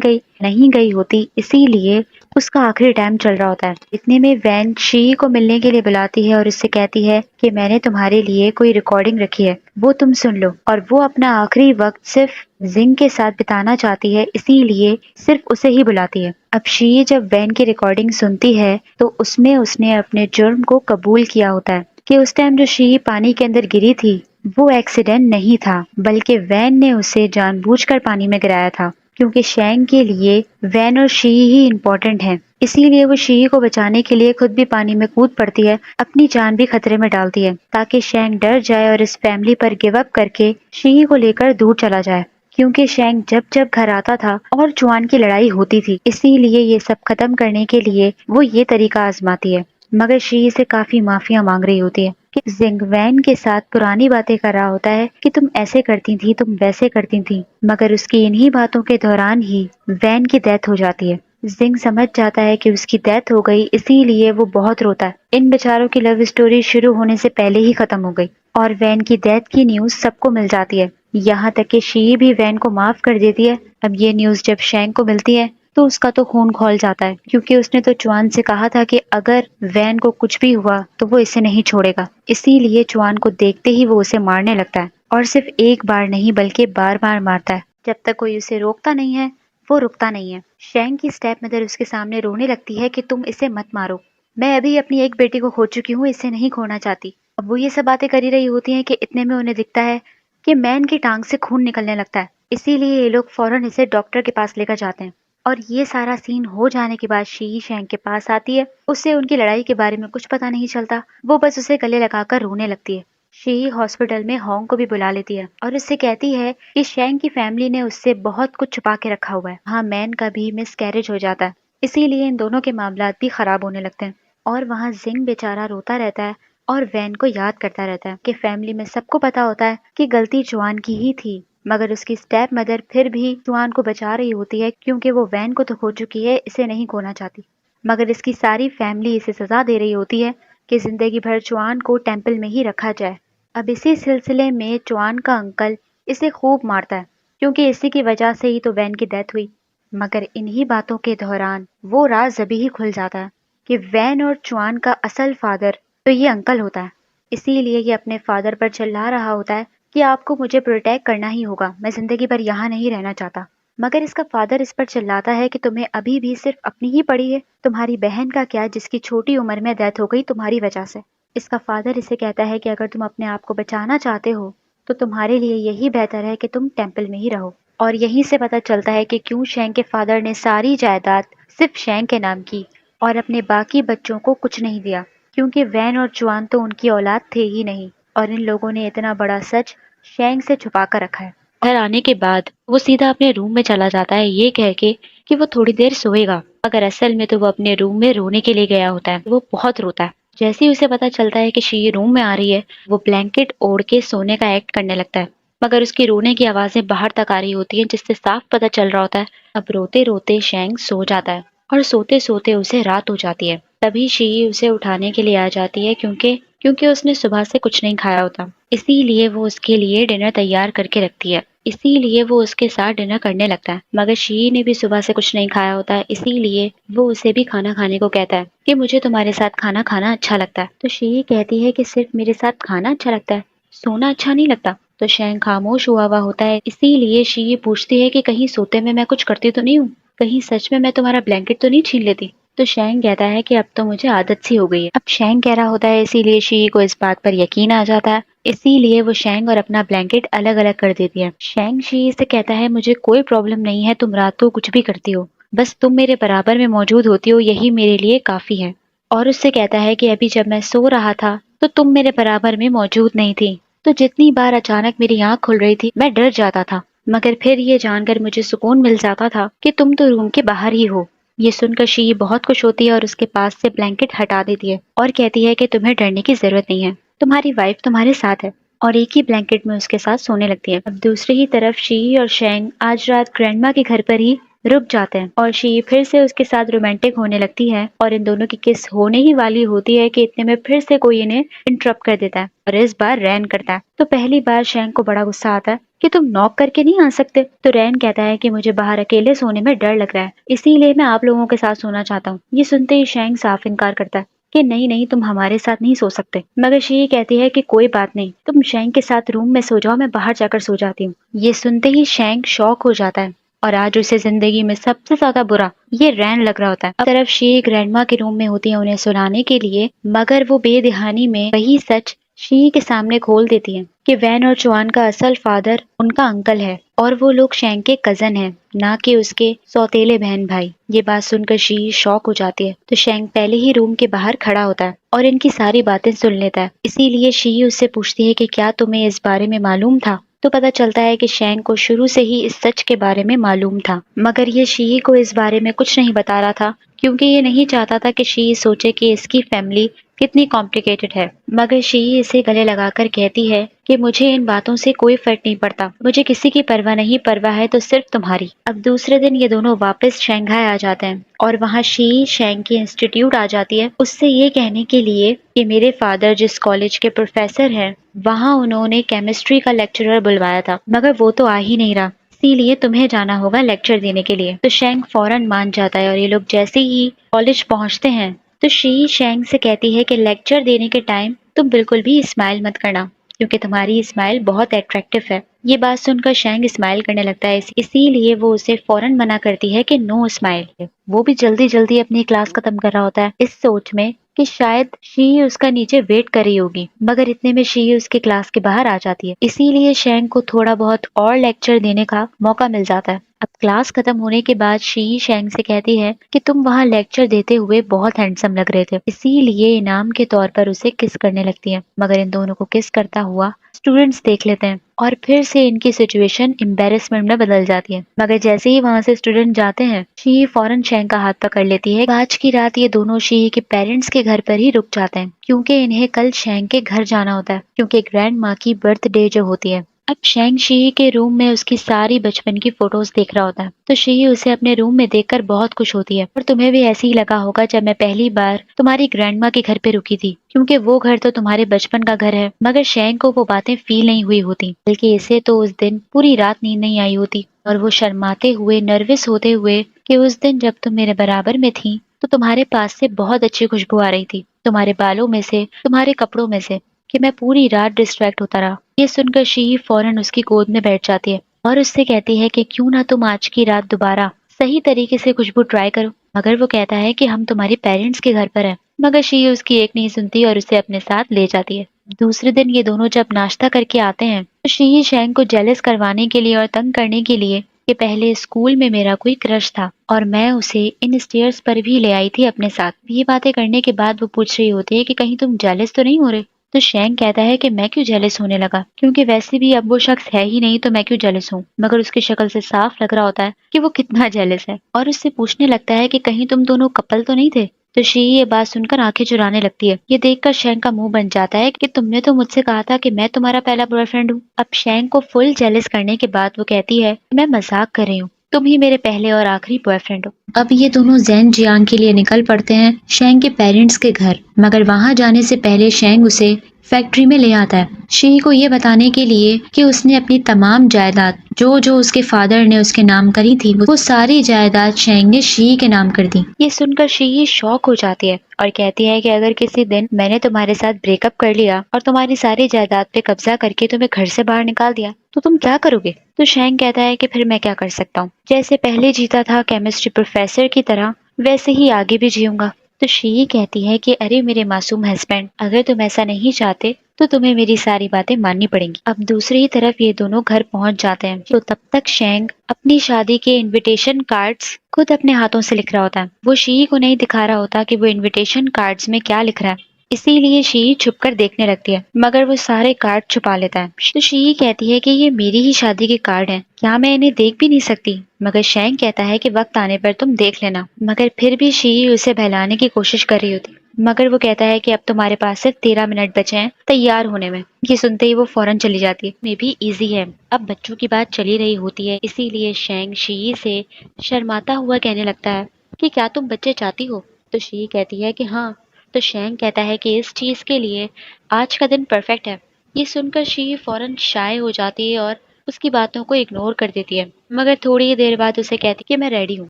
गई होती, इसीलिए उसका आखिरी टाइम चल रहा होता है। इतने में वैन शी को मिलने के लिए बुलाती है और उससे कहती है कि मैंने तुम्हारे लिए कोई रिकॉर्डिंग रखी है, वो तुम सुन लो। और वो अपना आखिरी वक्त सिर्फ जिंग के साथ बिताना चाहती है, इसीलिए सिर्फ उसे ही बुलाती है। अब शी जब वैन की रिकॉर्डिंग सुनती है तो उसमें उसने अपने जुर्म को कबूल किया होता है कि उस टाइम जो शी पानी के अंदर गिरी थी वो एक्सीडेंट नहीं था, बल्कि वैन ने उसे जानबूझकर पानी में गिराया था, क्योंकि शैंग के लिए वैन और शी ही इम्पोर्टेंट हैं। इसीलिए वो शी को बचाने के लिए खुद भी पानी में कूद पड़ती है, अपनी जान भी खतरे में डालती है ताकि शैंग डर जाए और इस फैमिली पर गिव अप करके शी को लेकर दूर चला जाए। क्योंकि शैंग जब जब घर आता था और चुआन की लड़ाई होती थी, इसीलिए ये सब खत्म करने के लिए वो ये तरीका आजमाती है। मगर शी से काफी माफिया मांग रही होती है कि जिंग वैन के साथ पुरानी बातें कर रहा होता है कि तुम ऐसे करती थी, तुम वैसे करती थी। मगर उसकी इन्हीं बातों के दौरान ही वैन की डेथ हो जाती है। जिंग समझ जाता है कि उसकी डेथ हो गई, इसीलिए वो बहुत रोता है। इन बेचारों की लव स्टोरी शुरू होने से पहले ही खत्म हो गई और वैन की डेथ की न्यूज सबको मिल जाती है, यहाँ तक कि शी भी वैन को माफ कर देती है। अब ये न्यूज जब शैंग को मिलती है तो उसका तो खून खौल जाता है, क्योंकि उसने तो चुआन से कहा था कि अगर वैन को कुछ भी हुआ तो वो इसे नहीं छोड़ेगा। इसीलिए चुआन को देखते ही वो उसे मारने लगता है, और सिर्फ एक बार नहीं बल्कि बार बार मारता है। जब तक कोई उसे रोकता नहीं है वो रुकता नहीं है। शैंग की स्टेप मदर उसके सामने रोने लगती है कि तुम इसे मत मारो, मैं अभी अपनी एक बेटी को खो चुकी हूँ, इसे नहीं खोना चाहती। अब वो ये सब बातें कर ही रही होती हैं कि इतने में उन्हें दिखता है कि मैन की टांग से खून निकलने लगता है। इसीलिए ये लोग फौरन इसे डॉक्टर के पास लेकर जाते हैं। और ये सारा सीन हो जाने के बाद शी शैंग के पास आती है। उसे उनकी लड़ाई के बारे में कुछ पता नहीं चलता, वो बस उसे गले लगाकर रोने लगती है। शी हॉस्पिटल में होंग को भी बुला लेती है और उससे कहती है कि शैंग की फैमिली ने उससे बहुत कुछ छुपा के रखा हुआ है। हाँ, मैन का भी मिस कैरेज हो जाता है, इसीलिए इन दोनों के मामलात भी खराब होने लगते हैं। और वहाँ जिंग बेचारा रोता रहता है और वैन को याद करता रहता है कि फैमिली में सबको पता होता है कि गलती चुआन की ही थी, मगर उसकी स्टेप मदर फिर भी चुआन को बचा रही होती है क्योंकि वो वैन को तो खो चुकी है, इसे नहीं खोना चाहती। मगर इसकी सारी फैमिली इसे सजा दे रही होती है कि जिंदगी भर चुआन को टेम्पल में ही रखा जाए। अब इसी सिलसिले में चुआन का अंकल इसे खूब मारता है, क्योंकि इसी की वजह से ही तो वैन की डेथ हुई। मगर इन्हीं बातों के दौरान वो राज अभी ही खुल जाता है कि वैन और चुआन का असल फादर तो ये अंकल होता है। इसीलिए ये अपने फादर पर चिल्ला रहा होता है कि आपको मुझे प्रोटेक्ट करना ही होगा, मैं जिंदगी भर यहाँ नहीं रहना चाहता। मगर इसका फादर इस पर चिल्लाता है कि तुम्हें अभी भी सिर्फ अपनी ही पड़ी है, तुम्हारी बहन का क्या जिसकी छोटी उम्र में डेथ हो गई तुम्हारी वजह से। इसका फादर इसे कहता है कि अगर तुम अपने आप को बचाना चाहते हो तो तुम्हारे लिए यही बेहतर है कि तुम टेम्पल में ही रहो। और यहीं से पता चलता है कि क्यों शैंग के फादर ने सारी जायदाद सिर्फ शैंग के नाम की और अपने बाकी बच्चों को कुछ नहीं दिया, क्योंकि वैन और चुआन तो उनकी औलाद थे ही नहीं। और इन लोगों ने इतना बड़ा सच शेंग से छुपा कर रखा है। घर आने के बाद वो सीधा अपने रूम में चला जाता है ये कह के कि वो थोड़ी देर सोएगा, मगर असल में तो वो अपने रूम में रोने के लिए गया होता है। वो बहुत रोता है। जैसे ही उसे पता चलता है कि शी रूम में आ रही है, वो ब्लैंकेट ओढ़ के सोने का एक्ट करने लगता है, मगर उसकी रोने की आवाजें बाहर तक आ रही होती हैं, जिससे साफ पता चल रहा होता है अब रोते रोते शेंग सो जाता है और सोते सोते उसे रात हो जाती है। तभी शी उसे उठाने के लिए आ जाती है, क्योंकि क्योंकि उसने सुबह से कुछ नहीं खाया होता, इसीलिए वो उसके लिए डिनर तैयार करके रखती है। इसीलिए वो उसके साथ डिनर करने लगता है, मगर शी ने भी सुबह से कुछ नहीं खाया होता है, इसीलिए वो उसे भी खाना खाने को कहता है कि मुझे तुम्हारे साथ खाना खाना अच्छा लगता है। तो शी कहती है कि सिर्फ मेरे साथ खाना अच्छा लगता है, सोना अच्छा नहीं लगता। तो शेंग खामोश हुआ होता है, इसीलिए शी ये पूछती है कि कहीं सोते में मैं कुछ करती तो नहीं हूँ, कहीं सच में मैं तुम्हारा ब्लैंकेट तो नहीं छीन लेती। तो शेंग कहता है कि अब तो मुझे आदत सी हो गई है। अब शेंग कह रहा होता है, इसीलिए शी को इस बात पर यकीन आ जाता है, इसीलिए वो शेंग और अपना ब्लैंकेट अलग अलग कर देती है। शेंग शी से कहता है मुझे कोई प्रॉब्लम नहीं है, तुम रात को कुछ भी करती हो, बस तुम मेरे बराबर में मौजूद होती हो, यही मेरे लिए काफी है। और उससे कहता है कि अभी जब मैं सो रहा था तो तुम मेरे बराबर में मौजूद नहीं थी, तो जितनी बार अचानक मेरी आंख खुल रही थी मैं डर जाता था, मगर फिर ये जानकर मुझे सुकून मिल जाता था कि तुम तो रूम के बाहर ही हो। ये सुनकर शी बहुत खुश होती है और उसके पास से ब्लैंकेट हटा देती है और कहती है कि तुम्हें डरने की जरूरत नहीं है, तुम्हारी वाइफ तुम्हारे साथ है, और एक ही ब्लैंकेट में उसके साथ सोने लगती है। अब दूसरी ही तरफ शी और शेंग आज रात ग्रैंडमा के घर पर ही रुक जाते हैं और शी फिर से उसके साथ रोमांटिक होने लगती है और इन दोनों की किस होने ही वाली होती है कि इतने में फिर से कोई इन्हें इंटरप्ट कर देता है और इस बार रैन करता है। तो पहली बार शेंग को बड़ा गुस्सा आता है कि तुम नॉक करके नहीं आ सकते। तो रैन कहता है कि मुझे बाहर अकेले सोने में डर लग रहा है, इसीलिए मैं आप लोगों के साथ सोना चाहता हूँ। ये सुनते ही शेंग साफ इनकार करता है कि नहीं नहीं, तुम हमारे साथ नहीं सो सकते। मगर शी कहती है कि कोई बात नहीं, तुम शेंग के साथ रूम में सो जाओ, मैं बाहर जाकर सो जाती हूँ। ये सुनते ही शेंग शॉक हो जाता है और आज उसे जिंदगी में सबसे ज्यादा बुरा ये रैन लग रहा होता है। अब तरफ शी ग्रैंडमा के रूम में होती है उन्हें सुलाने के लिए, मगर वो बेदिहानी में वही सच शी के सामने खोल देती है कि वैन और चुआन का असल फादर उनका अंकल है और वो लोग शेंग के कजन हैं, ना कि उसके सौतेले बहन भाई। ये बात सुनकर शी शॉक हो जाती है। तो शेंग पहले ही रूम के बाहर खड़ा होता है और इनकी सारी बातें सुन लेता है। इसीलिए शी उससे पूछती है कि क्या तुम्हें इस बारे में मालूम था। तो पता चलता है कि शेंग को शुरू से ही इस सच के बारे में मालूम था, मगर ये शी को इस बारे में कुछ नहीं बता रहा था, क्योंकि ये नहीं चाहता था कि शी सोचे कि इसकी फैमिली कितनी कॉम्प्लिकेटेड है। मगर शी इसे गले लगाकर कहती है कि मुझे इन बातों से कोई फर्क नहीं पड़ता, मुझे किसी की परवाह नहीं, परवाह है तो सिर्फ तुम्हारी। अब दूसरे दिन ये दोनों वापस शंघाई आ जाते हैं और वहाँ शी शेंग की इंस्टीट्यूट आ जाती है उससे ये कहने के लिए कि मेरे फादर जिस कॉलेज के प्रोफेसर हैं वहाँ उन्होंने केमिस्ट्री का लेक्चरर बुलवाया था, मगर वो तो आ ही नहीं रहा, इसीलिए तुम्हें जाना होगा लेक्चर देने के लिए। तो शेंग फौरन मान जाता है और ये लोग जैसे ही कॉलेज पहुंचते हैं तो शी शेंग से कहती है कि लेक्चर देने के टाइम तुम बिल्कुल भी स्माइल मत करना, क्योंकि तुम्हारी स्माइल बहुत अट्रैक्टिव है। ये बात सुनकर शेंग स्माइल करने लगता है, इसीलिए वो उसे फौरन मना करती है कि नो स्माइल। वो भी जल्दी जल्दी अपनी क्लास खत्म कर रहा होता है इस सोच में कि शायद शी उसका नीचे वेट कर रही होगी, मगर इतने में शी उसके क्लास के बाहर आ जाती है। इसीलिए शेंग को थोड़ा बहुत और लेक्चर देने का मौका मिल जाता है। अब क्लास खत्म होने के बाद शी शेंग से कहती है कि तुम वहाँ लेक्चर देते हुए बहुत हैंडसम लग रहे थे, इसीलिए इनाम के तौर पर उसे किस करने लगती है। मगर इन दोनों को किस करता हुआ स्टूडेंट्स देख लेते हैं और फिर से इनकी सिचुएशन एम्बेरसमेंट में बदल जाती है। मगर जैसे ही वहाँ से स्टूडेंट जाते हैं शी फौरन शेंग का हाथ पकड़ लेती है। आज की रात ये दोनों शी के पेरेंट्स के घर पर ही रुक जाते हैं, क्योंकि इन्हें कल शेंग के घर जाना होता है, क्योंकि ग्रैंड माँ की बर्थडे जो होती है। अब शेंग शी के रूम में उसकी सारी बचपन की फोटोज देख रहा होता है, तो शी उसे अपने रूम में देखकर बहुत खुश होती है। और तुम्हें भी ऐसे ही लगा होगा जब मैं पहली बार तुम्हारी ग्रैंडमा के घर पे रुकी थी, क्योंकि वो घर तो तुम्हारे बचपन का घर है। मगर शेंग को वो बातें फील नहीं हुई होती, बल्कि इसे तो उस दिन पूरी रात नींद नहीं आई होती और वो शर्माते हुए नर्वस होते हुए कि उस दिन जब तुम मेरे बराबर में थी तो तुम्हारे पास से बहुत अच्छी खुशबू आ रही थी, तुम्हारे बालों में से, तुम्हारे कपड़ों में से, कि मैं पूरी रात डिस्ट्रैक्ट होता रहा। ये सुनकर शी फौरन उसकी गोद में बैठ जाती है और उससे कहती है कि क्यों ना तुम आज की रात दोबारा सही तरीके से खुशबू ट्राई करो। मगर वो कहता है कि हम तुम्हारे पेरेंट्स के घर पर हैं। मगर शी उसकी एक नहीं सुनती और उसे अपने साथ ले जाती है। दूसरे दिन ये दोनों जब नाश्ता करके आते हैं तो शी शेंग को जेलस करवाने के लिए और तंग करने के लिए कि पहले स्कूल में मेरा कोई क्रश था और मैं उसे इन स्टेयर्स पर भी ले आई थी अपने साथ। ये बातें करने के बाद वो पूछ रही होती है कि कहीं तुम जेलस तो नहीं हो रहे। तो शेंग कहता है कि मैं क्यों जेलस होने लगा, क्योंकि वैसे भी अब वो शख्स है ही नहीं तो मैं क्यों जेलस हूँ। मगर उसकी शक्ल से साफ लग रहा होता है कि वो कितना जेलस है और उससे पूछने लगता है कि कहीं तुम दोनों कपल तो नहीं थे। तो शी ये बात सुनकर आंखें चुराने लगती है। ये देखकर शेंग का मुंह बन जाता है कि तुमने तो मुझसे कहा था कि मैं तुम्हारा पहला बॉयफ्रेंड हूँ। अब शेंग को फुल जेलस करने के बाद वो कहती है मैं मजाक कर रही हूँ, तुम ही मेरे पहले और आखिरी बॉयफ्रेंड हो। अब ये दोनों जैन जियांग के लिए निकल पड़ते हैं शेंग के पेरेंट्स के घर। मगर वहां जाने से पहले शेंग उसे फैक्ट्री में ले आता है शी को ये बताने के लिए कि उसने अपनी तमाम जायदाद जो जो उसके फादर ने उसके नाम करी थी वो सारी जायदाद शेंग ने शी के नाम कर दी। ये सुनकर शी शॉक हो जाती है और कहती है कि अगर किसी दिन मैंने तुम्हारे साथ ब्रेकअप कर लिया और तुम्हारी सारी जायदाद पे कब्जा करके तुम्हें घर से बाहर निकाल दिया तो तुम क्या करोगे। तो शेंग कहता है कि फिर मैं क्या कर सकता हूँ, जैसे पहले जीता था केमिस्ट्री प्रोफेसर की तरह वैसे ही आगे भी जीऊंगा। तो शी कहती है कि अरे मेरे मासूम हस्बैंड, अगर तुम ऐसा नहीं चाहते तो तुम्हें मेरी सारी बातें माननी पड़ेंगी। अब दूसरी तरफ ये दोनों घर पहुंच जाते हैं तो तब तक शेंग अपनी शादी के इनविटेशन कार्ड्स खुद अपने हाथों से लिख रहा होता है। वो शी को नहीं दिखा रहा होता कि वो इनविटेशन कार्ड्स में क्या लिख रहा है, इसीलिए शी छुपकर देखने लगती है मगर वो सारे कार्ड छुपा लेता है। तो शी कहती है कि ये मेरी ही शादी के कार्ड हैं, क्या मैं इन्हें देख भी नहीं सकती। मगर शेंग कहता है कि वक्त आने पर तुम देख लेना। मगर फिर भी शी उसे बहलाने की कोशिश कर रही होती, मगर वो कहता है कि अब तुम्हारे पास सिर्फ 13 मिनट बचे हैं तैयार होने में। ये सुनते ही वो फौरन चली जाती है। मे भी इजी है। अब बच्चों की बात चली रही होती है, इसीलिए शेंग शी से शर्माता हुआ कहने लगता है कि क्या तुम बच्चे चाहती हो। तो शी कहती है कि हाँ। तो शेंग कहता है कि इस चीज के लिए आज का दिन परफेक्ट है। ये सुनकर शी फौरन शाय हो जाती है और उसकी बातों को इग्नोर कर देती है, मगर थोड़ी ही देर बाद उसे कहती है कि मैं रेडी हूँ।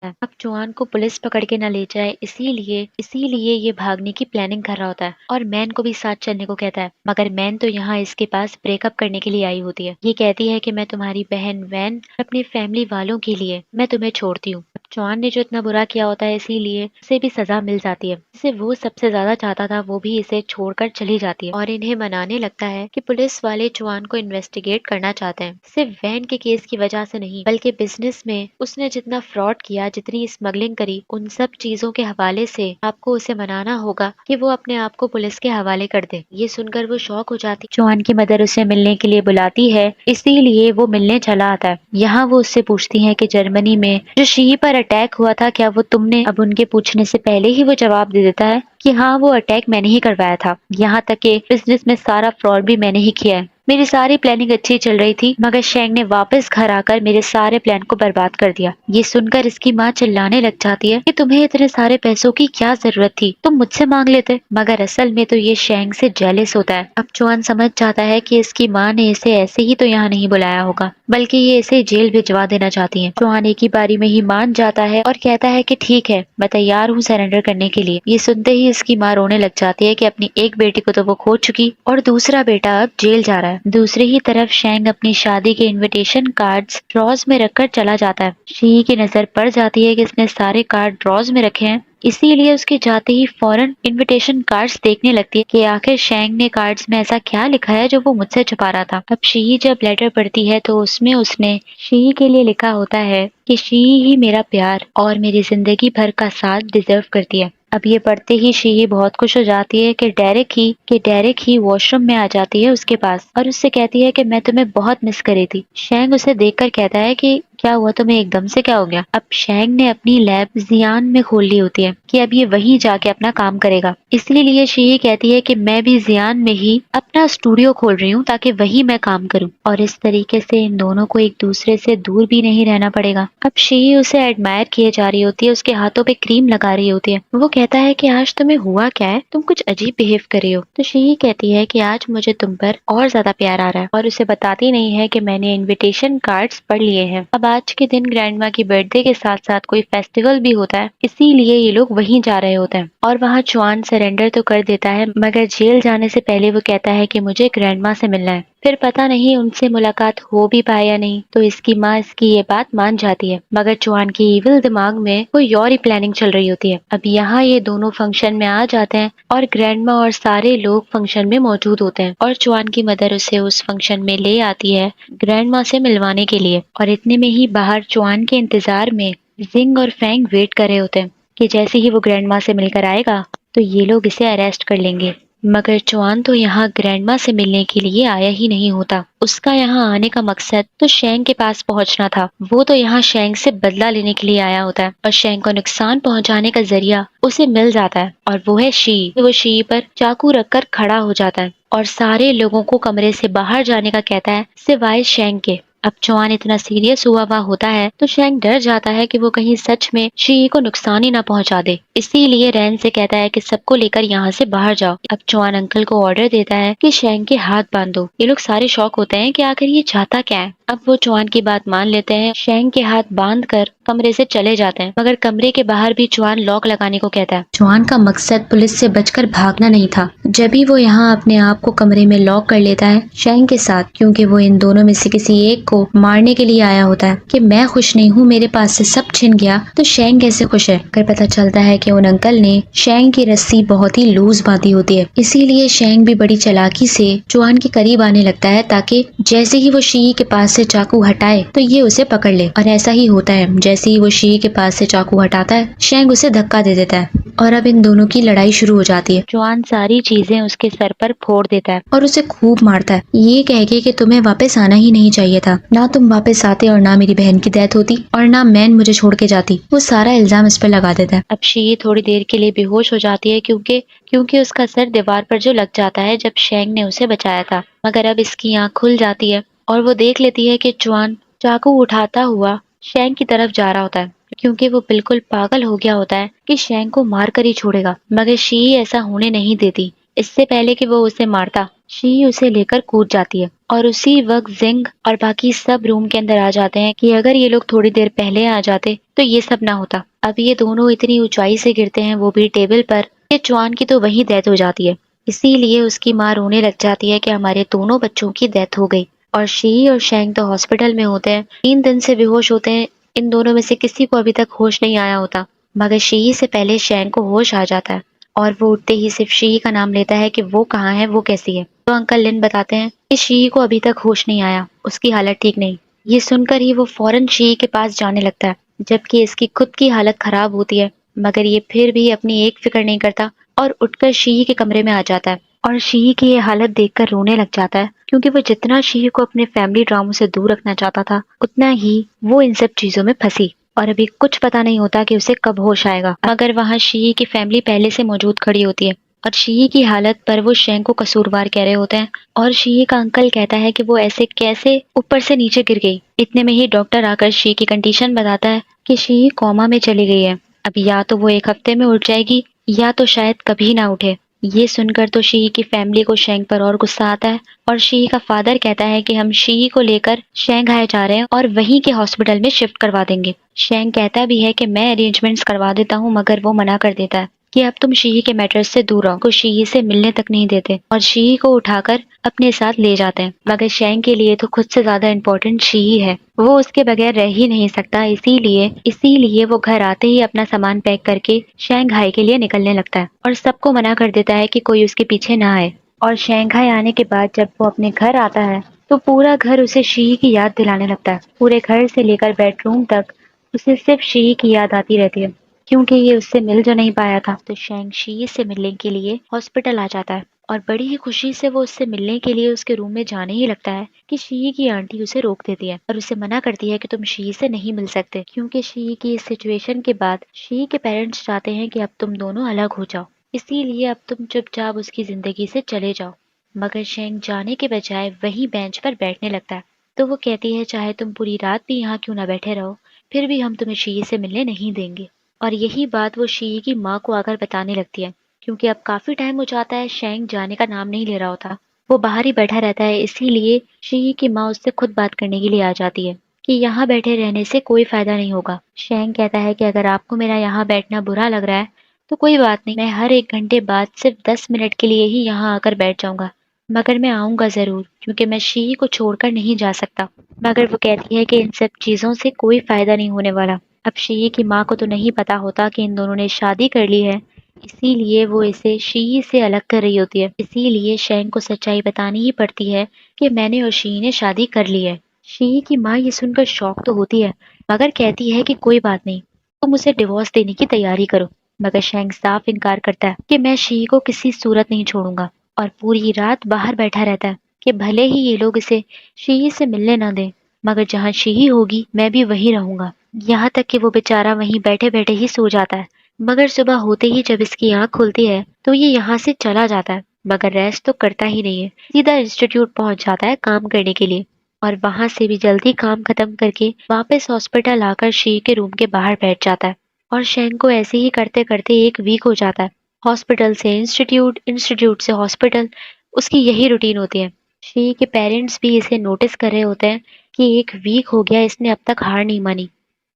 अब जॉन को पुलिस पकड़ के न ले जाए इसीलिए ये भागने की प्लानिंग कर रहा होता है और मैन को भी साथ चलने को कहता है। मगर मैन तो यहाँ इसके पास ब्रेकअप करने के लिए आई होती है। ये कहती है कि मैं तुम्हारी बहन वैन अपने फैमिली वालों के लिए मैं तुम्हें छोड़ती हूँ। अब जॉन ने जो इतना बुरा किया होता है इसीलिए उसे भी सजा मिल जाती है। जिसे वो सबसे ज्यादा चाहता था वो भी इसे छोड़कर चली जाती है और इन्हें मनाने लगता है कि पुलिस वाले जॉन को इन्वेस्टिगेट करना चाहते हैं, सिर्फ वैन के केस की वजह से नहीं बल्कि बिजनेस में उसने जितना फ्रॉड किया, जितनी स्मगलिंग करी, उन सब चीजों के हवाले से आपको उसे मनाना होगा कि वो अपने आप को पुलिस के हवाले कर दे। ये सुनकर वो शौक हो जाती। जॉन की मदर उसे मिलने के लिए बुलाती है, इसीलिए वो मिलने चला आता है। यहाँ वो उससे पूछती है कि जर्मनी में जो शी पर अटैक हुआ था क्या वो तुमने। अब उनके पूछने से पहले ही वो जवाब दे देता है कि हाँ वो अटैक मैंने ही करवाया था, यहाँ तक कि बिजनेस में सारा फ्रॉड भी मैंने ही किया है। मेरी सारी प्लानिंग अच्छी चल रही थी मगर शेंग ने वापस घर आकर मेरे सारे प्लान को बर्बाद कर दिया। ये सुनकर इसकी माँ चिल्लाने लग जाती है कि तुम्हें इतने सारे पैसों की क्या जरूरत थी, तुम मुझसे मांग लेते। मगर असल में तो ये शेंग से जेलस होता है। अब जॉन समझ जाता है कि इसकी माँ ने इसे ऐसे ही तो यहाँ नहीं बुलाया होगा बल्कि ये इसे जेल भिजवा देना चाहती है। जॉन एक ही बारी में ही मान जाता है और कहता है कि ठीक है मैं तैयार हूँ सरेंडर करने के लिए। ये सुनते ही इसकी माँ रोने लग जाती है कि अपनी एक बेटी को तो वो खो चुकी और दूसरा बेटा अब जेल जा रहा है। दूसरी ही तरफ शेंग अपनी शादी के इनविटेशन कार्ड्स ड्रॉज में रखकर चला जाता है। शी की नजर पड़ जाती है कि इसने सारे कार्ड ड्रॉज में रखे हैं, इसीलिए उसके जाते ही फौरन इनविटेशन कार्ड्स देखने लगती है कि आखिर शेंग ने कार्ड्स में ऐसा क्या लिखा है जो वो मुझसे छुपा रहा था। अब शी जब लेटर पढ़ती है तो उसमें उसने शी के लिए लिखा होता है कि शी ही मेरा प्यार और मेरी जिंदगी भर का साथ डिजर्व करती है। अब ये पढ़ते ही शी बहुत खुश हो जाती है कि डेरेक ही वॉशरूम में आ जाती है उसके पास और उससे कहती है कि मैं तुम्हें बहुत मिस करी थी। शेंग उसे देखकर कहता है कि क्या हुआ तुम्हें, एकदम से क्या हो गया। अब शेंग ने अपनी लैब जियान में खोल ली होती है कि अब ये वहीं जाके अपना काम करेगा, इसलिए शी कहती है कि मैं भी जियान में ही अपना स्टूडियो खोल रही हूँ ताकि वही मैं काम करूँ और इस तरीके से इन दोनों को एक दूसरे से दूर भी नहीं रहना पड़ेगा। अब शी उसे एडमायर किए जा रही होती है, उसके हाथों पे क्रीम लगा रही होती है। वो कहता है कि आज तुम्हें हुआ क्या है, तुम कुछ अजीब बिहेव कर रही हो। तो शी कहती है कि आज मुझे तुम पर और ज्यादा प्यार आ रहा है और उसे बताती नहीं है कि मैंने इनविटेशन कार्ड्स पढ़ लिए हैं। अब आज के दिन ग्रैंडमा की बर्थडे के साथ साथ कोई फेस्टिवल भी होता है, इसीलिए ये लोग वहीं जा रहे होते हैं और वहाँ चुआन सरेंडर तो कर देता है मगर जेल जाने से पहले वो कहता है कि मुझे ग्रैंडमा से मिलना है। फिर पता नहीं उनसे मुलाकात हो भी पाए या नहीं, तो इसकी माँ इसकी ये बात मान जाती है मगर चुआन के इविल दिमाग में कोई और ही प्लानिंग चल रही होती है। अब यहाँ ये दोनों फंक्शन में आ जाते हैं और ग्रैंडमा और सारे लोग फंक्शन में मौजूद होते हैं और चुआन की मदर उसे उस फंक्शन में ले आती है ग्रैंडमा से मिलवाने के लिए और इतने में ही बाहर चुआन के इंतजार में जिंग और फ्रैंक वेट कर रहे होते हैं कि जैसे ही वो ग्रैंड माँ से मिलकर आएगा तो ये लोग इसे अरेस्ट कर लेंगे। मगर चुआन तो यहाँ ग्रैंड माँ से मिलने के लिए आया ही नहीं होता। उसका यहाँ आने का मकसद तो शेंग के पास पहुंचना था। वो तो यहाँ शेंग से बदला लेने के लिए आया होता है और शेंग को नुकसान पहुंचाने का जरिया उसे मिल जाता है और वो है शी। वो शी पर चाकू रखकर खड़ा हो जाता है और सारे लोगों को कमरे से बाहर जाने का कहता है सिवाय शेंग के। अब चौहान इतना सीरियस हुआ हुआ होता है तो शेंग डर जाता है कि वो कहीं सच में शी को नुकसान ही ना पहुंचा दे। इसीलिए रैन से कहता है कि सबको लेकर यहाँ से बाहर जाओ। अब चौहान अंकल को ऑर्डर देता है कि शेंग के हाथ बांध दो। ये लोग सारे शौक होते हैं कि आखिर ये चाहता क्या है। अब वो चौहान की बात मान लेते हैं, शेंग के हाथ बांध कर कमरे से चले जाते हैं। मगर कमरे के बाहर भी चौहान लॉक लगाने को कहता है। चौहान का मकसद पुलिस से बचकर भागना नहीं था। जब भी वो यहाँ अपने आप को कमरे में लॉक कर लेता है शेंग के साथ, क्योंकि वो इन दोनों में से किसी एक को मारने के लिए आया होता है कि मैं खुश नहीं हूँ, मेरे पास से सब छिन गया तो शेंग कैसे खुश है। कर पता चलता है कि उन अंकल ने शेंग की रस्सी बहुत ही लूज बांधी होती है। इसीलिए शेंग भी बड़ी चालाकी से चौहान के करीब आने लगता है ताकि जैसे ही वो शी के पास से चाकू हटाए तो ये उसे पकड़ ले। और ऐसा ही होता है, जैसे ही वो शी के पास से चाकू हटाता है शेंग उसे धक्का दे देता है और अब इन दोनों की लड़ाई शुरू हो जाती है। चौहान सारी चीजें उसके सर पर फोड़ देता है और उसे खूब मारता है, ये कह के कि तुम्हें वापस आना ही नहीं चाहिए था, ना तुम वापस आते और ना मेरी बहन की डेथ होती और ना मैन मुझे छोड़ के जाती। वो सारा इल्जाम इस पर लगा देता है। अब शी थोड़ी देर के लिए बेहोश हो जाती है क्योंकि उसका सर दीवार पर जो लग जाता है जब शेंग ने उसे बचाया था। मगर अब इसकी आंख खुल जाती है और वो देख लेती है कि चौहान चाकू उठाता हुआ शेंग की तरफ जा रहा होता है, क्योंकि वो बिल्कुल पागल हो गया होता है कि शेंग को मार कर ही छोड़ेगा। मगर शी ऐसा होने नहीं देती। इससे पहले कि वो उसे मारता शी उसे लेकर कूद जाती है और उसी वक्त जिंग और बाकी सब रूम के अंदर आ जाते हैं कि अगर ये लोग थोड़ी देर पहले आ जाते तो ये सब ना होता। अब ये दोनों इतनी ऊंचाई से गिरते हैं, वो भी टेबल पर, कि चौहान की तो वही डेथ हो जाती है। इसीलिए उसकी माँ रोने लग जाती है कि हमारे दोनों बच्चों की डेथ हो गई। और शी और शेंग तो हॉस्पिटल में होते हैं, 3 दिन से बेहोश होते हैं। इन दोनों में से किसी को अभी तक होश नहीं आया होता। मगर शी से पहले शेंग को होश आ जाता है और वो उठते ही सिर्फ शी का नाम लेता है कि वो कहाँ है, वो कैसी है। तो अंकल लिन बताते हैं कि शी को अभी तक होश नहीं आया, उसकी हालत ठीक नहीं। ये सुनकर ही वो फौरन शी के पास जाने लगता है, जबकि इसकी खुद की हालत खराब होती है। मगर ये फिर भी अपनी एक फिक्र नहीं करता और उठकर शी के कमरे में आ जाता है और शी की ये हालत देखकर रोने लग जाता है, क्योंकि वो जितना शी को अपने फैमिली ड्रामों से दूर रखना चाहता था उतना ही वो इन सब चीजों में फंसी। और अभी कुछ पता नहीं होता कि उसे कब होश आएगा। मगर वहाँ शी की फैमिली पहले से मौजूद खड़ी होती है और शी की हालत पर वो शेंग को कसूरवार कह रहे होते हैं। और शी का अंकल कहता है कि वो ऐसे कैसे ऊपर से नीचे गिर गई। इतने में ही डॉक्टर आकर शी की कंडीशन बताता है कि शी कोमा में चली गई है। अब या तो वो 1 हफ्ते में उठ जाएगी या तो शायद कभी ना उठे। ये सुनकर तो शी की फैमिली को शेंग पर और गुस्सा आता है और शी का फादर कहता है कि हम शी को लेकर शंघाई जा रहे हैं और वहीं के हॉस्पिटल में शिफ्ट करवा देंगे। शेंग कहता भी है कि मैं अरेंजमेंट्स करवा देता हूँ, मगर वो मना कर देता है कि अब तुम शी के मैटर्स से दूर रहो। को शी से मिलने तक नहीं देते और शी को उठाकर अपने साथ ले जाते हैं। मगर शेंग के लिए तो खुद से ज्यादा इम्पोर्टेंट शी ही है, वो उसके बगैर रह ही नहीं सकता। इसीलिए वो घर आते ही अपना सामान पैक करके शंघाई के लिए निकलने लगता है और सबको मना कर देता है कि कोई उसके पीछे ना आए। और शंघाई आने के बाद जब वो अपने घर आता है तो पूरा घर उसे शी की याद दिलाने लगता है। पूरे घर से लेकर बेडरूम तक उसे सिर्फ शी की याद आती रहती है, क्योंकि ये उससे मिल जो नहीं पाया था। तो शेंग शी से मिलने के लिए हॉस्पिटल आ जाता है और बड़ी ही खुशी से वो उससे मिलने के लिए उसके रूम में जाने ही लगता है कि शी की आंटी उसे रोक देती है और उसे मना करती है कि तुम शी से नहीं मिल सकते, क्योंकि शी की इस सिचुएशन के बाद शी के पेरेंट्स चाहते हैं कि अब तुम दोनों अलग हो जाओ, इसीलिए अब तुम चुपचाप उसकी जिंदगी से चले जाओ। मगर शेंग जाने के बजाय वही बेंच पर बैठने लगता है। तो वो कहती है चाहे तुम पूरी रात भी यहाँ क्यों ना बैठे रहो, फिर भी हम तुम्हें शी से मिलने नहीं देंगे। और यही बात वो शी की माँ को आकर बताने लगती है, क्योंकि अब काफी टाइम हो जाता है शेंग जाने का नाम नहीं ले रहा होता, वो बाहर ही बैठा रहता है। इसीलिए शी की माँ उससे खुद बात करने के लिए आ जाती है कि यहाँ बैठे रहने से कोई फायदा नहीं होगा। शेंग कहता है कि अगर आपको मेरा यहाँ बैठना बुरा लग रहा है तो कोई बात नहीं, मैं हर 1 घंटे बाद सिर्फ 10 मिनट के लिए ही यहाँ आकर बैठ जाऊंगा, मगर मैं आऊंगा जरूर, क्योंकि मैं शी को छोड़कर नहीं जा सकता। मगर वो कहती है कि इन सब चीजों से कोई फायदा नहीं होने वाला। अब शी की माँ को तो नहीं पता होता कि इन दोनों ने शादी कर ली है, इसीलिए वो इसे शी से अलग कर रही होती है। इसीलिए शेंग को सच्चाई बतानी ही पड़ती है कि मैंने और शी ने शादी कर ली है। शी की माँ ये सुनकर शौक तो होती है, मगर कहती है कि कोई बात नहीं, तुम उसे डिवोर्स देने की तैयारी करो। मगर शेंग साफ इनकार करता है कि मैं शी को किसी सूरत नहीं छोड़ूंगा, और पूरी रात बाहर बैठा रहता है कि भले ही ये लोग इसे शी से मिलने ना दें, मगर जहाँ शी होगी मैं भी वहीं रहूंगा। यहाँ तक कि वो बेचारा वहीं बैठे बैठे ही सो जाता है। मगर सुबह होते ही जब इसकी आंख खुलती है तो ये यहाँ से चला जाता है, मगर रेस्ट तो करता ही नहीं है, सीधा इंस्टीट्यूट पहुंच जाता है काम करने के लिए। और वहां से भी जल्दी काम खत्म करके वापस हॉस्पिटल आकर शी के रूम के बाहर बैठ जाता है। और शेंग को ऐसे ही करते करते एक वीक हो जाता है। हॉस्पिटल से इंस्टीट्यूट, इंस्टीट्यूट से हॉस्पिटल, उसकी यही रूटीन होती है। शी के पेरेंट्स भी इसे नोटिस कर रहे होते हैं कि एक वीक हो गया, इसने अब तक हार नहीं मानी।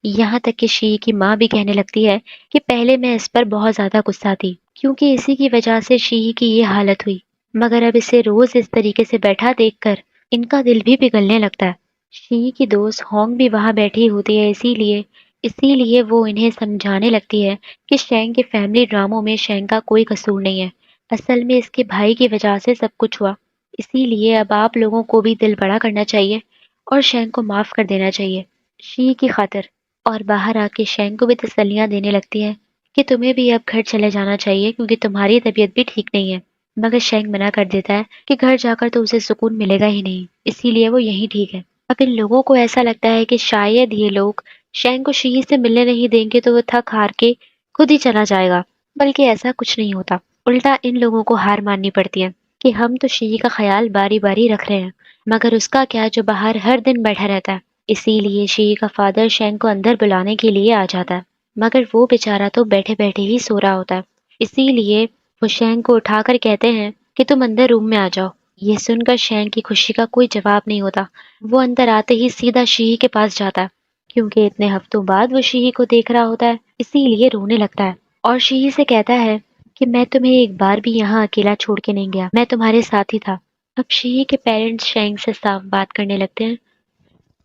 यहाँ तक कि शी की माँ भी कहने लगती है कि पहले मैं इस पर बहुत ज्यादा गुस्सा थी, क्योंकि इसी की वजह से शी की ये हालत हुई, मगर अब इसे रोज इस तरीके से बैठा देखकर इनका दिल भी पिघलने लगता है। शी की दोस्त होंग भी वहां बैठी होती है, इसीलिए इसीलिए वो इन्हें समझाने लगती है कि शेंग के फैमिली ड्रामों में शेंग का कोई कसूर नहीं है। असल में इसके भाई की वजह से सब कुछ हुआ। इसीलिए अब आप लोगों को भी दिल बड़ा करना चाहिए और शेंग को माफ कर देना चाहिए, शी की खातिर। और बाहर आके शेंग को भी तसल्लियां देने लगती है कि तुम्हें भी अब घर चले जाना चाहिए, क्योंकि तुम्हारी तबीयत भी ठीक नहीं है। मगर शेंग मना कर देता है कि घर जाकर तो उसे सुकून मिलेगा ही नहीं, इसीलिए वो यहीं ठीक है। अब इन लोगों को ऐसा लगता है कि शायद ये लोग शेंग को शी से मिलने नहीं देंगे तो वो थक हार के खुद ही चला जाएगा, बल्कि ऐसा कुछ नहीं होता। उल्टा इन लोगों को हार माननी पड़ती है कि हम तो शी का ख्याल बारी बारी रख रहे हैं, मगर उसका क्या जो बाहर हर दिन बैठा रहता है। इसीलिए शी का फादर शेंग को अंदर बुलाने के लिए आ जाता है, मगर वो बेचारा तो बैठे बैठे ही सो रहा होता है। इसीलिए वो शेंग को उठाकर कहते हैं कि तुम अंदर रूम में आ जाओ। ये सुनकर शेंग की खुशी का कोई जवाब नहीं होता। वो अंदर आते ही सीधा शी के पास जाता है, क्योंकि इतने हफ्तों बाद वो शी को देख रहा होता है, इसीलिए रोने लगता है। और शी से कहता है कि मैं तुम्हें एक बार भी यहाँ अकेला छोड़ के नहीं गया, मैं तुम्हारे साथ ही था। अब शी के पेरेंट्स शेंग से साफ बात करने लगते हैं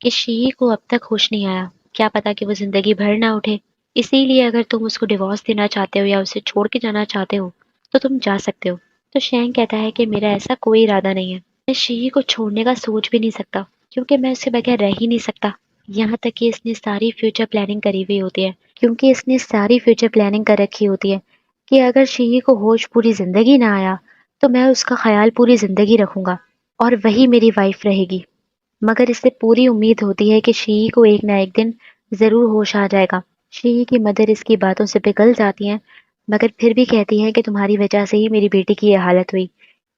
कि शी को अब तक होश नहीं आया, क्या पता कि वो जिंदगी भर ना उठे। इसीलिए अगर तुम उसको डिवोर्स देना चाहते हो या उसे छोड़ के जाना चाहते हो तो तुम जा सकते हो। तो शेंग कहता है कि मेरा ऐसा कोई इरादा नहीं है, मैं शी को छोड़ने का सोच भी नहीं सकता, क्योंकि मैं उसके बगैर रह ही नहीं सकता। यहाँ तक कि इसने सारी फ्यूचर प्लानिंग करी हुई होती है, क्योंकि इसने सारी फ्यूचर प्लानिंग कर रखी होती है कि अगर शी को होश पूरी जिंदगी ना आया तो मैं उसका ख्याल पूरी जिंदगी रखूंगा और वही मेरी वाइफ रहेगी। मगर इससे पूरी उम्मीद होती है कि शी को एक ना एक दिन जरूर होश आ जाएगा। शी की मदर इसकी बातों से पिघल जाती हैं, मगर फिर भी कहती है कि तुम्हारी वजह से ही मेरी बेटी की यह हालत हुई,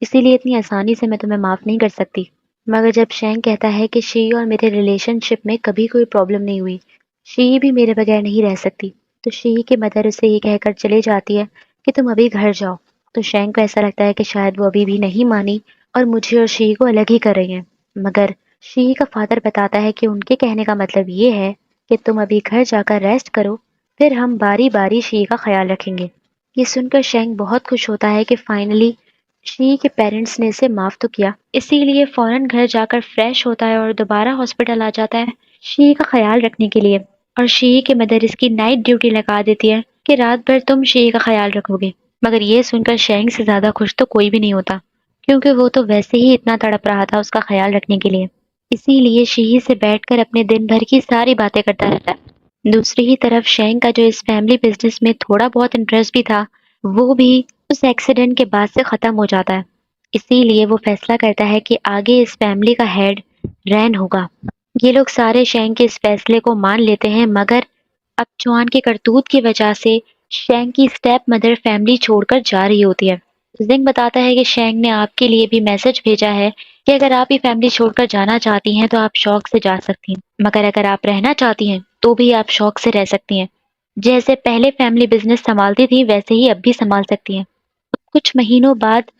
इसीलिए इतनी आसानी से मैं तुम्हें माफ नहीं कर सकती। मगर जब शेंग कहता है कि शी और मेरे रिलेशनशिप में कभी कोई प्रॉब्लम नहीं हुई, शी भी मेरे बगैर नहीं रह सकती, तो शी की मदर उसे ये कहकर चले जाती है कि तुम अभी घर जाओ। तो शेंग को ऐसा लगता है कि शायद वो अभी भी नहीं मानी और मुझे और शी को अलग ही कर रही है। मगर शी का फादर बताता है कि उनके कहने का मतलब ये है कि तुम अभी घर जाकर रेस्ट करो, फिर हम बारी बारी शी का ख्याल रखेंगे। ये सुनकर शेंग बहुत खुश होता है कि फाइनली शी के पेरेंट्स ने इसे माफ तो किया। इसीलिए फौरन घर जाकर फ्रेश होता है और दोबारा हॉस्पिटल आ जाता है शी का ख्याल रखने के लिए। और शी के मदर इसकी नाइट ड्यूटी लगा देती है कि रात भर तुम शी का ख्याल रखोगे। मगर ये सुनकर शेंग से ज्यादा खुश तो कोई भी नहीं होता, क्योंकि वो तो वैसे ही इतना तड़प रहा था उसका ख्याल रखने के लिए। इसीलिए शी से बैठकर अपने दिन भर की सारी बातें करता रहता है। दूसरी ही तरफ शेंग का जो इस फैमिली बिजनेस में थोड़ा बहुत इंटरेस्ट भी था, वो भी उस एक्सीडेंट के बाद से खत्म हो जाता है। इसीलिए वो फैसला करता है कि आगे इस फैमिली का हेड रैन होगा। ये लोग सारे शेंग के इस फैसले को मान लेते हैं, मगर अब चौहान के करतूत की वजह से शेंग की स्टेप मदर फैमिली छोड़कर जा रही होती है। जिंग बताता है कि शेंग ने आपके लिए भी मैसेज भेजा है कि अगर आप ये फैमिली छोड़कर जाना चाहती हैं तो आप शौक से जा सकती हैं, मगर अगर आप रहना चाहती हैं तो भी आप शौक से रह सकती हैं। जैसे पहले फैमिली बिजनेस संभालती थी वैसे ही अब भी संभाल सकती हैं। कुछ महीनों बाद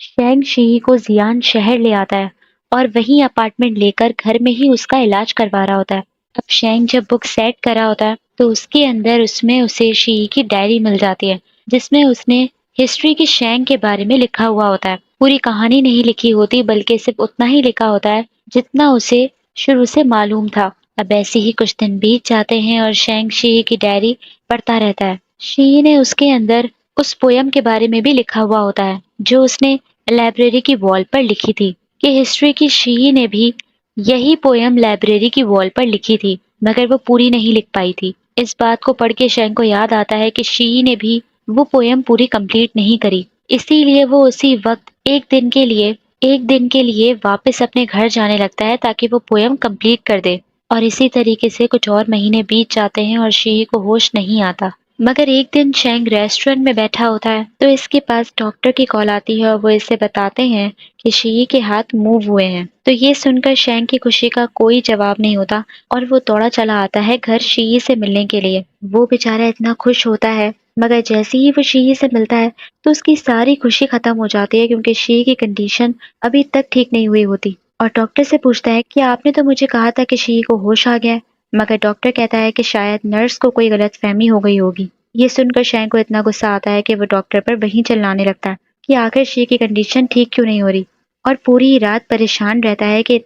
शेंग शी को जियान शहर ले आता है और वहीं अपार्टमेंट लेकर घर में ही उसका इलाज करवा रहा होता है। अब शेंग जब बुक सेट कर रहा होता है तो उसके अंदर उसमें उसे शी की डायरी मिल जाती है, जिसमें उसने हिस्ट्री की शेंग के बारे में लिखा हुआ होता है। पूरी कहानी नहीं लिखी होती, बल्कि सिर्फ उतना ही लिखा होता है जितना उसे शुरू से मालूम था। अब ऐसे ही कुछ दिन बीत जाते हैं और शेंग शी की डायरी पढ़ता रहता है। शी ने उसके अंदर उस पोयम के बारे में भी लिखा हुआ होता है जो उसने लाइब्रेरी की वॉल पर लिखी थी, कि हिस्ट्री की शी ने भी यही पोयम लाइब्रेरी की वॉल पर लिखी थी। मगर वो पूरी नहीं लिख पाई थी। इस बात को पढ़ के शेंग को याद आता है कि शी ने भी वो पोयम पूरी कंप्लीट नहीं करी, इसीलिए वो उसी वक्त एक दिन के लिए वापस अपने घर जाने लगता है ताकि वो पोयम कंप्लीट कर दे। और इसी तरीके से कुछ और महीने बीत जाते हैं और शी को होश नहीं आता। मगर एक दिन शेंग रेस्टोरेंट में बैठा होता है तो इसके पास डॉक्टर की कॉल आती है और वो इसे बताते हैं कि शी के हाथ मूव हुए हैं। तो ये सुनकर शेंग की खुशी का कोई जवाब नहीं होता और वो दौड़ा चला आता है घर शी से मिलने के लिए। वो बेचारा इतना खुश होता है, मगर जैसे ही वो शी से मिलता है तो उसकी सारी खुशी खत्म हो जाती है क्योंकि शी की कंडीशन अभी तक ठीक नहीं हुई होती। और डॉक्टर से पूछता है कि आपने तो मुझे कहा था कि शी को होश आ गया है। मगर डॉक्टर कहता है कि शायद नर्स को कोई गलतफहमी हो गई होगी। ये सुनकर शेंग को इतना गुस्सा आता है कि वो डॉक्टर पर वहीं चिल्लाने लगता है कि आखिर शी की कंडीशन ठीक क्यों नहीं हो रही, और पूरी रात परेशान रहता है कि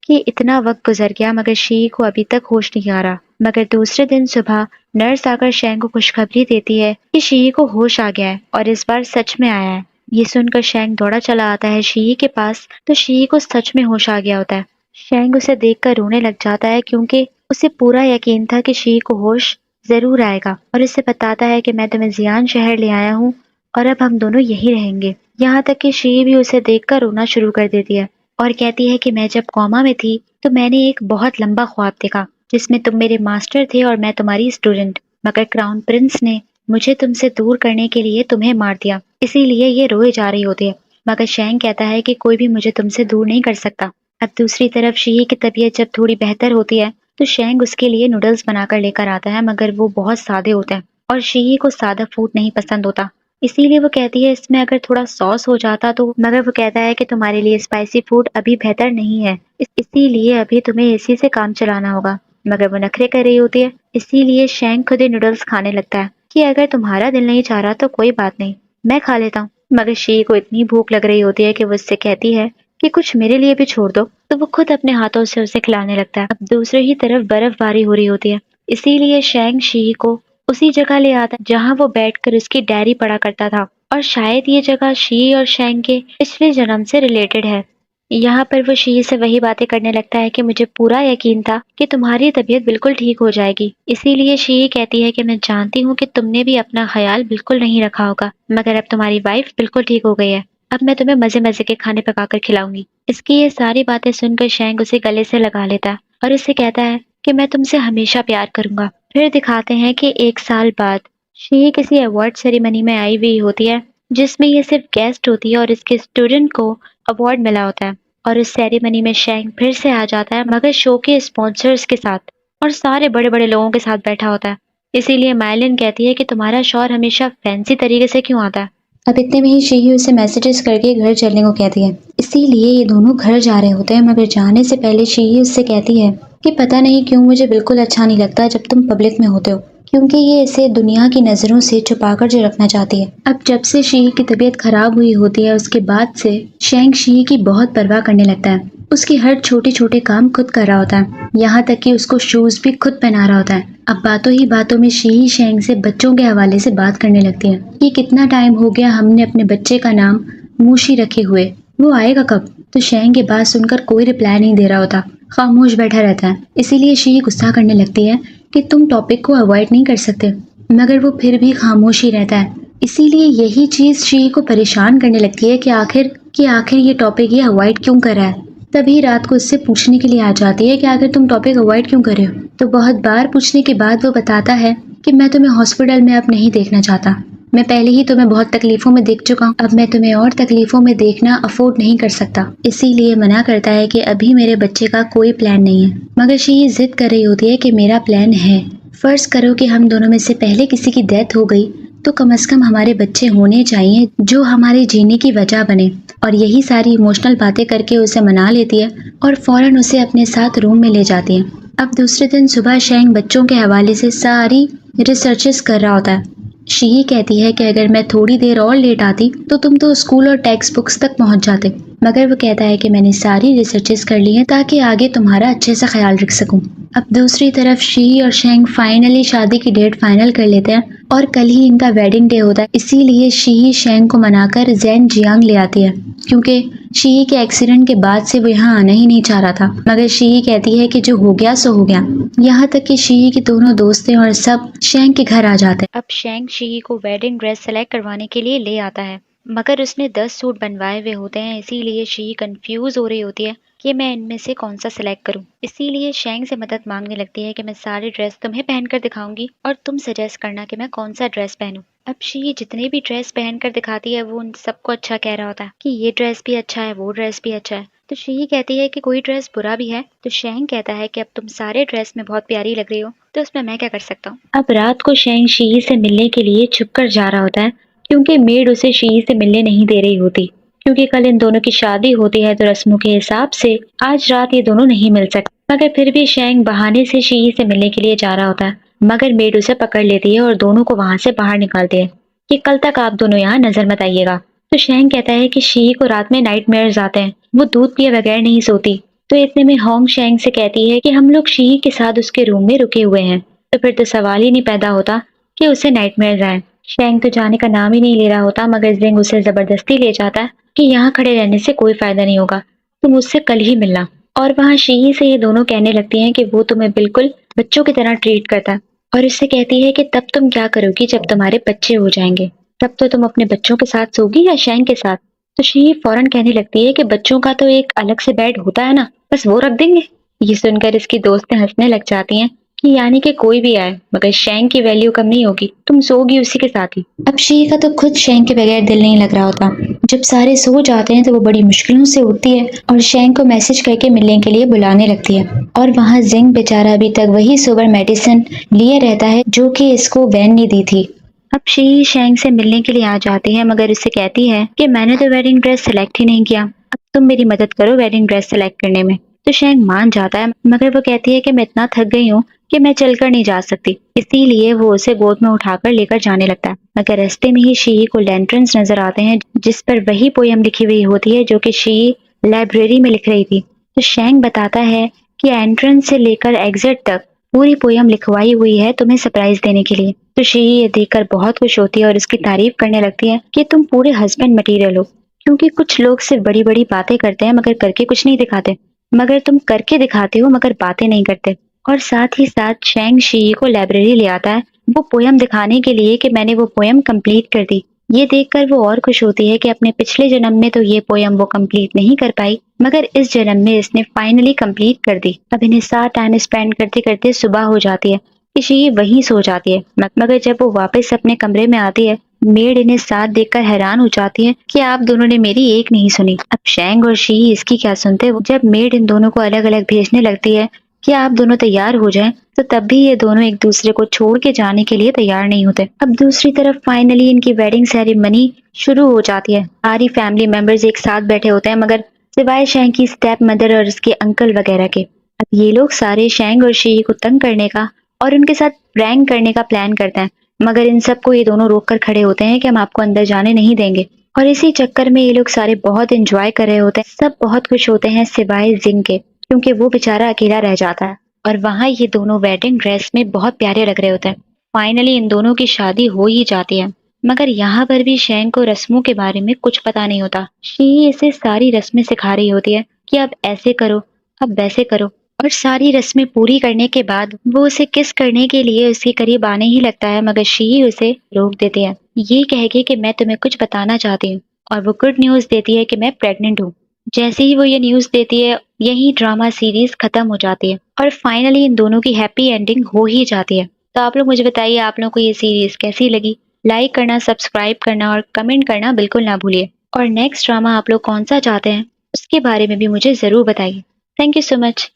इतना वक्त गुजर गया मगर शी को अभी तक होश नहीं आ रहा। मगर दूसरे दिन सुबह नर्स आकर शेंग को खुशखबरी देती है कि शी को होश आ गया है और इस बार सच में आया है। ये सुनकर शेंग दौड़ा चला आता है शी के पास तो शी को सच में होश आ गया होता है। शेंग उसे देखकर रोने लग जाता है क्योंकि उसे पूरा यकीन था कि शी को होश जरूर आएगा, और इसे बताता है कि मैं तुम्हें जियान शहर ले आया हूँ और अब हम दोनों यही रहेंगे। यहाँ तक कि शी भी उसे देखकर रोना शुरू कर देती है और कहती है कि मैं जब कौमा में थी तो मैंने एक बहुत लंबा ख्वाब देखा जिसमें तुम मेरे मास्टर थे और मैं तुम्हारी स्टूडेंट, मगर क्राउन प्रिंस ने मुझे तुमसे दूर करने के लिए तुम्हें मार दिया, इसीलिए ये रोए जा रही होती है। मगर शेंग कहता है कि कोई भी मुझे तुमसे दूर नहीं कर सकता। अब दूसरी तरफ शी की तबीयत जब थोड़ी बेहतर होती है तो शेंग उसके लिए नूडल्स बनाकर लेकर आता है, मगर वो बहुत सादे होते हैं और शी को सादा फूड नहीं पसंद होता, इसीलिए वो कहती है इसमें अगर थोड़ा सॉस हो जाता तो। मगर वो कहता है कि तुम्हारे लिए स्पाइसी फूड अभी बेहतर नहीं है, इसीलिए अभी तुम्हें इसी से काम चलाना होगा। मगर वो नखरे कर रही होती है, इसीलिए शेंग खुद ही नूडल्स खाने लगता है कि अगर तुम्हारा दिल नहीं चाह रहा तो कोई बात नहीं, मैं खा लेता हूँ। मगर शी को इतनी भूख लग रही होती है कि वो उससे कहती है कि कुछ मेरे लिए भी छोड़ दो, तो वो खुद अपने हाथों से उसे खिलाने लगता है। अब दूसरे ही तरफ बर्फबारी हो रही होती है, इसीलिए शेंग शी को उसी जगह ले आता है जहाँ वो बैठकर उसकी डायरी पढ़ा करता था, और शायद ये जगह शी और शेंग के पिछले जन्म से रिलेटेड है। यहाँ पर वो शी से वही बातें करने लगता है कि मुझे पूरा यकीन था कि तुम्हारी तबीयत बिल्कुल ठीक हो जाएगी, इसीलिए शी कहती है कि मैं जानती हूँ कि तुमने भी अपना ख्याल बिल्कुल नहीं रखा होगा, मगर अब तुम्हारी वाइफ बिल्कुल ठीक हो गई है, अब मैं तुम्हें मजे मजे के खाने पकाकर खिलाऊंगी। इसकी ये सारी बातें सुनकर शेंग उसे गले से लगा लेता है और उससे कहता है कि मैं तुमसे हमेशा प्यार करूंगा। फिर दिखाते हैं कि 1 साल बाद शी किसी अवार्ड सेरेमनी में आई हुई होती है जिसमें ये सिर्फ गेस्ट होती है और इसके स्टूडेंट को अवार्ड मिला होता है, और इस सेरेमनी में शेंग फिर से आ जाता है मगर शो के स्पॉन्सर्स के साथ और सारे बड़े बड़े लोगों के साथ बैठा होता है। इसीलिए माइलिन कहती है कि तुम्हारा शौहर हमेशा फैंसी तरीके से क्यों आता है। अब इतने में ही शी उसे मैसेजेस करके घर चलने को कहती है, इसीलिए ये दोनों घर जा रहे होते हैं। मगर जाने से पहले शी उससे कहती है कि पता नहीं क्यों मुझे बिल्कुल अच्छा नहीं लगता जब तुम पब्लिक में होते हो, क्योंकि ये इसे दुनिया की नज़रों से छुपाकर जो रखना चाहती है। अब जब से शी की तबीयत खराब हुई होती है उसके बाद से शेंग शी की बहुत परवाह करने लगता है, उसकी हर छोटे छोटे काम खुद कर रहा होता है, यहाँ तक कि उसको शूज भी खुद पहना रहा होता है। अब बातों ही बातों में शी शेंग से बच्चों के हवाले से बात करने लगती है कि कितना टाइम हो गया हमने अपने बच्चे का नाम मूशी रखे हुए, वो आएगा कब। तो शेंग के बात सुनकर कोई रिप्लाई नहीं दे रहा होता, खामोश बैठा रहता है। इसीलिए शी गुस्सा करने लगती है कि तुम टॉपिक को अवॉइड नहीं कर सकते, मगर वो फिर भी खामोश ही रहता है। इसीलिए यही चीज शी को परेशान करने लगती है कि आखिर ये टॉपिक ये अवॉइड क्यों कर रहा है। तभी रात को उससे पूछने के लिए आ जाती है कि आखिर तुम टॉपिक अवॉइड क्यों कर रहे हो। तो बहुत बार पूछने के बाद वो बताता है कि मैं तुम्हें हॉस्पिटल में अब नहीं देखना चाहता, मैं पहले ही तुम्हें बहुत तकलीफों में देख चुका हूँ, अब मैं तुम्हें और तकलीफों में देखना अफोर्ड नहीं कर सकता, इसीलिए मना करता है कि अभी मेरे बच्चे का कोई प्लान नहीं है। मगर शी जिद कर रही होती है कि मेरा प्लान है, फर्ज करो कि हम दोनों में से पहले किसी की डेथ हो गई तो कम से कम हमारे बच्चे होने चाहिए जो हमारे जीने की वजह बने। और यही सारी इमोशनल बातें करके उसे मना लेती है और फौरन उसे अपने साथ रूम में ले जाती है। अब दूसरे दिन सुबह शेंग बच्चों के हवाले से सारी रिसर्चेस कर रहा होता है। शी कहती है कि अगर मैं थोड़ी देर और लेट आती तो तुम तो स्कूल और टेक्स्ट बुक्स तक पहुंच जाते, मगर वो कहता है कि मैंने सारी रिसर्चेस कर ली हैं ताकि आगे तुम्हारा अच्छे से ख्याल रख सकूं। अब दूसरी तरफ शी और शेंग फाइनली शादी की डेट फाइनल कर लेते हैं और कल ही इनका वेडिंग डे होता है, इसीलिए शी शेंग को मनाकर जैन जियांग ले आती है, क्योंकि शी के एक्सीडेंट के बाद से वो यहाँ आना ही नहीं चाह रहा था। मगर शी कहती है कि जो हो गया सो हो गया। यहाँ तक कि शी के दोनों दोस्तें और सब शेंग के घर आ जाते हैं। अब शेंग शी को वेडिंग ड्रेस सेलेक्ट करवाने के लिए ले आता है, मगर उसने 10 सूट बनवाए हुए होते हैं, इसीलिए शी कंफ्यूज हो रही होती है कि मैं इनमें से कौन सा सिलेक्ट करूं। इसीलिए शेंग से मदद मांगने लगती है कि मैं सारी ड्रेस तुम्हें पहनकर दिखाऊंगी और तुम सजेस्ट करना कि मैं कौन सा ड्रेस पहनूं। अब शी जितने भी ड्रेस पहनकर दिखाती है वो उन सबको अच्छा कह रहा होता है कि ये ड्रेस भी अच्छा है, वो ड्रेस भी अच्छा है। तो शी कहती है कि कोई ड्रेस बुरा भी है, तो शेंग कहता है कि अब तुम सारे ड्रेस में बहुत प्यारी लग रही हो, तो उसमें मैं क्या कर सकता हूँ। अब रात को शेंग शी से मिलने के लिए छुपकर जा रहा होता है, क्योंकि मेड उसे शी से मिलने नहीं दे रही होती, क्योंकि कल इन दोनों की शादी होती है, तो रस्मों के हिसाब से आज रात ये दोनों नहीं मिल सकते। मगर फिर भी शेंग बहाने से शी से मिलने के लिए जा रहा होता है, मगर मेड उसे पकड़ लेती है और दोनों को वहां से बाहर निकालती है कि कल तक आप दोनों यहाँ नजर मत आइएगा। तो शेंग कहता है कि शी को रात में नाइटमेयर्स आते हैं, वो दूध पिए बगैर नहीं सोती। तो इतने में होंग शेंग से कहती है कि हम लोग शी के साथ उसके रूम में रुके हुए हैं, तो फिर तो सवाल ही नहीं पैदा होता कि उसे नाइटमेयर्स आए। शेंग तो जाने का नाम ही नहीं ले रहा होता, मगर जिंग उसे जबरदस्ती ले जाता है कि यहाँ खड़े रहने से कोई फायदा नहीं होगा, तुम उससे कल ही मिलना। और वहाँ शी से ये दोनों कहने लगती हैं कि वो तुम्हें बिल्कुल बच्चों की तरह ट्रीट करता है, और उससे कहती है कि तब तुम क्या करोगी जब तुम्हारे बच्चे हो जाएंगे, तब तो तुम अपने बच्चों के साथ सोगी या शेंग के साथ। तो शी फौरन कहने लगती है कि बच्चों का तो एक अलग से बेड होता है ना, बस वो रख देंगे। ये सुनकर इसकी दोस्तें हंसने लग जाती हैं कि यानी कि कोई भी आए मगर शेंग की वैल्यू कम नहीं होगी, तुम सोगी उसी के साथ ही। अब शी का तो खुद शेंग के बगैर दिल नहीं लग रहा होता। जब सारे सो जाते हैं तो वो बड़ी मुश्किलों से उठती है और शेंग को मैसेज करके मिलने के लिए बुलाने लगती है। और वहाँ जिंग बेचारा अभी तक वही सुपर मेडिसिन लिए रहता है जो कि इसको वैन ने दी थी। अब शी शेंग से मिलने के लिए आ जाती है, मगर उससे कहती है कि मैंने तो वेडिंग ड्रेस सेलेक्ट ही नहीं किया, अब तुम मेरी मदद करो वेडिंग ड्रेस सेलेक्ट करने में। तो शेंग मान जाता है, मगर वो कहती है कि मैं इतना थक गई हूँ कि मैं चलकर नहीं जा सकती, इसीलिए वो उसे गोद में उठाकर लेकर जाने लगता है। मगर रास्ते में ही शी को लैंटर्न्स नजर आते हैं, जिस पर वही पोयम लिखी हुई होती है जो कि शी लाइब्रेरी में लिख रही थी। तो शेंग बताता है कि एंट्रेंस से लेकर एग्जिट तक पूरी पोयम लिखवाई हुई है तुम्हें सरप्राइज देने के लिए। तो शी ये देखकर बहुत खुश होती है और उसकी तारीफ करने लगती है कि तुम पूरे हस्बैंड मटेरियल हो, क्योंकि कुछ लोग सिर्फ बड़ी बड़ी बातें करते हैं मगर करके कुछ नहीं दिखाते, मगर तुम करके दिखाते हो मगर बातें नहीं करते। और साथ ही साथ शेंग शी को लाइब्रेरी ले आता है वो पोयम दिखाने के लिए कि मैंने वो पोयम कंप्लीट कर दी। ये देखकर वो और खुश होती है कि अपने पिछले जन्म में तो ये पोयम वो कंप्लीट नहीं कर पाई, मगर इस जन्म में इसने फाइनली कंप्लीट कर दी। अब इन्हें साथ टाइम स्पेंड करते करते सुबह हो जाती है, शी वहीं सो जाती है। मगर जब वो वापस अपने कमरे में आती है, मेड इन्हें साथ देखकर हैरान हो जाती है कि आप दोनों ने मेरी एक नहीं सुनी। अब शेंग और शी इसकी क्या सुनते, जब मेड इन दोनों को अलग अलग भेजने लगती है कि आप दोनों तैयार हो जाएं, तो तब भी ये दोनों एक दूसरे को छोड़ के जाने के लिए तैयार नहीं होते। अब दूसरी तरफ फाइनली इनकी वेडिंग सेरेमनी शुरू हो जाती है। सारी फैमिली मेंबर्स एक साथ बैठे होते हैं, मगर सिवाय शेंग की स्टेप मदर और उसके अंकल वगैरह के। अब ये लोग सारे शेंग और शी को तंग करने का और उनके साथ प्रैंक करने का प्लान करते हैं, मगर इन सबको ये दोनों रोक कर खड़े होते हैं कि हम आपको अंदर जाने नहीं देंगे। और इसी चक्कर में ये लोग सारे बहुत एंजॉय कर रहे होते हैं, सब बहुत खुश होते हैं सिवाय जिंग के, क्योंकि वो बेचारा अकेला रह जाता है। और वहाँ ये दोनों वेडिंग ड्रेस में बहुत प्यारे लग रहे होते हैं। फाइनली इन दोनों की शादी हो ही जाती है, मगर यहाँ पर भी शेंग को रस्मों के बारे में कुछ पता नहीं होता। शी इसे सारी रस्में सिखा रही होती है कि अब ऐसे करो, अब वैसे करो, और सारी रस्में पूरी करने के बाद वो उसे किस करने के लिए उसके करीब आने ही लगता है, मगर शी उसे रोक देती है ये कह के कि मैं तुम्हें कुछ बताना चाहती हूँ। और वो गुड न्यूज देती है कि मैं प्रेग्नेंट हूँ। जैसे ही वो ये न्यूज देती है, यही ड्रामा सीरीज खत्म हो जाती है और फाइनली इन दोनों की हैप्पी एंडिंग हो ही जाती है। तो आप लोग मुझे बताइए आप लोगों को ये सीरीज कैसी लगी। लाइक करना, सब्सक्राइब करना और कमेंट करना बिल्कुल ना भूलिए। और नेक्स्ट ड्रामा आप लोग कौन सा चाहते हैं उसके बारे में भी मुझे जरूर बताइए। Thank you so much.